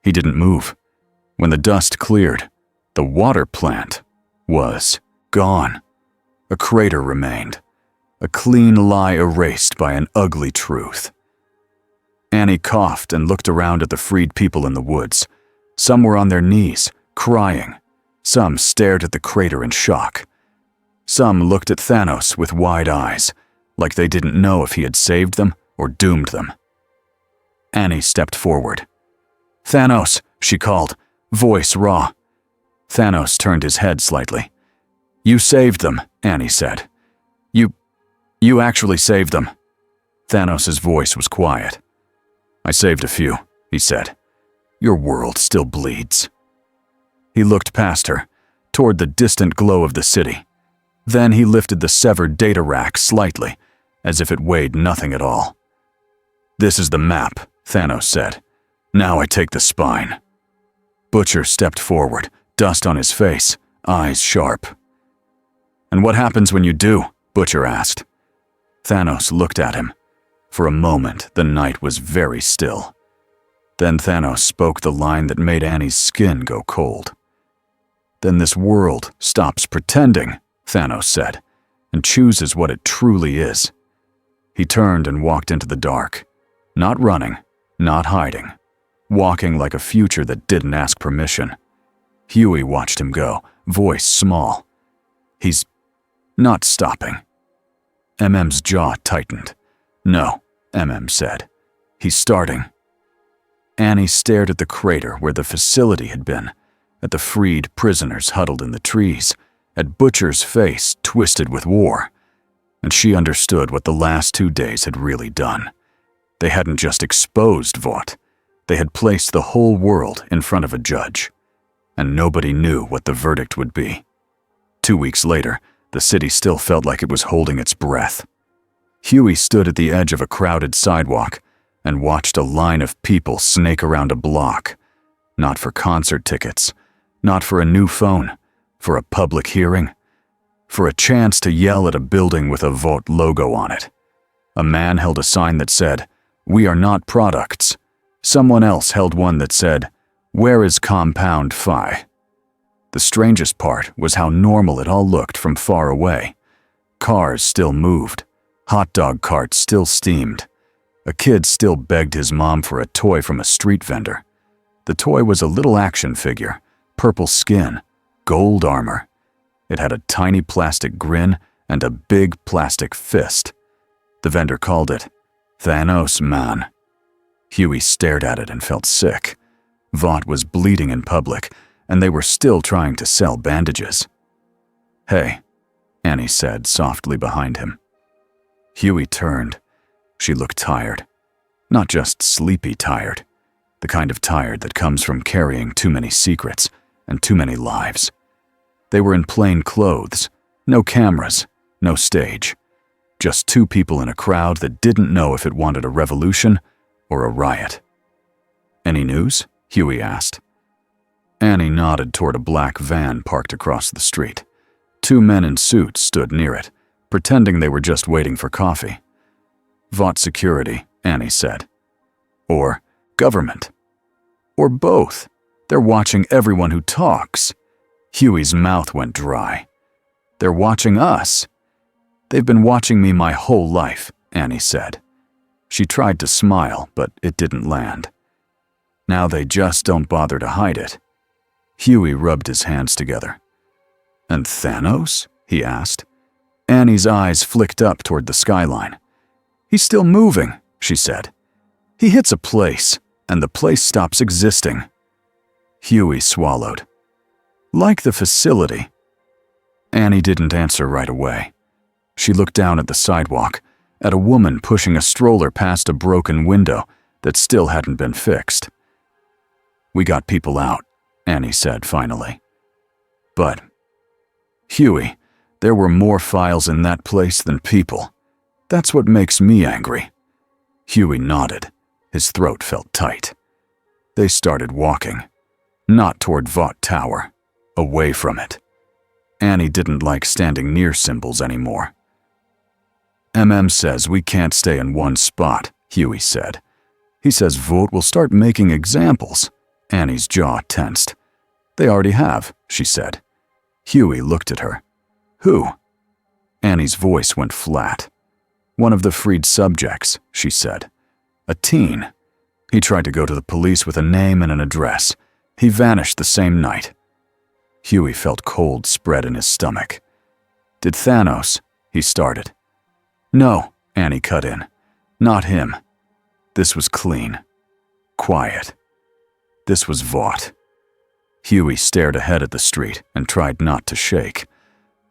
[SPEAKER 1] He didn't move. When the dust cleared, the water plant was gone. A crater remained, a clean lie erased by an ugly truth. Annie coughed and looked around at the freed people in the woods. Some were on their knees, crying. Some stared at the crater in shock. Some looked at Thanos with wide eyes, like they didn't know if he had saved them or doomed them. Annie stepped forward. Thanos, she called, voice raw. Thanos turned his head slightly. You saved them, Annie said. You actually saved them. Thanos' voice was quiet. I saved a few, he said. Your world still bleeds. He looked past her, toward the distant glow of the city. Then he lifted the severed data rack slightly, as if it weighed nothing at all. This is the map, Thanos said. Now I take the spine. Butcher stepped forward, dust on his face, eyes sharp. And what happens when you do? Butcher asked. Thanos looked at him. For a moment, the night was very still. Then Thanos spoke the line that made Annie's skin go cold. Then this world stops pretending, Thanos said, and chooses what it truly is. He turned and walked into the dark, not running, not hiding, walking like a future that didn't ask permission. Huey watched him go, voice small. He's not stopping. MM's jaw tightened. No, said. He's starting. Annie stared at the crater where the facility had been, at the freed prisoners huddled in the trees, at Butcher's face twisted with war. And she understood what the last 2 days had really done. They hadn't just exposed Vought. They had placed the whole world in front of a judge. And nobody knew what the verdict would be. 2 weeks later, the city still felt like it was holding its breath. Huey stood at the edge of a crowded sidewalk and watched a line of people snake around a block. Not for concert tickets, not for a new phone, for a public hearing, for a chance to yell at a building with a Vought logo on it. A man held a sign that said, "We are not products." Someone else held one that said, "Where is Compound Phi?" The strangest part was how normal it all looked from far away. Cars still moved. Hot dog carts still steamed. A kid still begged his mom for a toy from a street vendor. The toy was a little action figure, purple skin, gold armor. It had a tiny plastic grin and a big plastic fist. The vendor called it Thanos Man. Huey stared at it and felt sick. Vought was bleeding in public, and they were still trying to sell bandages. "Hey," Annie said softly behind him. Huey turned. She looked tired. Not just sleepy tired. The kind of tired that comes from carrying too many secrets and too many lives. They were in plain clothes. No cameras. no stage. Just two people in a crowd that didn't know if it wanted a revolution or a riot. "Any news?" Huey asked. Annie nodded toward a black van parked across the street. Two men in suits stood near it, pretending they were just waiting for coffee. "Vought security," Annie said. "Or government. Or both. They're watching everyone who talks." Huey's mouth went dry. "They're watching us." "They've been watching me my whole life," Annie said. She tried to smile, but it didn't land. "Now they just don't bother to hide it." Huey rubbed his hands together. "And Thanos?" he asked. Annie's eyes flicked up toward the skyline. "He's still moving," she said. "He hits a place, and the place stops existing." Huey swallowed. "Like the facility." Annie didn't answer right away. She looked down at the sidewalk, at a woman pushing a stroller past a broken window that still hadn't been fixed. "We got people out," Annie said finally. "But, Huey, there were more files in that place than people. That's what makes me angry." Huey nodded. His throat felt tight. They started walking. Not toward Vought Tower. Away from it. Annie didn't like standing near symbols anymore. "MM says we can't stay in one spot," Huey said. "He says Vought will start making examples." Annie's jaw tensed. "They already have," she said. Huey looked at her. "Who?" Annie's voice went flat. "One of the freed subjects," she said. "A teen. He tried to go to the police with a name and an address. He vanished the same night." Huey felt cold spread in his stomach. "Did Thanos?" he started. "No," Annie cut in. "Not him. This was clean. Quiet. This was Vought." Huey stared ahead at the street and tried not to shake.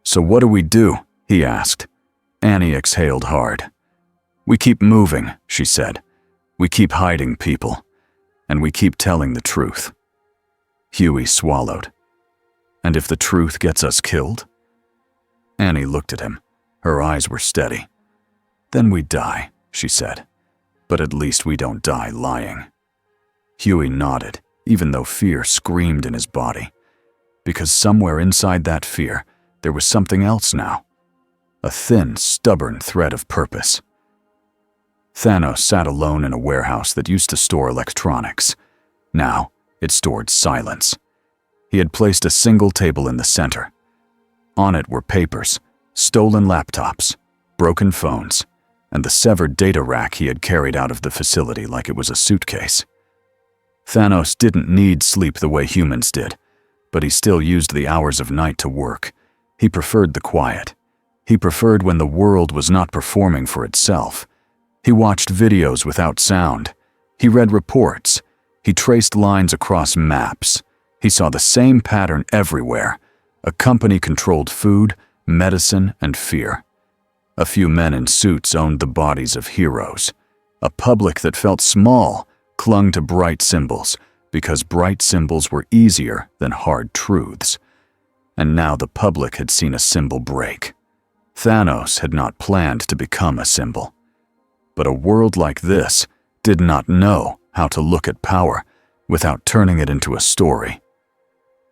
[SPEAKER 1] "So what do we do?" he asked. Annie exhaled hard. "We keep moving," she said. "We keep hiding people. And we keep telling the truth." Huey swallowed. "And if the truth gets us killed?" Annie looked at him. Her eyes were steady. "Then we die," she said. "But at least we don't die lying." Huey nodded, even though fear screamed in his body. Because somewhere inside that fear, there was something else now. A thin, stubborn thread of purpose. Thanos sat alone in a warehouse that used to store electronics. Now, it stored silence. He had placed a single table in the center. On it were papers, stolen laptops, broken phones, and the severed data rack he had carried out of the facility like it was a suitcase. Thanos didn't need sleep the way humans did, but he still used the hours of night to work. He preferred the quiet. He preferred when the world was not performing for itself. He watched videos without sound. He read reports. He traced lines across maps. He saw the same pattern everywhere. A company-controlled food, medicine, and fear. A few men in suits owned the bodies of heroes. A public that felt small clung to bright symbols because bright symbols were easier than hard truths. And now the public had seen a symbol break. Thanos had not planned to become a symbol. But a world like this did not know how to look at power without turning it into a story.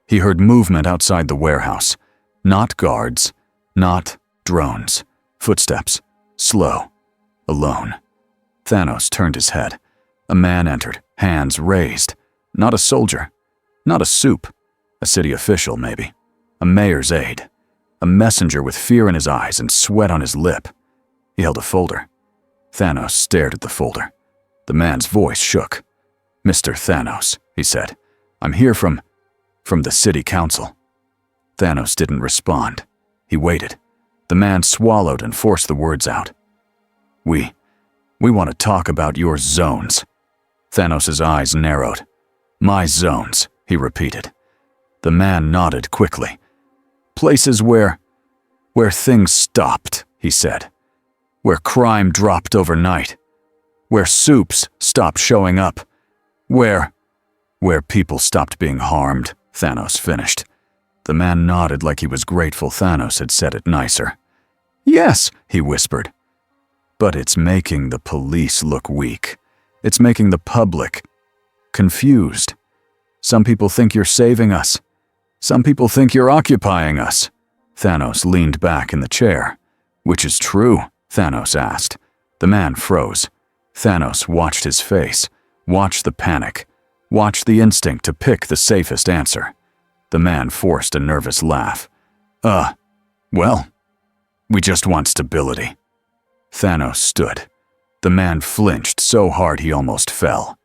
[SPEAKER 1] He heard movement outside the warehouse. Not guards, not drones. Footsteps, slow, alone. Thanos turned his head. A man entered, hands raised. Not a soldier, not a soup. A city official, maybe. A mayor's aide. A messenger with fear in his eyes and sweat on his lip. He held a folder. Thanos stared at the folder. The man's voice shook. "Mr. Thanos," he said, "I'm here from the city council." Thanos didn't respond. He waited. The man swallowed and forced the words out. We want to talk about your zones." Thanos' eyes narrowed. "My zones," he repeated. The man nodded quickly. "Places where things stopped," he said. "Where crime dropped overnight. Where soups stopped showing up. Where people stopped being harmed," Thanos finished. The man nodded like he was grateful Thanos had said it nicer. Yes, he whispered. But it's making the police look weak. It's making the public confused. Some people think you're saving us. Some people think you're occupying us. Thanos leaned back in the chair. Which is true? Thanos asked. The man froze. Thanos watched his face, watched the panic, watched the instinct to pick the safest answer. The man forced a nervous laugh. Well, we just want stability. Thanos stood. The man flinched so hard he almost fell.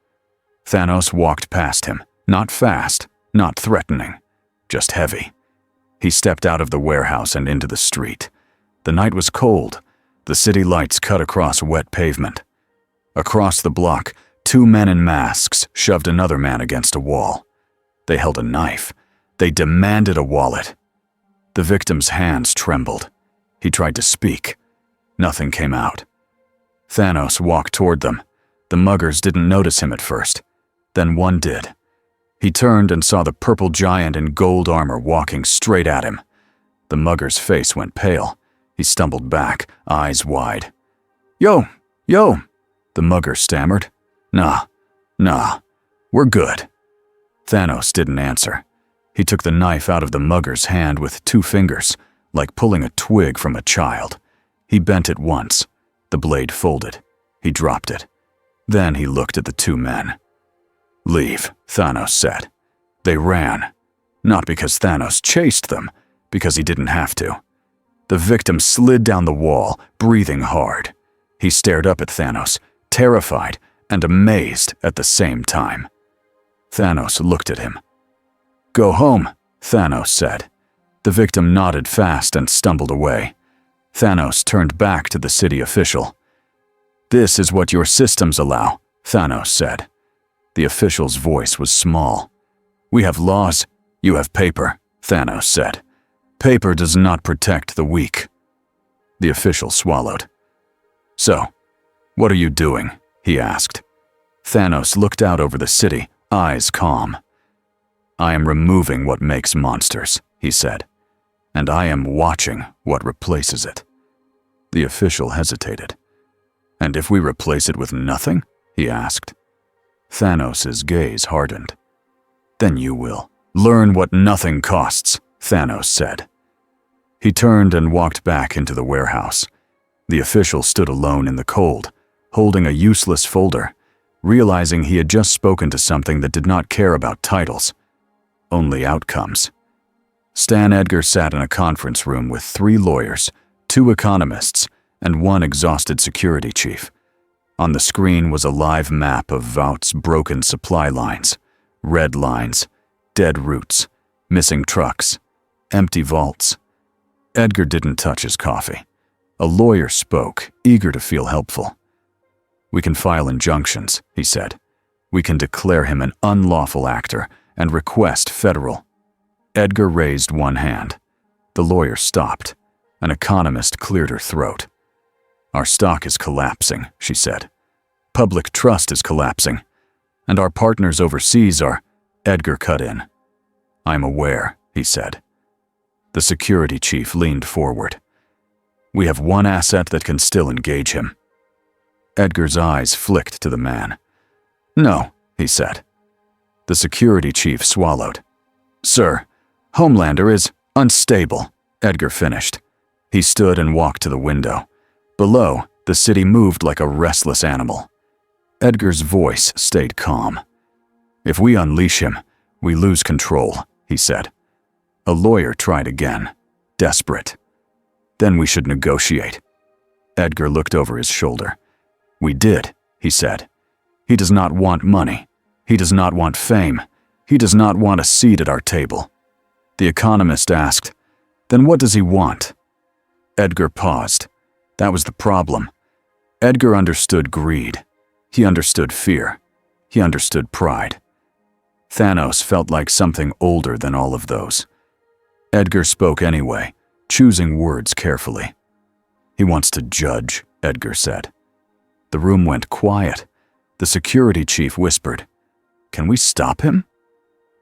[SPEAKER 1] Thanos walked past him, not fast, not threatening, just heavy. He stepped out of the warehouse and into the street. The night was cold. The city lights cut across wet pavement. Across the block, 2 men in masks shoved another man against a wall. They held a knife. They demanded a wallet. The victim's hands trembled. He tried to speak. Nothing came out. Thanos walked toward them. The muggers didn't notice him at first. Then one did. He turned and saw the purple giant in gold armor walking straight at him. The mugger's face went pale. He stumbled back, eyes wide. Yo, the mugger stammered. Nah, we're good. Thanos didn't answer. He took the knife out of the mugger's hand with 2 fingers, like pulling a twig from a child. He bent it once. The blade folded. He dropped it. Then he looked at the 2 men. Leave, Thanos said. They ran. Not because Thanos chased them, because he didn't have to. The victim slid down the wall, breathing hard. He stared up at Thanos, terrified and amazed at the same time. Thanos looked at him. Go home, Thanos said. The victim nodded fast and stumbled away. Thanos turned back to the city official. This is what your systems allow, Thanos said. The official's voice was small. We have laws, you have paper, Thanos said. Paper does not protect the weak. The official swallowed. So, what are you doing? He asked. Thanos looked out over the city, eyes calm. I am removing what makes monsters, he said, and I am watching what replaces it. The official hesitated. And if we replace it with nothing? He asked. Thanos' gaze hardened. Then you will. Learn what nothing costs, Thanos said. He turned and walked back into the warehouse. The official stood alone in the cold, holding a useless folder, realizing he had just spoken to something that did not care about titles, only outcomes. Stan Edgar sat in a conference room with 3 lawyers, 2 economists, and 1 exhausted security chief. On the screen was a live map of Vought's broken supply lines, red lines, dead routes, missing trucks, empty vaults. Edgar didn't touch his coffee. A lawyer spoke, eager to feel helpful. We can file injunctions, he said. We can declare him an unlawful actor and request federal. Edgar raised 1 hand. The lawyer stopped. An economist cleared her throat. Our stock is collapsing, she said. Public trust is collapsing. And our partners overseas are… Edgar cut in. I'm aware, he said. The security chief leaned forward. We have 1 asset that can still engage him. Edgar's eyes flicked to the man. No, he said. The security chief swallowed. Sir, Homelander is unstable, Edgar finished. He stood and walked to the window. Below, the city moved like a restless animal. Edgar's voice stayed calm. If we unleash him, we lose control, he said. A lawyer tried again, desperate. Then we should negotiate. Edgar looked over his shoulder. We did, he said. He does not want money. He does not want fame. He does not want a seat at our table. The economist asked, then what does he want? Edgar paused. That was the problem. Edgar understood greed. He understood fear. He understood pride. Thanos felt like something older than all of those. Edgar spoke anyway, choosing words carefully. He wants to judge, Edgar said. The room went quiet. The security chief whispered, Can we stop him?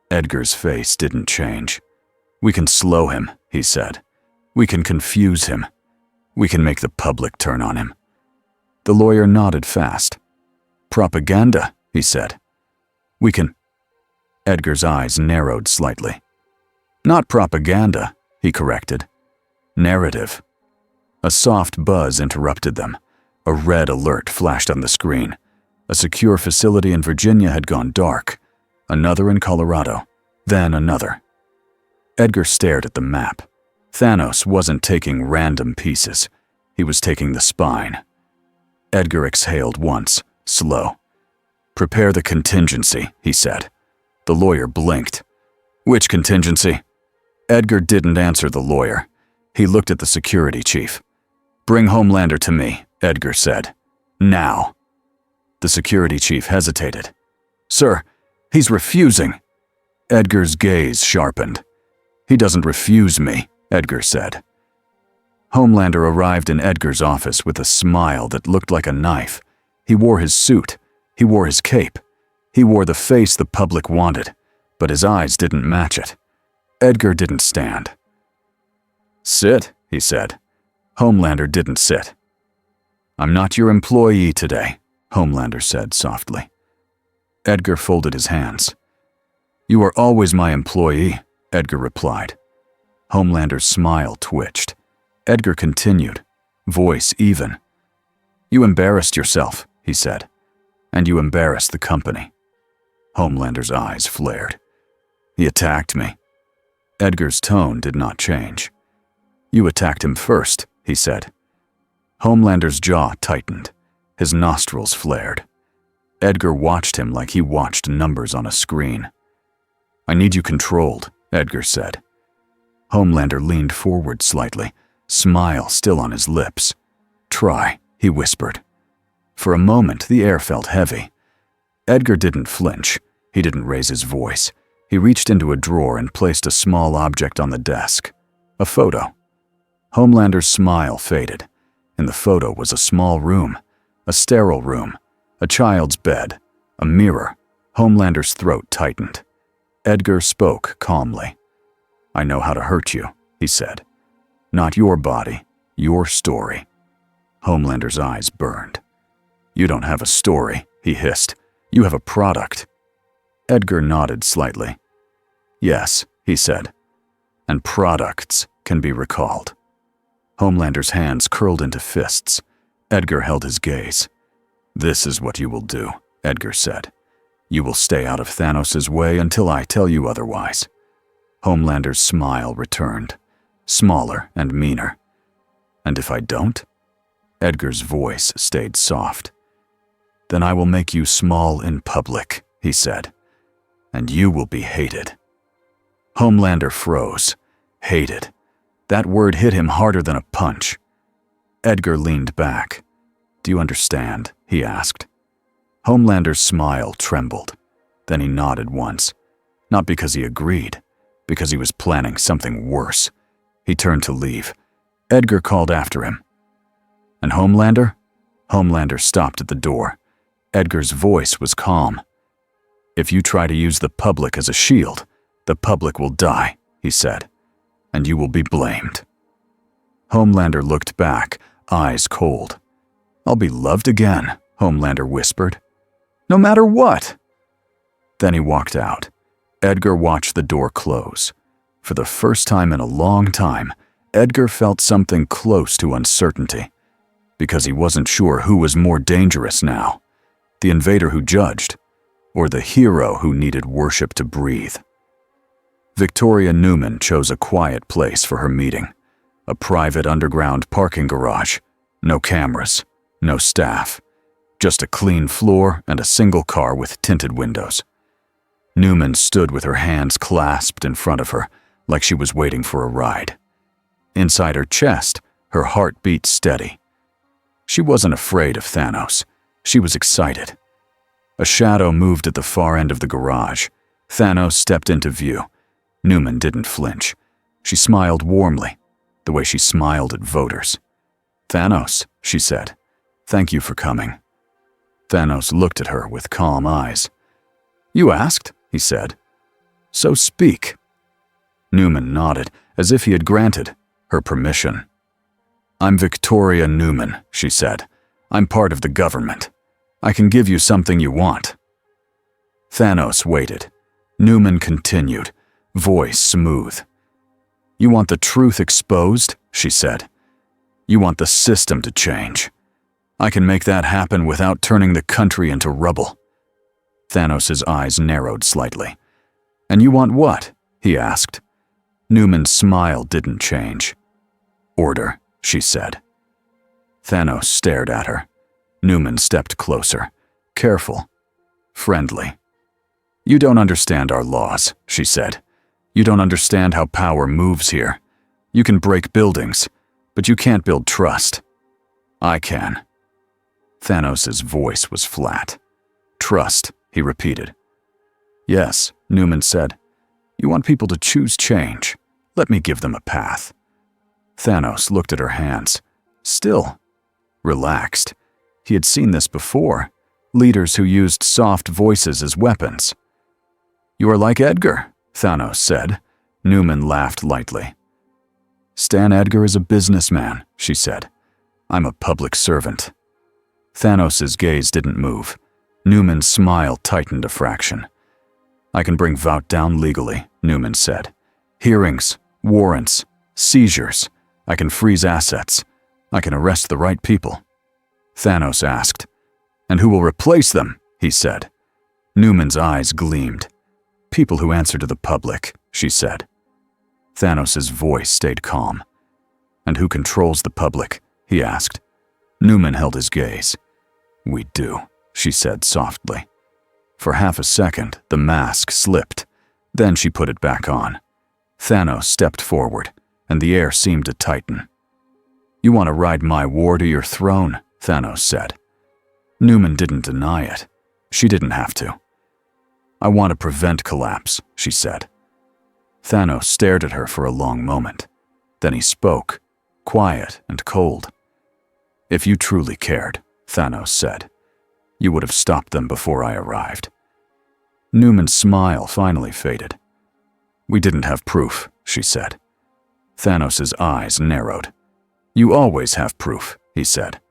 [SPEAKER 1] Edgar's face didn't change. We can slow him, he said. We can confuse him. We can make the public turn on him." The lawyer nodded fast. "Propaganda," he said. "We can—" Edgar's eyes narrowed slightly. "Not propaganda," he corrected. "Narrative." A soft buzz interrupted them. A red alert flashed on the screen. A secure facility in Virginia had gone dark. Another in Colorado. Then another. Edgar stared at the map. Thanos wasn't taking random pieces. He was taking the spine. Edgar exhaled once, slow. "Prepare the contingency," he said. The lawyer blinked. "Which contingency?" Edgar didn't answer the lawyer. He looked at the security chief. "Bring Homelander to me," Edgar said. "Now." The security chief hesitated. "Sir, he's refusing." Edgar's gaze sharpened. "He doesn't refuse me," Edgar said. Homelander arrived in Edgar's office with a smile that looked like a knife. He wore his suit. He wore his cape. He wore the face the public wanted, but his eyes didn't match it. Edgar didn't stand. "Sit," he said. Homelander didn't sit. "I'm not your employee today," Homelander said softly. Edgar folded his hands. "You are always my employee," Edgar replied. Homelander's smile twitched. Edgar continued, voice even. "You embarrassed yourself," he said, "and you embarrassed the company." Homelander's eyes flared. "He attacked me." Edgar's tone did not change. "You attacked him first," he said. Homelander's jaw tightened. His nostrils flared. Edgar watched him like he watched numbers on a screen. "I need you controlled," Edgar said. Homelander leaned forward slightly, smile still on his lips. "Try," he whispered. For a moment, the air felt heavy. Edgar didn't flinch. He didn't raise his voice. He reached into a drawer and placed a small object on the desk. A photo. Homelander's smile faded. In the photo was a small room, a sterile room, a child's bed, a mirror. Homelander's throat tightened. Edgar spoke calmly. "I know how to hurt you," he said. "Not your body, your story." Homelander's eyes burned. "You don't have a story," he hissed. "You have a product." Edgar nodded slightly. "Yes," he said. "And products can be recalled." Homelander's hands curled into fists. Edgar held his gaze. "This is what you will do," Edgar said. "You will stay out of Thanos' way until I tell you otherwise." Homelander's smile returned, smaller and meaner. "And if I don't?" Edgar's voice stayed soft. "Then I will make you small in public," he said. "And you will be hated." Homelander froze. Hated. That word hit him harder than a punch. Edgar leaned back. "Do you understand?" he asked. Homelander's smile trembled. Then he nodded once. Not because he agreed, because he was planning something worse. He turned to leave. Edgar called after him. "And Homelander?" Homelander stopped at the door. Edgar's voice was calm. "If you try to use the public as a shield, the public will die," he said, "and you will be blamed." Homelander looked back, eyes cold. "I'll be loved again," Homelander whispered. "No matter what." Then he walked out. Edgar watched the door close. For the first time in a long time, Edgar felt something close to uncertainty, because he wasn't sure who was more dangerous now, the invader who judged, or the hero who needed worship to breathe. Victoria Newman chose a quiet place for her meeting, a private underground parking garage. No cameras, no staff, just a clean floor and a single car with tinted windows. Newman stood with her hands clasped in front of her, like she was waiting for a ride. Inside her chest, her heart beat steady. She wasn't afraid of Thanos. She was excited. A shadow moved at the far end of the garage. Thanos stepped into view. Newman didn't flinch. She smiled warmly, the way she smiled at voters. "Thanos," she said, "thank you for coming." Thanos looked at her with calm eyes. "You asked," he said. "So speak." Newman nodded, as if he had granted her permission. "I'm Victoria Newman," she said. "I'm part of the government. I can give you something you want." Thanos waited. Newman continued, voice smooth. "You want the truth exposed?" she said. "You want the system to change. I can make that happen without turning the country into rubble." Thanos' eyes narrowed slightly. "And you want what?" he asked. Newman's smile didn't change. "Order," she said. Thanos stared at her. Newman stepped closer, careful, friendly. "You don't understand our laws," she said. "You don't understand how power moves here. You can break buildings, but you can't build trust. I can." Thanos' voice was flat. "Trust," he repeated. "Yes," Newman said. "You want people to choose change. Let me give them a path." Thanos looked at her hands. Still relaxed. He had seen this before. Leaders who used soft voices as weapons. "You are like Edgar," Thanos said. Newman laughed lightly. "Stan Edgar is a businessman," she said. "I'm a public servant." Thanos' gaze didn't move. Newman's smile tightened a fraction. "I can bring Vout down legally," Newman said. "Hearings, warrants, seizures. I can freeze assets. I can arrest the right people." Thanos asked. "And who will replace them?" he said. Newman's eyes gleamed. "People who answer to the public," she said. Thanos' voice stayed calm. "And who controls the public?" he asked. Newman held his gaze. "We do," she said softly. For half a second, the mask slipped. Then she put it back on. Thanos stepped forward, and the air seemed to tighten. "You want to ride my war to your throne," Thanos said. Newman didn't deny it. She didn't have to. "I want to prevent collapse," she said. Thanos stared at her for a long moment. Then he spoke, quiet and cold. "If you truly cared," Thanos said, "you would have stopped them before I arrived." Newman's smile finally faded. "We didn't have proof," she said. Thanos' eyes narrowed. "You always have proof," he said.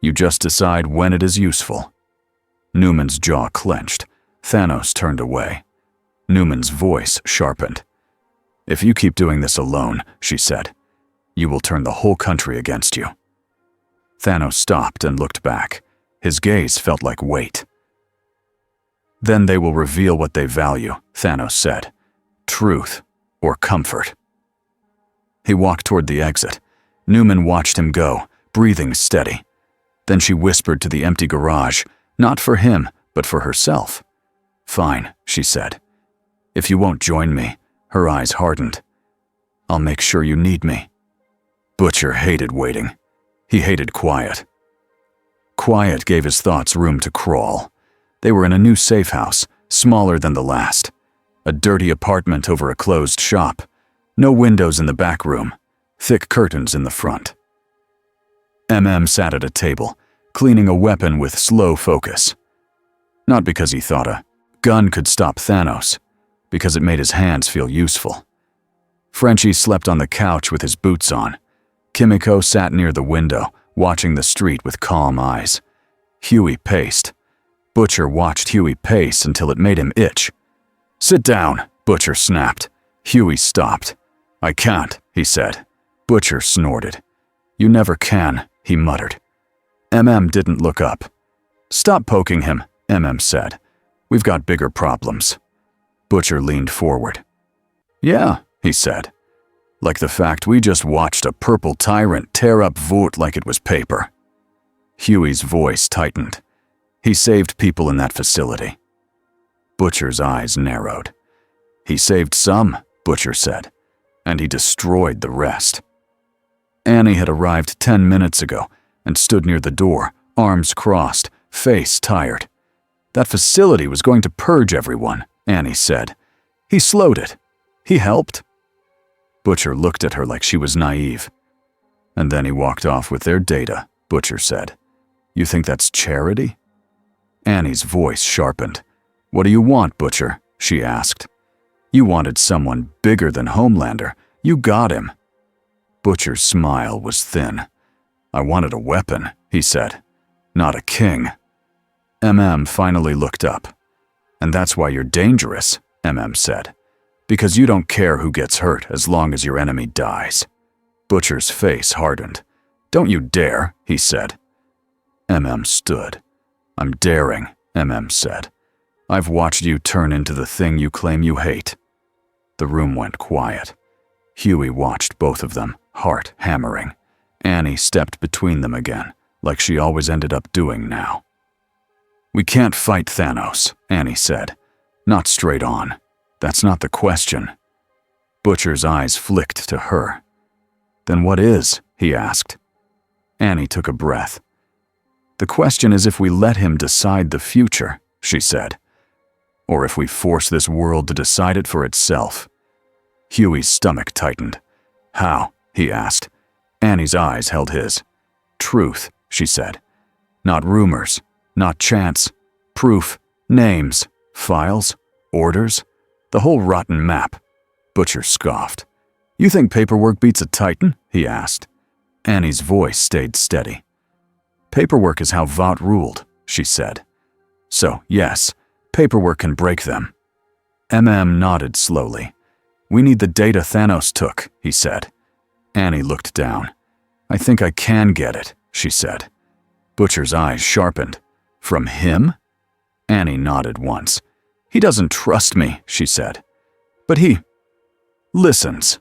[SPEAKER 1] "You just decide when it is useful." Newman's jaw clenched. Thanos turned away. Newman's voice sharpened. "If you keep doing this alone," she said, "you will turn the whole country against you." Thanos stopped and looked back. His gaze felt like weight. "Then they will reveal what they value," Thanos said. "Truth or comfort." He walked toward the exit. Newman watched him go, breathing steady. Then she whispered to the empty garage, not for him, but for herself. "Fine," she said. "If you won't join me," her eyes hardened, "I'll make sure you need me." Butcher hated waiting. He hated quiet. Quiet gave his thoughts room to crawl. They were in a new safe house, smaller than the last. A dirty apartment over a closed shop. No windows in the back room. Thick curtains in the front. Sat at a table, cleaning a weapon with slow focus. Not because he thought a gun could stop Thanos, because it made his hands feel useful. Frenchie slept on the couch with his boots on. Kimiko sat near the window, watching the street with calm eyes. Huey paced. Butcher watched Huey pace until it made him itch. "Sit down," Butcher snapped. Huey stopped. "I can't," he said. Butcher snorted. "You never can," he muttered. Didn't look up. "Stop poking him," said. "We've got bigger problems." Butcher leaned forward. "Yeah," he said. "Like the fact we just watched a purple tyrant tear up Voot like it was paper." Huey's voice tightened. "He saved people in that facility." Butcher's eyes narrowed. "He saved some," Butcher said, "and he destroyed the rest." Annie had arrived 10 minutes ago and stood near the door, arms crossed, face tired. "That facility was going to purge everyone," Annie said. "He slowed it. He helped." Butcher looked at her like she was naive. "And then he walked off with their data," Butcher said. "You think that's charity?" Annie's voice sharpened. "What do you want, Butcher?" she asked. "You wanted someone bigger than Homelander. You got him." Butcher's smile was thin. I wanted a weapon, he said. Not a king. Finally looked up. And that's why you're dangerous, said. Because you don't care who gets hurt as long as your enemy dies. Butcher's face hardened. Don't you dare, he said. Stood. I'm daring, said. I've watched you turn into the thing you claim you hate. The room went quiet. Huey watched both of them, heart hammering. Annie stepped between them again, like she always ended up doing now. We can't fight Thanos, Annie said. Not straight on. That's not the question. Butcher's eyes flicked to her. Then what is? He asked. Annie took a breath. The question is if we let him decide the future, she said. Or if we force this world to decide it for itself. Huey's stomach tightened. How? He asked. Annie's eyes held his. Truth, she said. Not rumors, not chance, proof, names, files, orders, the whole rotten map. Butcher scoffed. You think paperwork beats a titan? He asked. Annie's voice stayed steady. Paperwork is how Vought ruled, she said. So, yes, paperwork can break them. Nodded slowly. We need the data Thanos took, he said. Annie looked down. I think I can get it, she said. Butcher's eyes sharpened. From him? Annie nodded once. He doesn't trust me, she said. But he listens.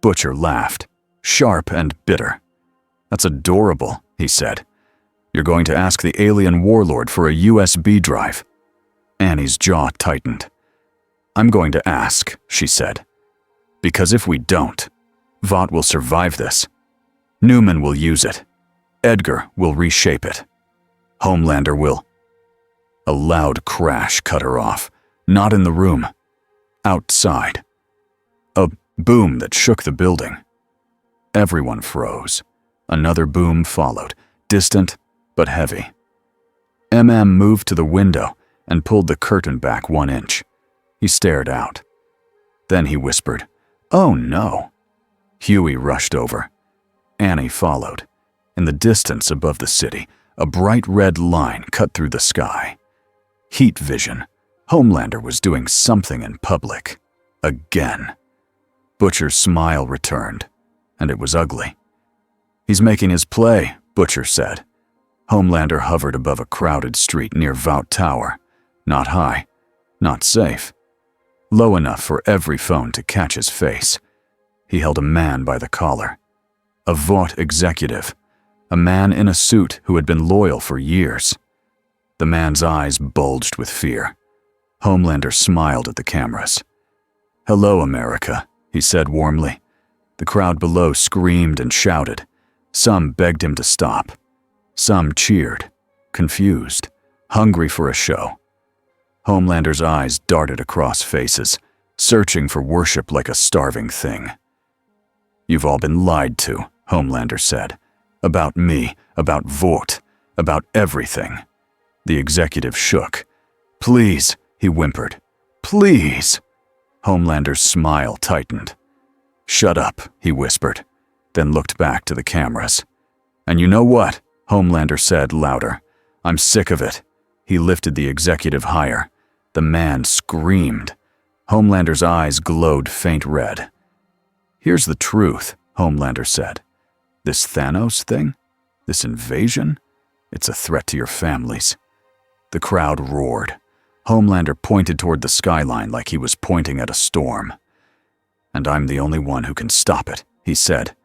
[SPEAKER 1] Butcher laughed, sharp and bitter. That's adorable, he said. You're going to ask the alien warlord for a USB drive. Annie's jaw tightened. I'm going to ask, she said. Because if we don't, Vought will survive this. Newman will use it. Edgar will reshape it. Homelander will. A loud crash cut her off. Not in the room. Outside. A boom that shook the building. Everyone froze. Another boom followed, distant but heavy. Moved to the window and pulled the curtain back 1 inch. He stared out. Then he whispered, "Oh no." Huey rushed over. Annie followed. In the distance above the city, a bright red line cut through the sky. Heat vision. Homelander was doing something in public. Again. Butcher's smile returned, and it was ugly. He's making his play, Butcher said. Homelander hovered above a crowded street near Vought Tower. Not high, not safe. Low enough for every phone to catch his face. He held a man by the collar. A Vought executive. A man in a suit who had been loyal for years. The man's eyes bulged with fear. Homelander smiled at the cameras. "Hello, America," he said warmly. The crowd below screamed and shouted. Some begged him to stop. Some cheered, confused, hungry for a show. Homelander's eyes darted across faces, searching for worship like a starving thing. "You've all been lied to," Homelander said. "About me, about Vought, about everything." The executive shook. "Please," he whimpered. "Please." Homelander's smile tightened. "Shut up," he whispered, then looked back to the cameras. "And you know what?" Homelander said louder. "I'm sick of it." He lifted the executive higher. The man screamed. Homelander's eyes glowed faint red. "Here's the truth," Homelander said. "This Thanos thing? This invasion? It's a threat to your families." The crowd roared. Homelander pointed toward the skyline like he was pointing at a storm. "And I'm the only one who can stop it," he said.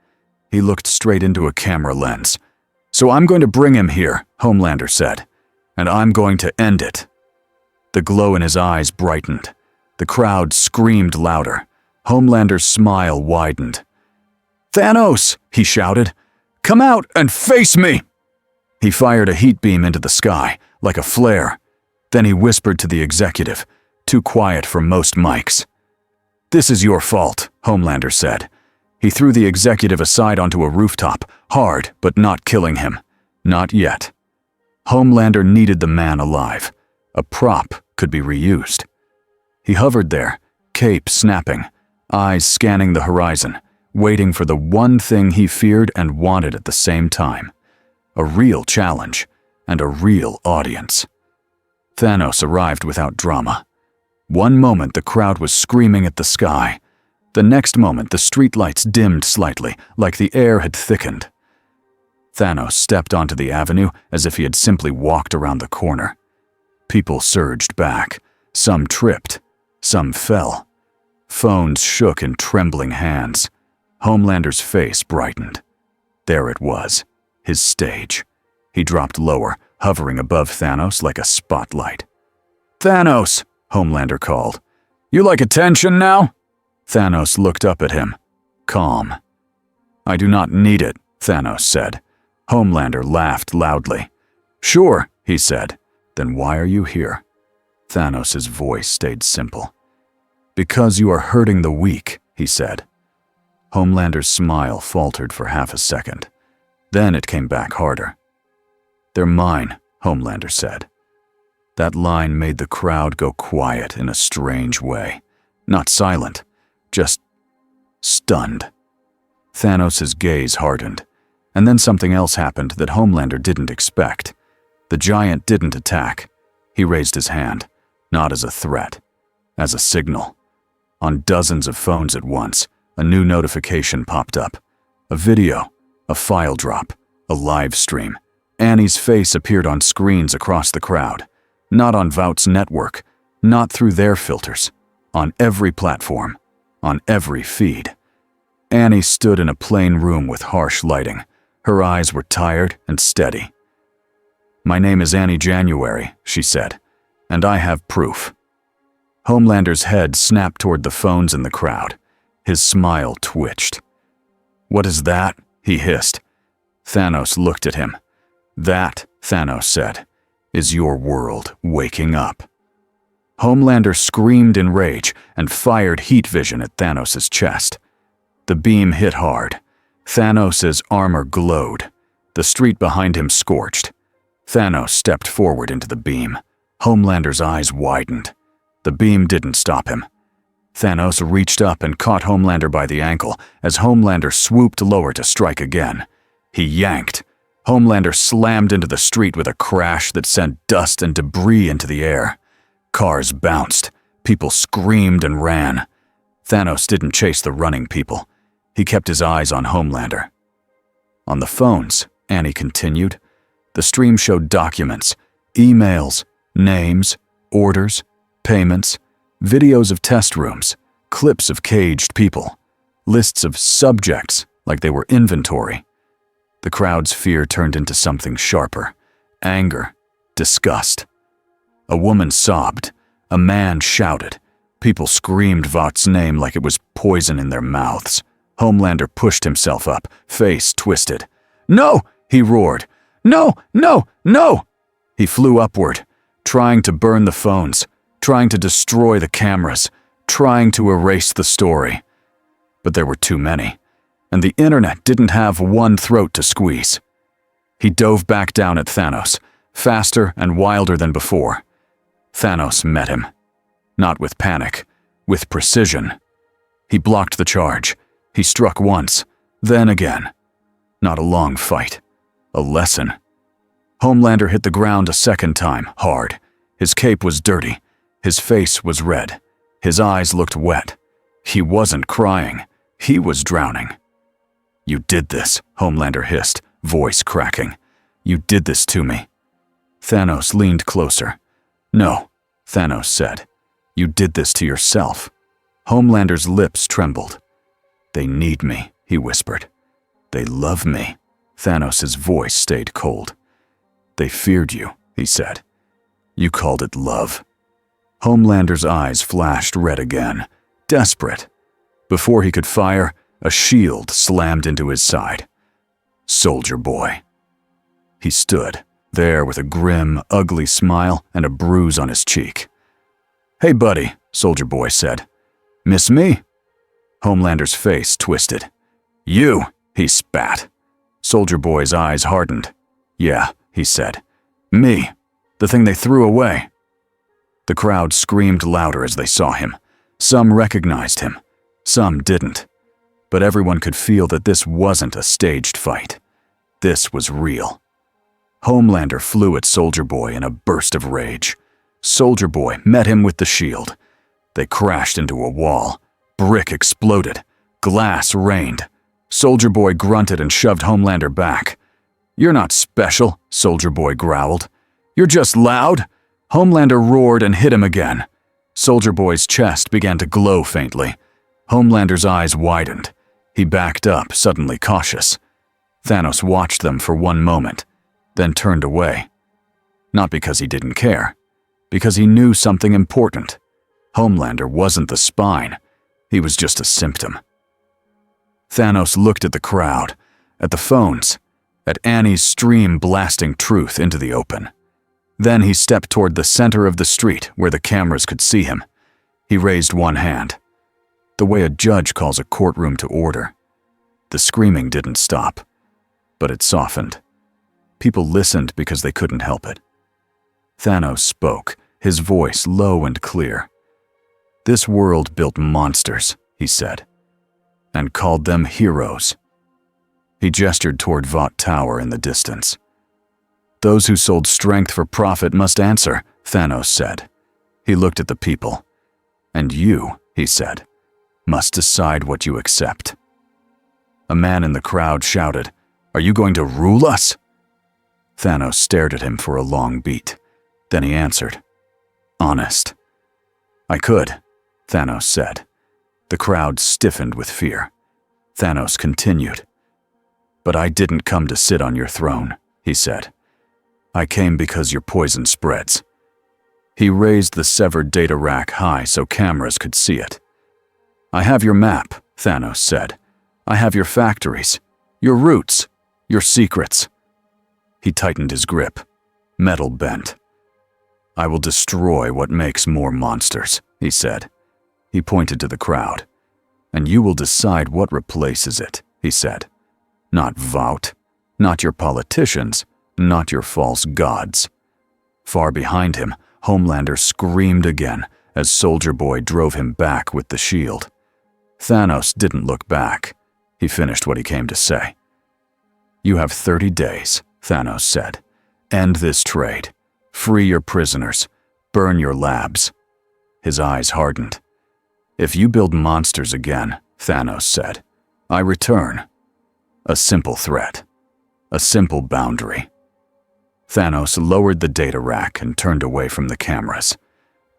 [SPEAKER 1] He looked straight into a camera lens. "So I'm going to bring him here," Homelander said. "And I'm going to end it." The glow in his eyes brightened. The crowd screamed louder. Homelander's smile widened. "Thanos!" he shouted. "Come out and face me!" He fired a heat beam into the sky, like a flare. Then he whispered to the executive, too quiet for most mics. "This is your fault," Homelander said. He threw the executive aside onto a rooftop, hard but not killing him. Not yet. Homelander needed the man alive. A prop could be reused. He hovered there, cape snapping, eyes scanning the horizon, waiting for the one thing he feared and wanted at the same time. a real challenge, and a real audience. Thanos arrived without drama. One moment the crowd was screaming at the sky. The next moment the streetlights dimmed slightly, like the air had thickened. Thanos stepped onto the avenue as if he had simply walked around the corner. People surged back. Some tripped. Some fell. Phones shook in trembling hands. Homelander's face brightened. There it was, his stage. He dropped lower, hovering above Thanos like a spotlight. "Thanos!" Homelander called. "You like attention now?" Thanos looked up at him, calm. "I do not need it," Thanos said. Homelander laughed loudly. "Sure," he said. "Then why are you here?" Thanos' voice stayed simple. "Because you are hurting the weak," he said. Homelander's smile faltered for half a second. Then it came back harder. "They're mine," Homelander said. That line made the crowd go quiet in a strange way. Not silent, just stunned. Thanos' gaze hardened, and then something else happened that Homelander didn't expect. The giant didn't attack. He raised his hand, not as a threat, as a signal. On dozens of phones at once, a new notification popped up. A video, a file drop, a live stream. Annie's face appeared on screens across the crowd. Not on Vought's network, not through their filters. On every platform, on every feed. Annie stood in a plain room with harsh lighting. Her eyes were tired and steady. "My name is Annie January," she said, "and I have proof." Homelander's head snapped toward the phones in the crowd. His smile twitched. "What is that?" he hissed. Thanos looked at him. "That," Thanos said, "is your world waking up." Homelander screamed in rage and fired heat vision at Thanos' chest. The beam hit hard. Thanos' armor glowed. The street behind him scorched. Thanos stepped forward into the beam. Homelander's eyes widened. The beam didn't stop him. Thanos reached up and caught Homelander by the ankle as Homelander swooped lower to strike again. He yanked. Homelander slammed into the street with a crash that sent dust and debris into the air. Cars bounced. People screamed and ran. Thanos didn't chase the running people. He kept his eyes on Homelander. On the phones, Annie continued. The stream showed documents, emails, names, orders, payments, videos of test rooms, clips of caged people, lists of subjects like they were inventory. The crowd's fear turned into something sharper. Anger, disgust. A woman sobbed. A man shouted. People screamed Vought's name like it was poison in their mouths. Homelander pushed himself up, face twisted. "No!" he roared. "No! No! No!" He flew upward, trying to burn the phones, trying to destroy the cameras, trying to erase the story. But there were too many, and the internet didn't have one throat to squeeze. He dove back down at Thanos, faster and wilder than before. Thanos met him. Not with panic, with precision. He blocked the charge. He struck once, then again. Not a long fight. A lesson. Homelander hit the ground a second time, hard. His cape was dirty. His face was red. His eyes looked wet. He wasn't crying. He was drowning. "You did this," Homelander hissed, voice cracking. "You did this to me." Thanos leaned closer. "No," Thanos said. "You did this to yourself." Homelander's lips trembled. "They need me," he whispered. "They love me." Thanos' voice stayed cold. "They feared you," he said. "You called it love." Homelander's eyes flashed red again, desperate. Before he could fire, a shield slammed into his side. "Soldier boy." He stood, there with a grim, ugly smile and a bruise on his cheek. "Hey, buddy," Soldier Boy said. "Miss me?" Homelander's face twisted. "You," he spat. Soldier Boy's eyes hardened. "Yeah," he said. "Me. The thing they threw away." The crowd screamed louder as they saw him. Some recognized him. Some didn't. But everyone could feel that this wasn't a staged fight. This was real. Homelander flew at Soldier Boy in a burst of rage. Soldier Boy met him with the shield. They crashed into a wall. Brick exploded. Glass rained. Soldier Boy grunted and shoved Homelander back. "You're not special," Soldier Boy growled. "You're just loud." Homelander roared and hit him again. Soldier Boy's chest began to glow faintly. Homelander's eyes widened. He backed up, suddenly cautious. Thanos watched them for one moment, then turned away. Not because he didn't care, because he knew something important. Homelander wasn't the spine. He was just a symptom. Thanos looked at the crowd, at the phones, at Annie's stream blasting truth into the open. Then he stepped toward the center of the street where the cameras could see him. He raised one hand, the way a judge calls a courtroom to order. The screaming didn't stop, but it softened. People listened because they couldn't help it. Thanos spoke, his voice low and clear. "This world built monsters," he said, "and called them heroes." He gestured toward Vought Tower in the distance. "Those who sold strength for profit must answer," Thanos said. He looked at the people. "And you," he said, "must decide what you accept." A man in the crowd shouted, "Are you going to rule us?" Thanos stared at him for a long beat. Then he answered, "Honest." "I could," Thanos said. The crowd stiffened with fear. Thanos continued, "But I didn't come to sit on your throne," he said. "I came because your poison spreads." He raised the severed data rack high so cameras could see it. "I have your map," Thanos said. "I have your factories, your roots, your secrets." He tightened his grip. Metal bent. "I will destroy what makes more monsters," he said. He pointed to the crowd. "And you will decide what replaces it," he said. "Not Vought, not your politicians, not your false gods." Far behind him, Homelander screamed again as Soldier Boy drove him back with the shield. Thanos didn't look back. He finished what he came to say. "You have 30 days, Thanos said. "End this trade. Free your prisoners. Burn your labs." His eyes hardened. "If you build monsters again," Thanos said, "I return." A simple threat. A simple boundary. Thanos lowered the data rack and turned away from the cameras.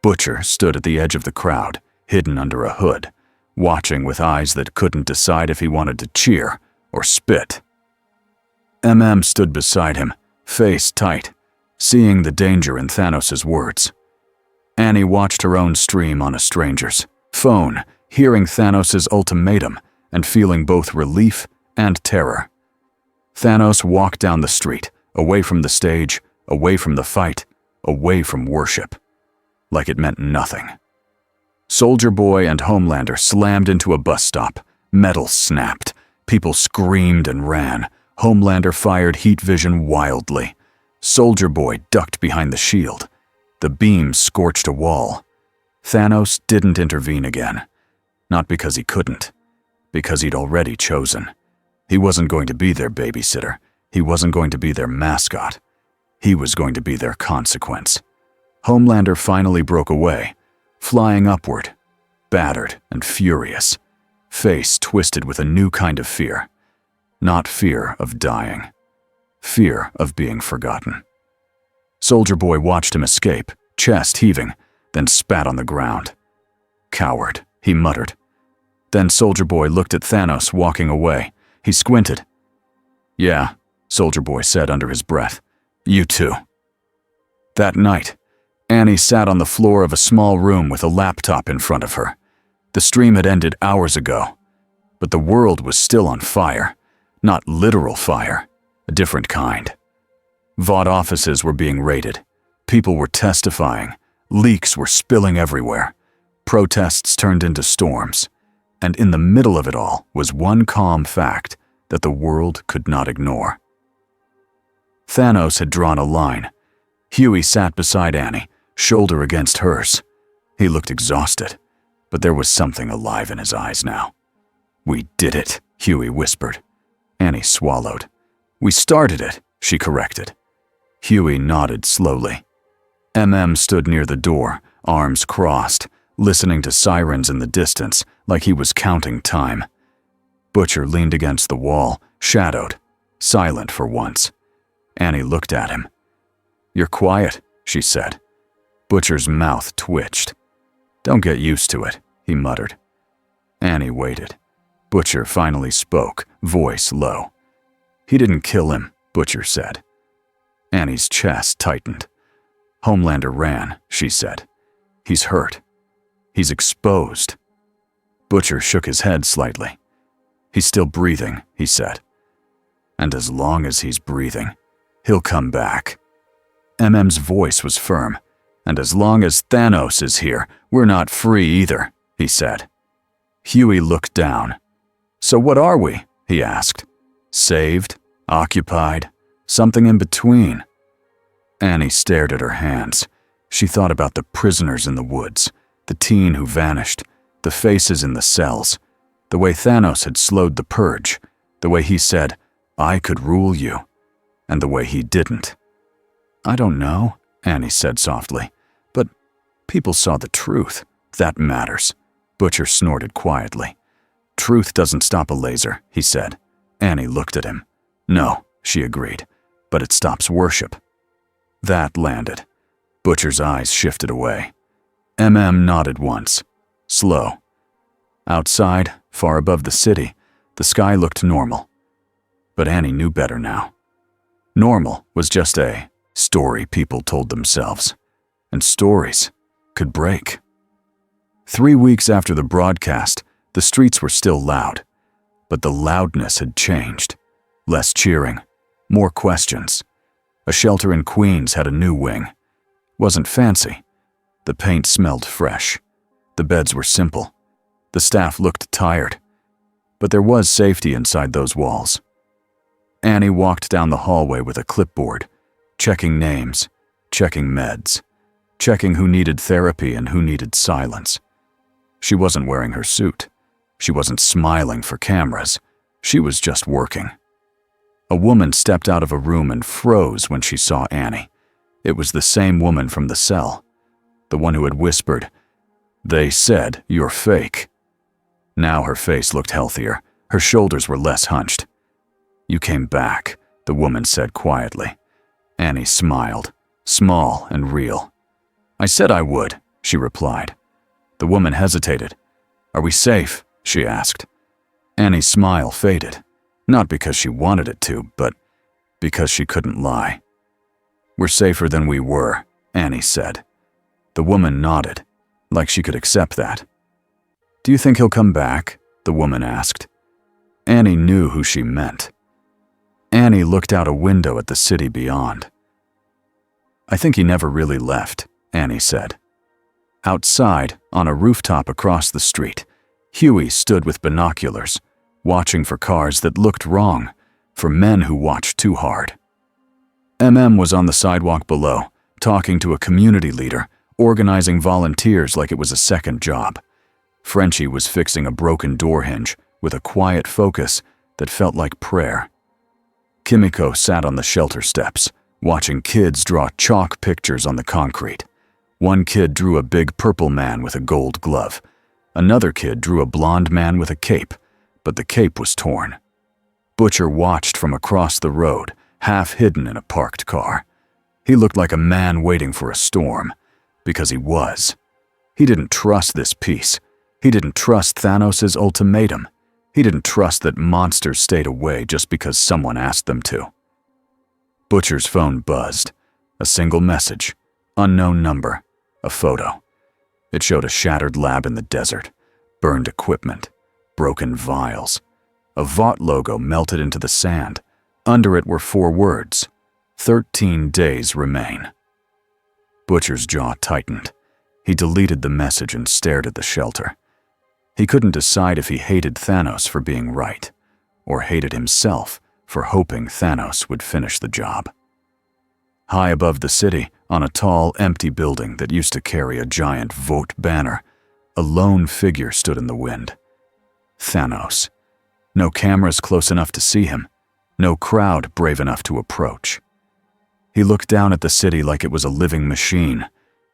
[SPEAKER 1] Butcher stood at the edge of the crowd, hidden under a hood, watching with eyes that couldn't decide if he wanted to cheer or spit. Stood beside him, face tight, seeing the danger in Thanos' words. Annie watched her own stream on a stranger's phone, hearing Thanos' ultimatum and feeling both relief and terror. Thanos walked down the street, away from the stage, away from the fight, away from worship, like it meant nothing. Soldier Boy and Homelander slammed into a bus stop. Metal snapped. People screamed and ran. Homelander fired heat vision wildly. Soldier Boy ducked behind the shield. The beam scorched a wall. Thanos didn't intervene again. Not because he couldn't, because he'd already chosen. He wasn't going to be their babysitter. He wasn't going to be their mascot. He was going to be their consequence. Homelander finally broke away, flying upward, battered and furious, face twisted with a new kind of fear. Not fear of dying. Fear of being forgotten. Soldier Boy watched him escape, chest heaving, then spat on the ground. "Coward," he muttered. Then Soldier Boy looked at Thanos walking away. He squinted. "Yeah," Soldier Boy said under his breath. "You too." That night, Annie sat on the floor of a small room with a laptop in front of her. The stream had ended hours ago, but the world was still on fire. Not literal fire, a different kind. Vought offices were being raided. People were testifying. Leaks were spilling everywhere. Protests turned into storms. And in the middle of it all was one calm fact that the world could not ignore. Thanos had drawn a line. Huey sat beside Annie, shoulder against hers. He looked exhausted, but there was something alive in his eyes now. "We did it," Huey whispered. Annie swallowed. "We started it," she corrected. Huey nodded slowly. Stood near the door, arms crossed, listening to sirens in the distance like he was counting time. Butcher leaned against the wall, shadowed, silent for once. Annie looked at him. "You're quiet," she said. Butcher's mouth twitched. "Don't get used to it," he muttered. Annie waited. Butcher finally spoke, voice low. "He didn't kill him," Butcher said. Annie's chest tightened. "Homelander ran," she said. "He's hurt. He's exposed." Butcher shook his head slightly. "He's still breathing," he said. "And as long as he's breathing, he'll come back." MM's voice was firm. "And as long as Thanos is here, we're not free either," he said. Huey looked down. "So what are we?" he asked. "Saved? Occupied? Something in between?" Annie stared at her hands. She thought about the prisoners in the woods, the teen who vanished, the faces in the cells, the way Thanos had slowed the purge, the way he said, "I could rule you," and the way he didn't. "I don't know," Annie said softly, "but people saw the truth. That matters." Butcher snorted quietly. "Truth doesn't stop a laser," he said. Annie looked at him. "No," she agreed, "but it stops worship." That landed. Butcher's eyes shifted away. Nodded once. Slow. Outside, far above the city, the sky looked normal. But Annie knew better now. Normal was just a story people told themselves. And stories could break. 3 weeks after the broadcast, the streets were still loud. But the loudness had changed. Less cheering. More questions. A shelter in Queens had a new wing. Wasn't fancy. The paint smelled fresh. The beds were simple. The staff looked tired. But there was safety inside those walls. Annie walked down the hallway with a clipboard, checking names, checking meds, checking who needed therapy and who needed silence. She wasn't wearing her suit. She wasn't smiling for cameras. She was just working. A woman stepped out of a room and froze when she saw Annie. It was the same woman from the cell. The one who had whispered, "They said you're fake." Now her face looked healthier. Her shoulders were less hunched. "You came back," the woman said quietly. Annie smiled, small and real. "I said I would," she replied. The woman hesitated. "Are we safe?" she asked. Annie's smile faded, not because she wanted it to, but because she couldn't lie. "We're safer than we were," Annie said. The woman nodded, like she could accept that. "Do you think he'll come back?" the woman asked. Annie knew who she meant. Annie looked out a window at the city beyond. "I think he never really left," Annie said. Outside, on a rooftop across the street, Huey stood with binoculars, watching for cars that looked wrong, for men who watched too hard. Was on the sidewalk below, talking to a community leader, organizing volunteers like it was a second job. Frenchie was fixing a broken door hinge with a quiet focus that felt like prayer. Kimiko sat on the shelter steps, watching kids draw chalk pictures on the concrete. One kid drew a big purple man with a gold glove. Another kid drew a blonde man with a cape, but the cape was torn. Butcher watched from across the road, half hidden in a parked car. He looked like a man waiting for a storm, because he was. He didn't trust this peace. He didn't trust Thanos' ultimatum. He didn't trust that monsters stayed away just because someone asked them to. Butcher's phone buzzed. A single message. Unknown number. A photo. It showed a shattered lab in the desert. Burned equipment. Broken vials. A Vought logo melted into the sand. Under it were 4 words. 13 days remain. Butcher's jaw tightened. He deleted the message and stared at the shelter. He couldn't decide if he hated Thanos for being right, or hated himself for hoping Thanos would finish the job. High above the city, on a tall, empty building that used to carry a giant Vought banner, a lone figure stood in the wind. Thanos. No cameras close enough to see him. No crowd brave enough to approach. He looked down at the city like it was a living machine.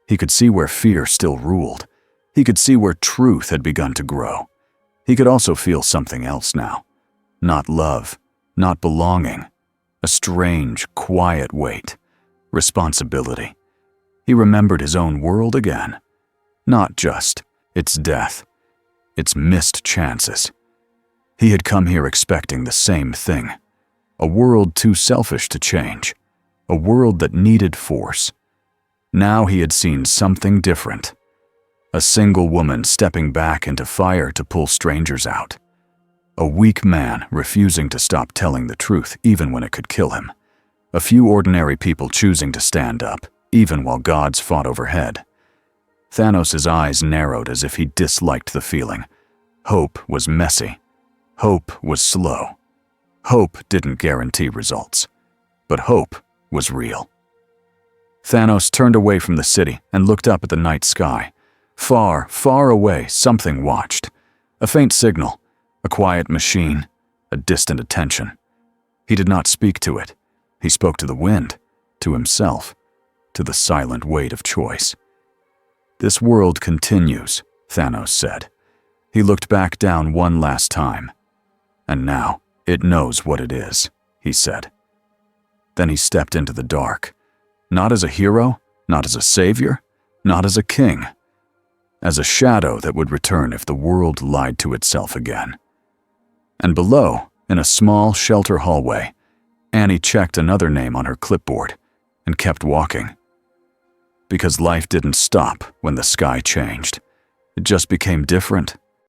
[SPEAKER 1] He could see where fear still ruled. He could see where truth had begun to grow. He could also feel something else now. Not love, not belonging. A strange, quiet weight. Responsibility. He remembered his own world again. Not just its death, its missed chances. He had come here expecting the same thing. A world too selfish to change. A world that needed force. Now he had seen something different. A single woman stepping back into fire to pull strangers out. A weak man refusing to stop telling the truth even when it could kill him. A few ordinary people choosing to stand up, even while gods fought overhead. Thanos' eyes narrowed as if he disliked the feeling. Hope was messy. Hope was slow. Hope didn't guarantee results. But hope was real. Thanos turned away from the city and looked up at the night sky. Far, far away, something watched. A faint signal, a quiet machine, a distant attention. He did not speak to it. He spoke to the wind, to himself, to the silent weight of choice. "This world continues," Thanos said. He looked back down one last time. "And now, it knows what it is," he said. Then he stepped into the dark. Not as a hero, not as a savior, not as a king. As a shadow that would return if the world lied to itself again. And below, in a small shelter hallway, Annie checked another name on her clipboard and kept walking. Because life didn't stop when the sky changed. It just became different,